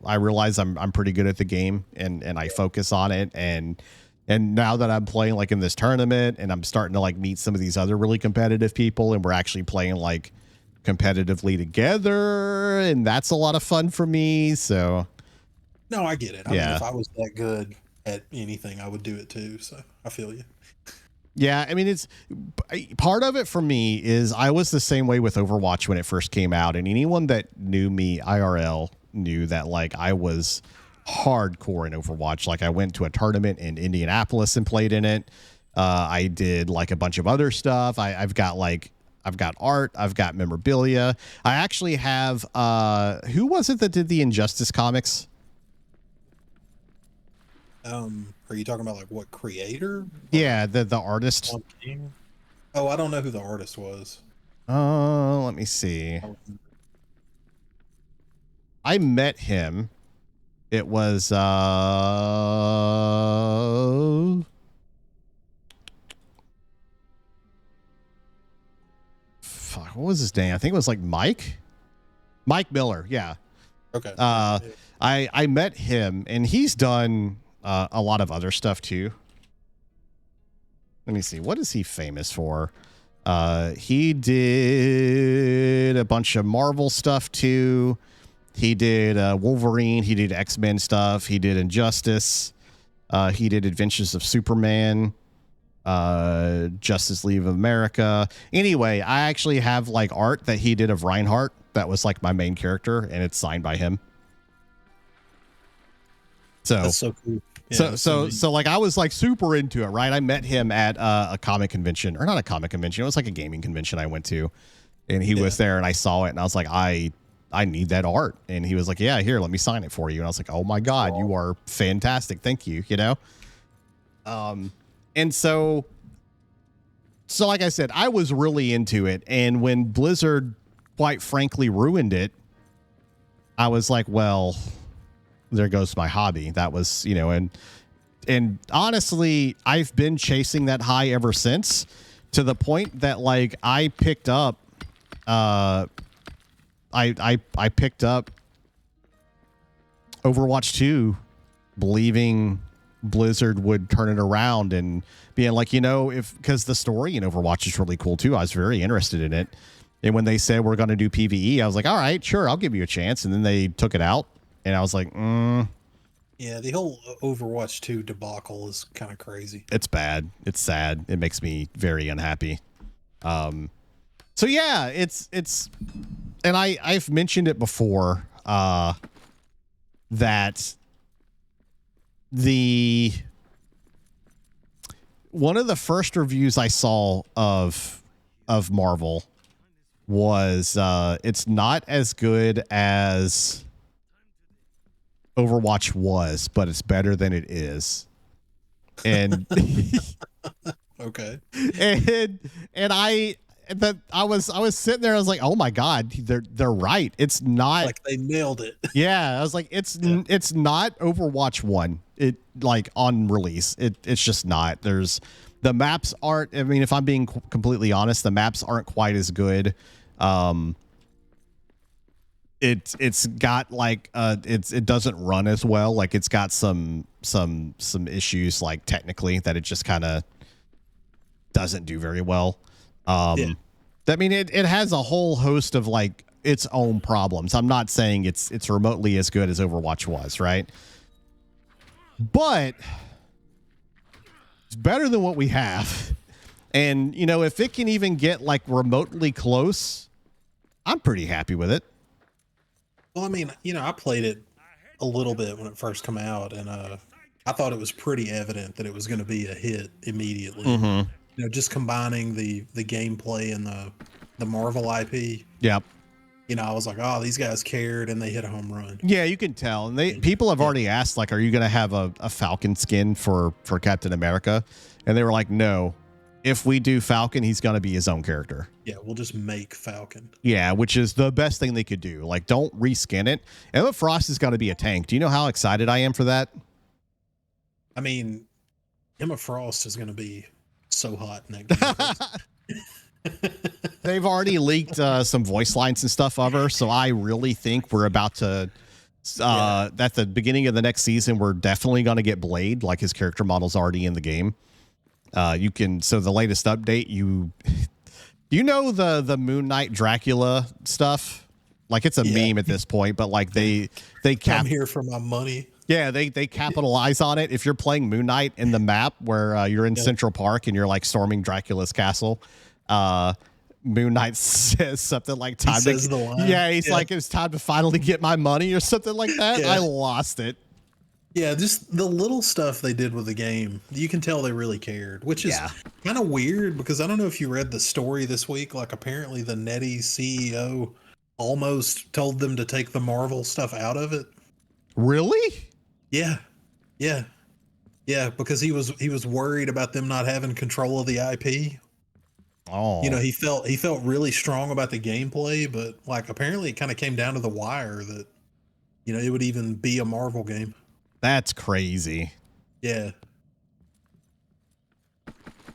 I realize I'm pretty good at the game and I focus on it. And now that I'm playing like in this tournament and I'm starting to like meet some of these other really competitive people and we're actually playing like competitively together. And that's a lot of fun for me. So. No, I get it. I mean, if I was that good at anything, I would do it too. So I feel you. Yeah, I mean, it's part of it for me is I was the same way with Overwatch when it first came out. And anyone that knew me IRL knew that like I was hardcore in Overwatch. Like I went to a tournament in Indianapolis and played in it. I did like a bunch of other stuff. I've got art. I've got memorabilia. I actually have, who was it that did the Injustice comics? Are you talking about like what creator? Yeah, the artist. Oh, I don't know who the artist was. Let me see. I met him. It was fuck, what was his name? I think it was like Mike Miller. Yeah. Okay. I met him, and he's done a lot of other stuff too. Let me see. What is he famous for? He did a bunch of Marvel stuff too. He did Wolverine. He did X-Men stuff. He did Injustice. He did Adventures of Superman. Justice League of America. Anyway, I actually have like art that he did of Reinhardt. That was like my main character, and it's signed by him. So That's so cool. Yeah, so like I was like super into it, right? I met him at a comic convention, or not a comic convention. It was like a gaming convention I went to, and he was there, and I saw it, and I was like, I need that art, and he was like, yeah, here, let me sign it for you, and I was like, oh my god, you are fantastic, thank you, you know. And so like I said, I was really into it, and when Blizzard, quite frankly, ruined it, I was like, well, there goes my hobby. That was, you know, and honestly, I've been chasing that high ever since, to the point that like I picked up I picked up Overwatch 2 believing Blizzard would turn it around and being like, you know, because the story in Overwatch is really cool too. I was very interested in it. And when they said we're going to do PvE, I was like, all right, sure, I'll give you a chance. And then they took it out. And I was like, yeah, the whole Overwatch 2 debacle is kind of crazy. It's bad. It's sad. It makes me very unhappy. So yeah, it's, and I've mentioned it before, that one of the first reviews I saw of Marvel was, it's not as good as Overwatch was, but it's better than it is. And okay. And I was sitting there, I was like, oh my god, they're right. It's not like they nailed it. Yeah, I was like, it's not Overwatch 1. It like on release. It's just not. The maps aren't, I mean, if I'm being completely honest, the maps aren't quite as good. It's got like it doesn't run as well. Like it's got some issues like technically that it just kind of doesn't do very well. I mean it has a whole host of like its own problems. I'm not saying it's remotely as good as Overwatch was, right? But it's better than what we have. And you know, if it can even get like remotely close, I'm pretty happy with it. Well, I mean, you know, I played it a little bit when it first came out, and I thought it was pretty evident that it was going to be a hit immediately. Mm-hmm. You know, just combining the gameplay and the Marvel IP. Yep. You know, I was like, oh, these guys cared, and they hit a home run. Yeah, you can tell. And people have already asked, like, are you going to have a Falcon skin for Captain America? And they were like, no. If we do Falcon, he's going to be his own character. Yeah, we'll just make Falcon. Yeah, which is the best thing they could do. Like, don't reskin it. Emma Frost is going to be a tank. Do you know how excited I am for that? I mean, Emma Frost is going to be so hot in that game. They've already leaked some voice lines and stuff of her, so I really think we're about to at the beginning of the next season, we're definitely going to get Blade, like his character model's already in the game. So the latest update, you know the Moon Knight Dracula stuff? Like it's a meme at this point, but like they come here for my money. Yeah, they capitalize on it. If you're playing Moon Knight in the map where you're in Central Park and you're like storming Dracula's castle, Moon Knight says something like time to the line. Yeah, he's like, it's time to finally get my money or something like that. I lost it. Yeah, just the little stuff they did with the game. You can tell they really cared, which is kind of weird because I don't know if you read the story this week. Like apparently the NetEase CEO almost told them to take the Marvel stuff out of it. Really? Yeah. Yeah. Yeah, because he was worried about them not having control of the IP. Oh, He felt really strong about the gameplay, but like apparently it kind of came down to the wire that it would even be a Marvel game. that's crazy. Yeah.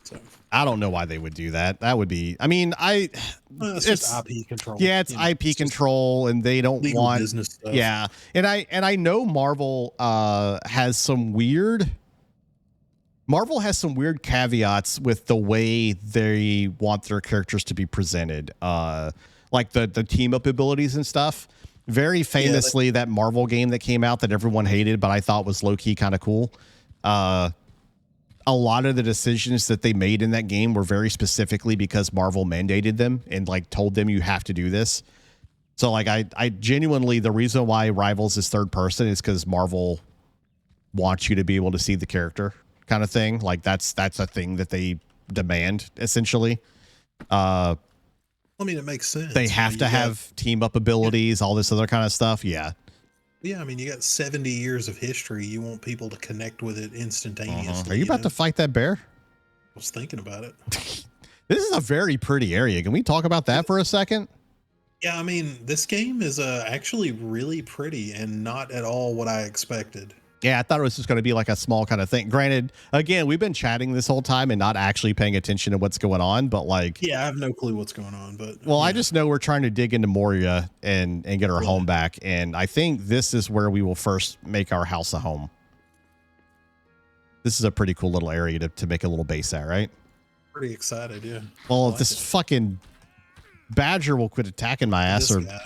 So I don't know why they would do that. That would be, I mean, it's just IP control. yeah, it's IP control and they don't legal want business stuff. Yeah. And I know has some weird caveats with the way they want their characters to be presented. Like the team up abilities and stuff. Very famously, that Marvel game that came out that everyone hated, but I thought was low key kind of cool. A lot of the decisions that they made in that game were very specifically because Marvel mandated them and like told them you have to do this. So like I genuinely, the reason why Rivals is third person is because Marvel wants you to be able to see the character kind of thing. Like that's a thing that they demand essentially. I mean, it makes sense. They have to have team up abilities, all this other kind of stuff. Yeah. Yeah, I mean, you got 70 years of history. You want people to connect with it instantaneously. Are you about to fight that bear? I was thinking about it. This is a very pretty area. Can we talk about that for a second? Yeah, I mean, this game is actually really pretty and not at all what I expected. Yeah, I thought it was just going to be like a small kind of thing. Granted, again, we've been chatting this whole time and not actually paying attention to what's going on, but like... Yeah, I have no clue what's going on, but... Well, I just know we're trying to dig into Moria and get our home back, and I think this is where we will first make our house a home. This is a pretty cool little area to make a little base at, right? Pretty excited, yeah. Well, if this fucking badger will quit attacking my ass, or... Yeah.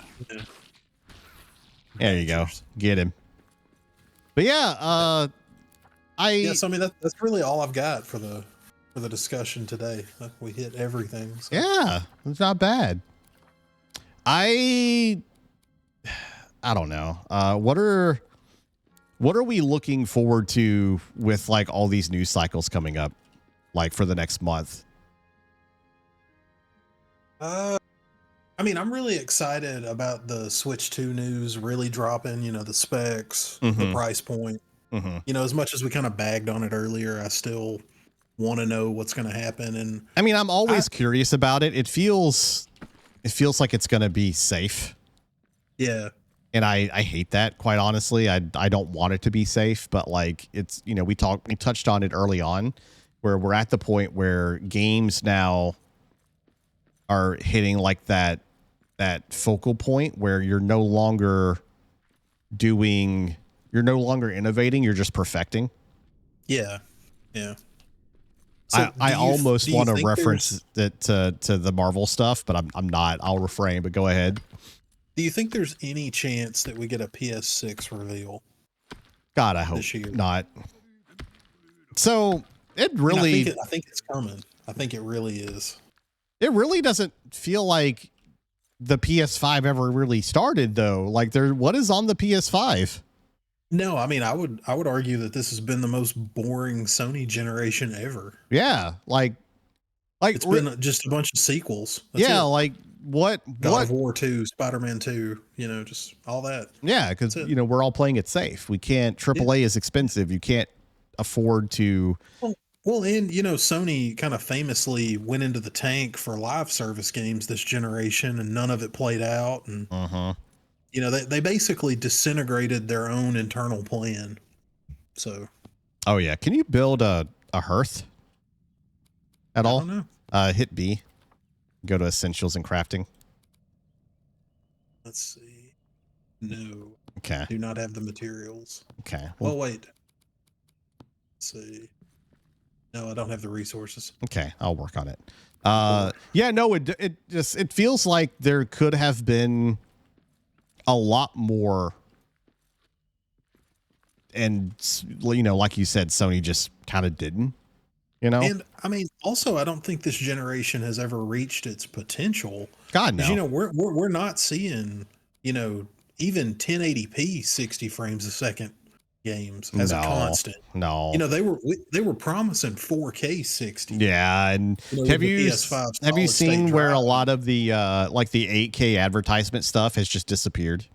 There you go. Get him. But yeah, so I mean that's really all I've got for the discussion today. We hit everything. So. Yeah, it's not bad. I don't know. What are we looking forward to with like all these news cycles coming up, like for the next month? I mean, I'm really excited about the Switch 2 news really dropping, the specs, the price point. As much as we kind of bagged on it earlier, I still want to know what's going to happen. And I mean, I'm always curious about it. It feels like it's going to be safe. Yeah. And I hate that, quite honestly. I don't want it to be safe, but like it's, we touched on it early on where we're at the point where games now are hitting like that focal point where you're no longer innovating, you're just perfecting. Yeah. Yeah. So I almost want to reference it to the Marvel stuff, but I'm not. I'll refrain, but go ahead. Do you think there's any chance that we get a PS6 reveal? God, I hope not. So it really... I think it's coming. I think it really is. It really doesn't feel like the PS5 ever really started, though. Like, what is on the PS5? No, I mean, I would argue that this has been the most boring Sony generation ever. Yeah, like it's been just a bunch of sequels. That's it. Like what? God of War 2, Spider-Man 2, just all that. Yeah, because we're all playing it safe. We can't. AAA is expensive. You can't afford to. Well, and Sony kind of famously went into the tank for live service games this generation, and none of it played out. And they basically disintegrated their own internal plan. So, oh yeah, can you build a hearth at all? I don't know. Hit B, go to Essentials and Crafting. Let's see. No. Okay. Do not have the materials. Okay. Well, wait. Let's see. No, I don't have the resources. Okay, I'll work on it. Yeah, no, it feels like there could have been a lot more, and like you said, Sony just kind of didn't. And I mean, also, I don't think this generation has ever reached its potential. God no. We're not seeing even 1080p 60 frames a second games as a constant. No. They were promising 4K 60. Yeah, and have you seen where a lot of the like the 8K advertisement stuff has just disappeared?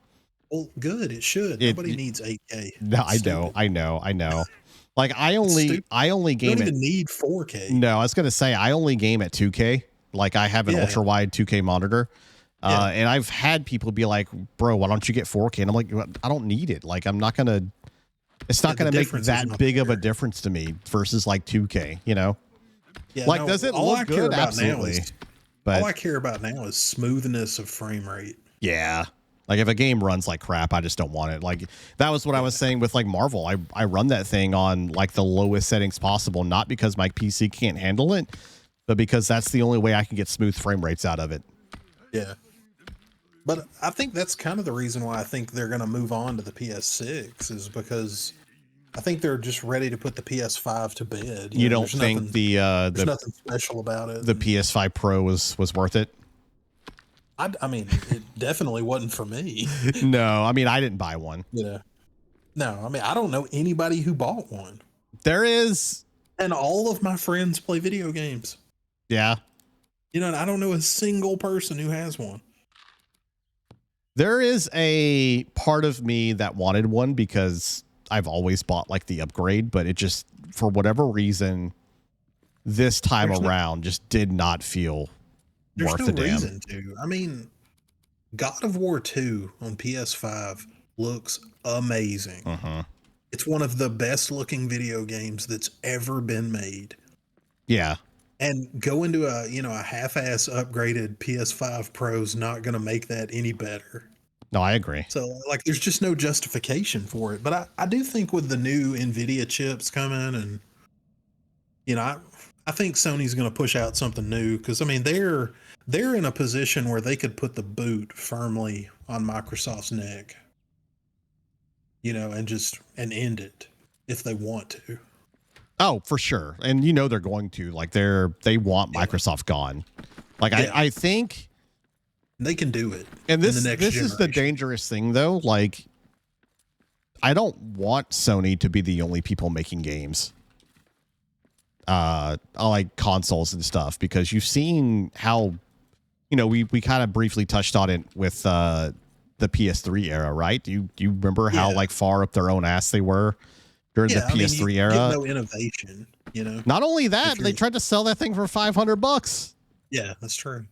Well, good. It should. Nobody needs 8K. No, I know. Like I only You game don't it. even need 4K. No, I was gonna say I only game at 2K. Like I have an Yeah. ultra wide 2K monitor. Yeah. And I've had people be like, bro, why don't you get 4K? And I'm like, I don't need it. Like I'm not gonna it's not the gonna make difference is that not big of a there. difference to me versus like 2K, you know? Yeah, Like no, does it all I look care good? about Absolutely. now is But all I care about now is smoothness of frame rate. yeah. Like if a game runs like crap, I just don't want it. Like that was what I was saying with like Marvel. I run that thing on like the lowest settings possible, not because my PC can't handle it, but because that's the only way I can get smooth frame rates out of it. Yeah. But I think that's kind of the reason why I think they're going to move on to the PS6 is because I think they're just ready to put the PS5 to bed. You know, don't there's think nothing, the there's nothing special about it. the PS5 Pro was worth it? I mean, it definitely wasn't for me. No, I mean I didn't buy one. Yeah. No, I mean, I don't know anybody who bought one. There is, And all of my friends play video games. yeah. You know, and I don't know a single person who has one. There is a part of me that wanted one because I've always bought like the upgrade, but it just for whatever reason this time around just did not feel There's worth no the damn. reason to. I mean, God of War 2 on PS5 looks amazing. It's one of the best looking video games that's ever been made. Yeah. And go into a, you know, a half-ass upgraded PS5 Pro's not going to make that any better. No, I agree. So like there's just no justification for it. But I do think with the new Nvidia chips coming and you know, I think Sony's going to push out something new because I mean they're in a position where they could put the boot firmly on Microsoft's neck. You know, and end it if they want to. Oh, for sure. And you know they're going to. Like they want Microsoft gone. Like Yeah. I think They can do it. and this in the next this is the generation. dangerous thing though. Like I don't want Sony to be the only people making games. Like consoles and stuff because you've seen how you know we kind of briefly touched on it with the PS3 era, right? Do you remember how Yeah. like far up their own ass they were during the PS3 you era? get no innovation, you know. Not only that, If they you're- tried to sell that thing for $500. Yeah, that's true.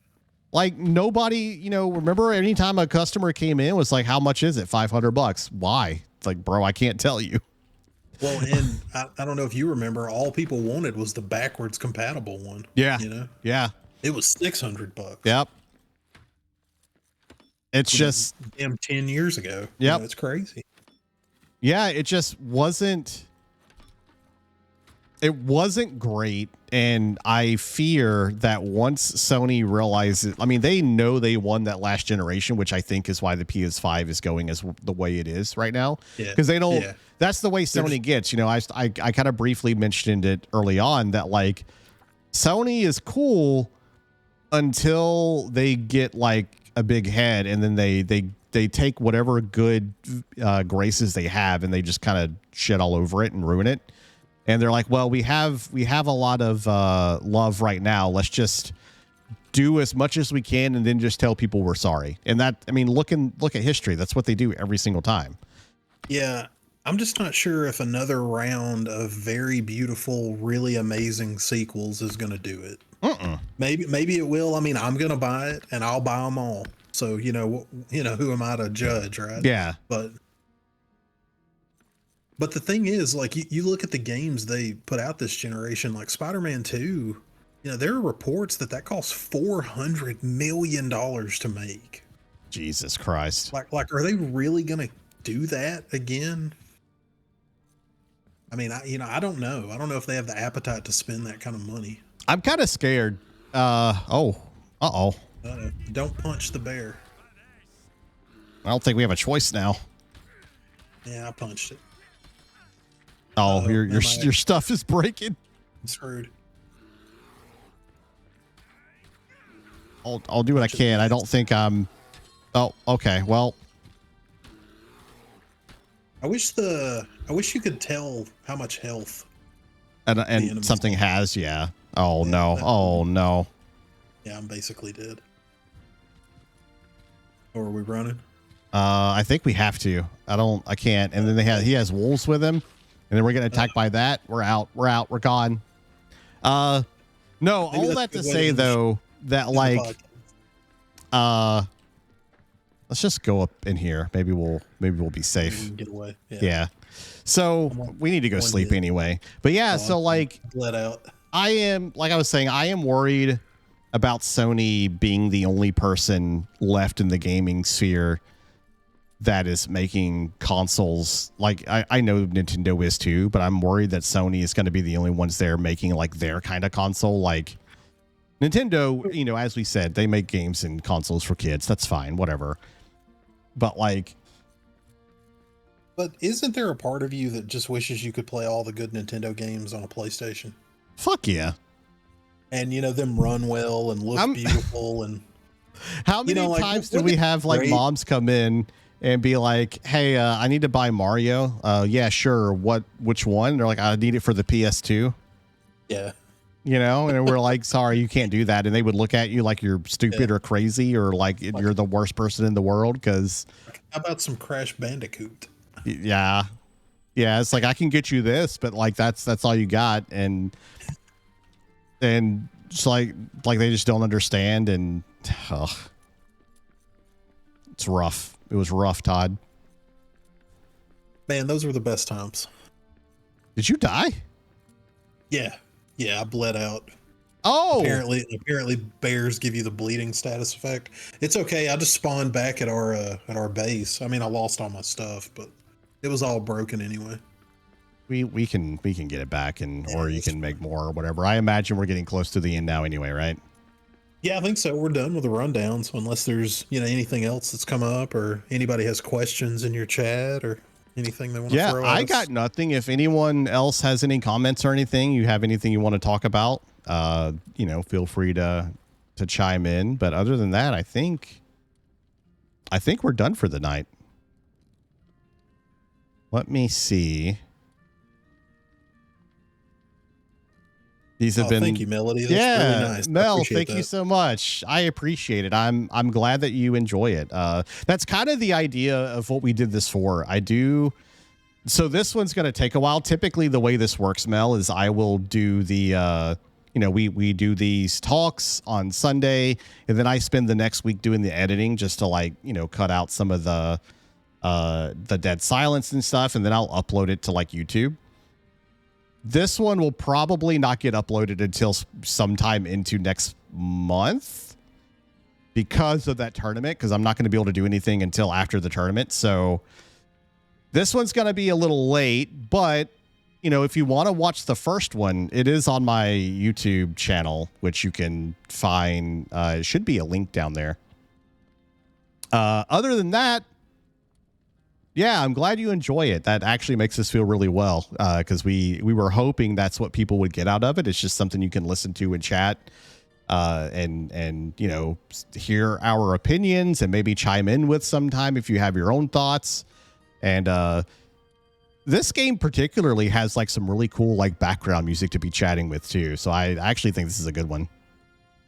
Like nobody, you know, remember anytime a customer came in was like, how much is it? $500. Why? It's like, bro, I can't tell you. Well, and I don't know if you remember, all people wanted was the backwards compatible one. Yeah. You know, Yeah. it was $600. Yep. It's just, Damn, 10 years ago. Yep. It's crazy. yeah, it just wasn't, it wasn't great. And I fear that once Sony realizes, I mean, they know they won that last generation, which I think is why the PS5 is going as the way it is right now. Yeah. Because they don't, Yeah. that's the way Sony gets. You know, I kind of briefly mentioned it early on that like Sony is cool until they get like a big head and then they take whatever good graces they have and they just kind of shit all over it and ruin it. And they're like, well, we have a lot of love right now. Let's just do as much as we can and then just tell people we're sorry. And that, I mean, look at history. That's what they do every single time. Yeah. I'm just not sure if another round of very beautiful, really amazing sequels is going to do it. Maybe it will. I mean, I'm going to buy it and I'll buy them all. So, you know, who am I to judge, right? Yeah. But the thing is, like, you look at the games they put out this generation, like Spider-Man 2, you know, there are reports that costs $400 million to make. Jesus Christ. Like, are they really going to do that again? I mean, I don't know. I don't know if they have the appetite to spend that kind of money. I'm kind of scared. Uh-oh. Don't punch the bear. I don't think we have a choice now. Yeah, I punched it. Oh, your am I- your stuff is breaking. I'm screwed. I'll do what I can. I don't think I'm. Oh, okay. Well, I wish you could tell how much health. and enemies. something has, yeah. Oh Yeah, no. that- Oh no. Yeah, I'm basically dead. Or are we running? I think we have to. I can't. And then he has wolves with him. and then we're getting attacked by that. We're out. We're gone. No, Maybe all that's that a to good way say to though, that the like, podcast. let's just go up in here. Maybe we'll be We safe. can get away. Yeah. So we need to go sleep anyway. But yeah, so like let out. I am, like I was saying, I am worried about Sony being the only person left in the gaming sphere that is making consoles. Like I know Nintendo is too, but I'm worried that Sony is going to be the only ones there making like their kind of console. Like Nintendo, you know, as we said, they make games and consoles for kids. That's fine, whatever. But like, But isn't there a part of you that just wishes you could play all the good Nintendo games on a PlayStation? fuck yeah. And, you know, them run well and look beautiful. And How many like, times do wouldn't we it have be like great? moms come in and be like, hey, I need to buy Mario. Yeah, sure. Which one? They're like, I need it for the PS2. Yeah. You know, and we're like, sorry, you can't do that. And they would look at you like you're stupid or crazy or like you're the worst person in the world. Because How about some Crash Bandicoot? yeah, it's like I can get you this, but like that's all you got, and it's like they just don't understand, and it's rough. It was rough, Todd. Man, those were the best times. Did you die? Yeah. Yeah, I bled out. Oh, Apparently bears give you the bleeding status effect. It's okay. I just spawned back at our base. I mean, I lost all my stuff, but it was all broken anyway. we can get it back, and or you can make more or whatever. I imagine we're getting close to the end now anyway, right? Yeah, I think so. We're done with the rundown. So unless there's, you know, anything else that's come up or anybody has questions in your chat or anything they want to throw at I us. got nothing. If anyone else has any comments or anything, you have anything you want to talk about, you know, feel free to chime in. But other than that, I think we're done for the night. Let me see. These have been. Thank you, Melody. That's really nice. Mel, thank you so much. I appreciate it. I'm glad that you enjoy it. That's kind of the idea of what we did this for. I do. So this one's going to take a while. Typically, the way this works, Mel, is I will do the. You know, we do these talks on Sunday, and then I spend the next week doing the editing just to, like, you know, cut out some of the dead silence and stuff, and then I'll upload it to like YouTube. This one will probably not get uploaded until sometime into next month because of that tournament, because I'm not going to be able to do anything until after the tournament. So this one's going to be a little late, but, you know, if you want to watch the first one, it is on my YouTube channel, which you can find. It should be a link down there. Other than that, yeah, I'm glad you enjoy it. That actually makes us feel really well, because we were hoping that's what people would get out of it. It's just something you can listen to and chat, and you know, hear our opinions and maybe chime in with sometime if you have your own thoughts. And this game particularly has like some really cool like background music to be chatting with too. So I actually think this is a good one.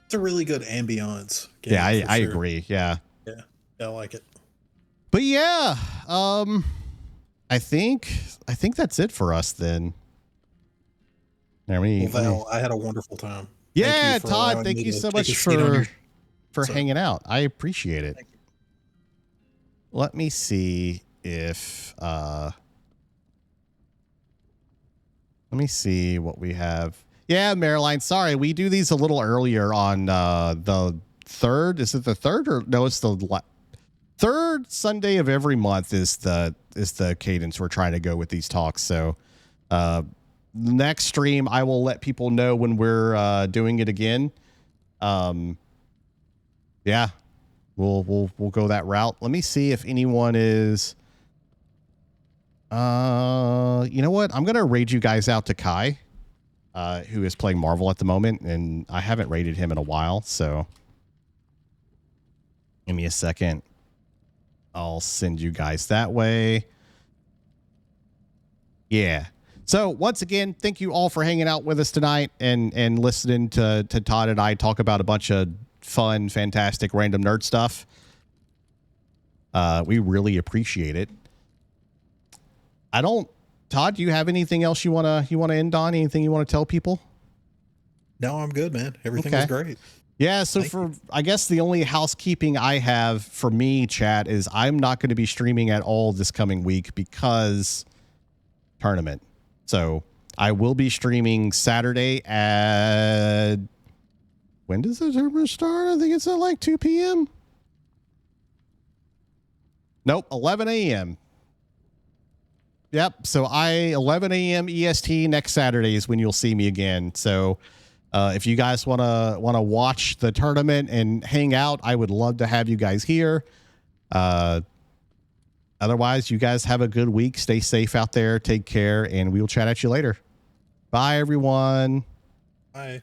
It's a really good ambiance game. Yeah, I agree. Yeah. Yeah, I like it. But yeah, I think that's it for us then. Well, Val, I had a wonderful time. Yeah, for Todd, allowing thank me you to so take much a seat on your- for So- hanging out. I appreciate it. Thank you. Let me see if let me see what we have. Yeah, Marilyn, sorry, we do these a little earlier on the third. Is it the third or no? It's the third Sunday of every month is the cadence we're trying to go with these talks. So next stream I will let people know when we're doing it again. Yeah, we'll go that route. Let me see if anyone is you know what, I'm gonna raid you guys out to Kai, who is playing Marvel at the moment, and I haven't raided him in a while, so give me a second. I'll send you guys that way. Yeah. So once again, thank you all for hanging out with us tonight and listening to Todd and I talk about a bunch of fun, fantastic, random nerd stuff. We really appreciate it. I don't Todd, do you have anything else you wanna end on? Anything you want to tell people? No, I'm good, man. Everything was great. Yeah, so I guess the only housekeeping I have for me, chat, is I'm not going to be streaming at all this coming week because tournament. So I will be streaming Saturday at, when does the tournament start? I think it's at like 2 p.m. Nope, 11 a.m. Yep, so 11 a.m. EST next Saturday is when you'll see me again. So if you guys want to watch the tournament and hang out, I would love to have you guys here. Otherwise, you guys have a good week. Stay safe out there. Take care, and we will chat at you later. Bye, everyone. Bye.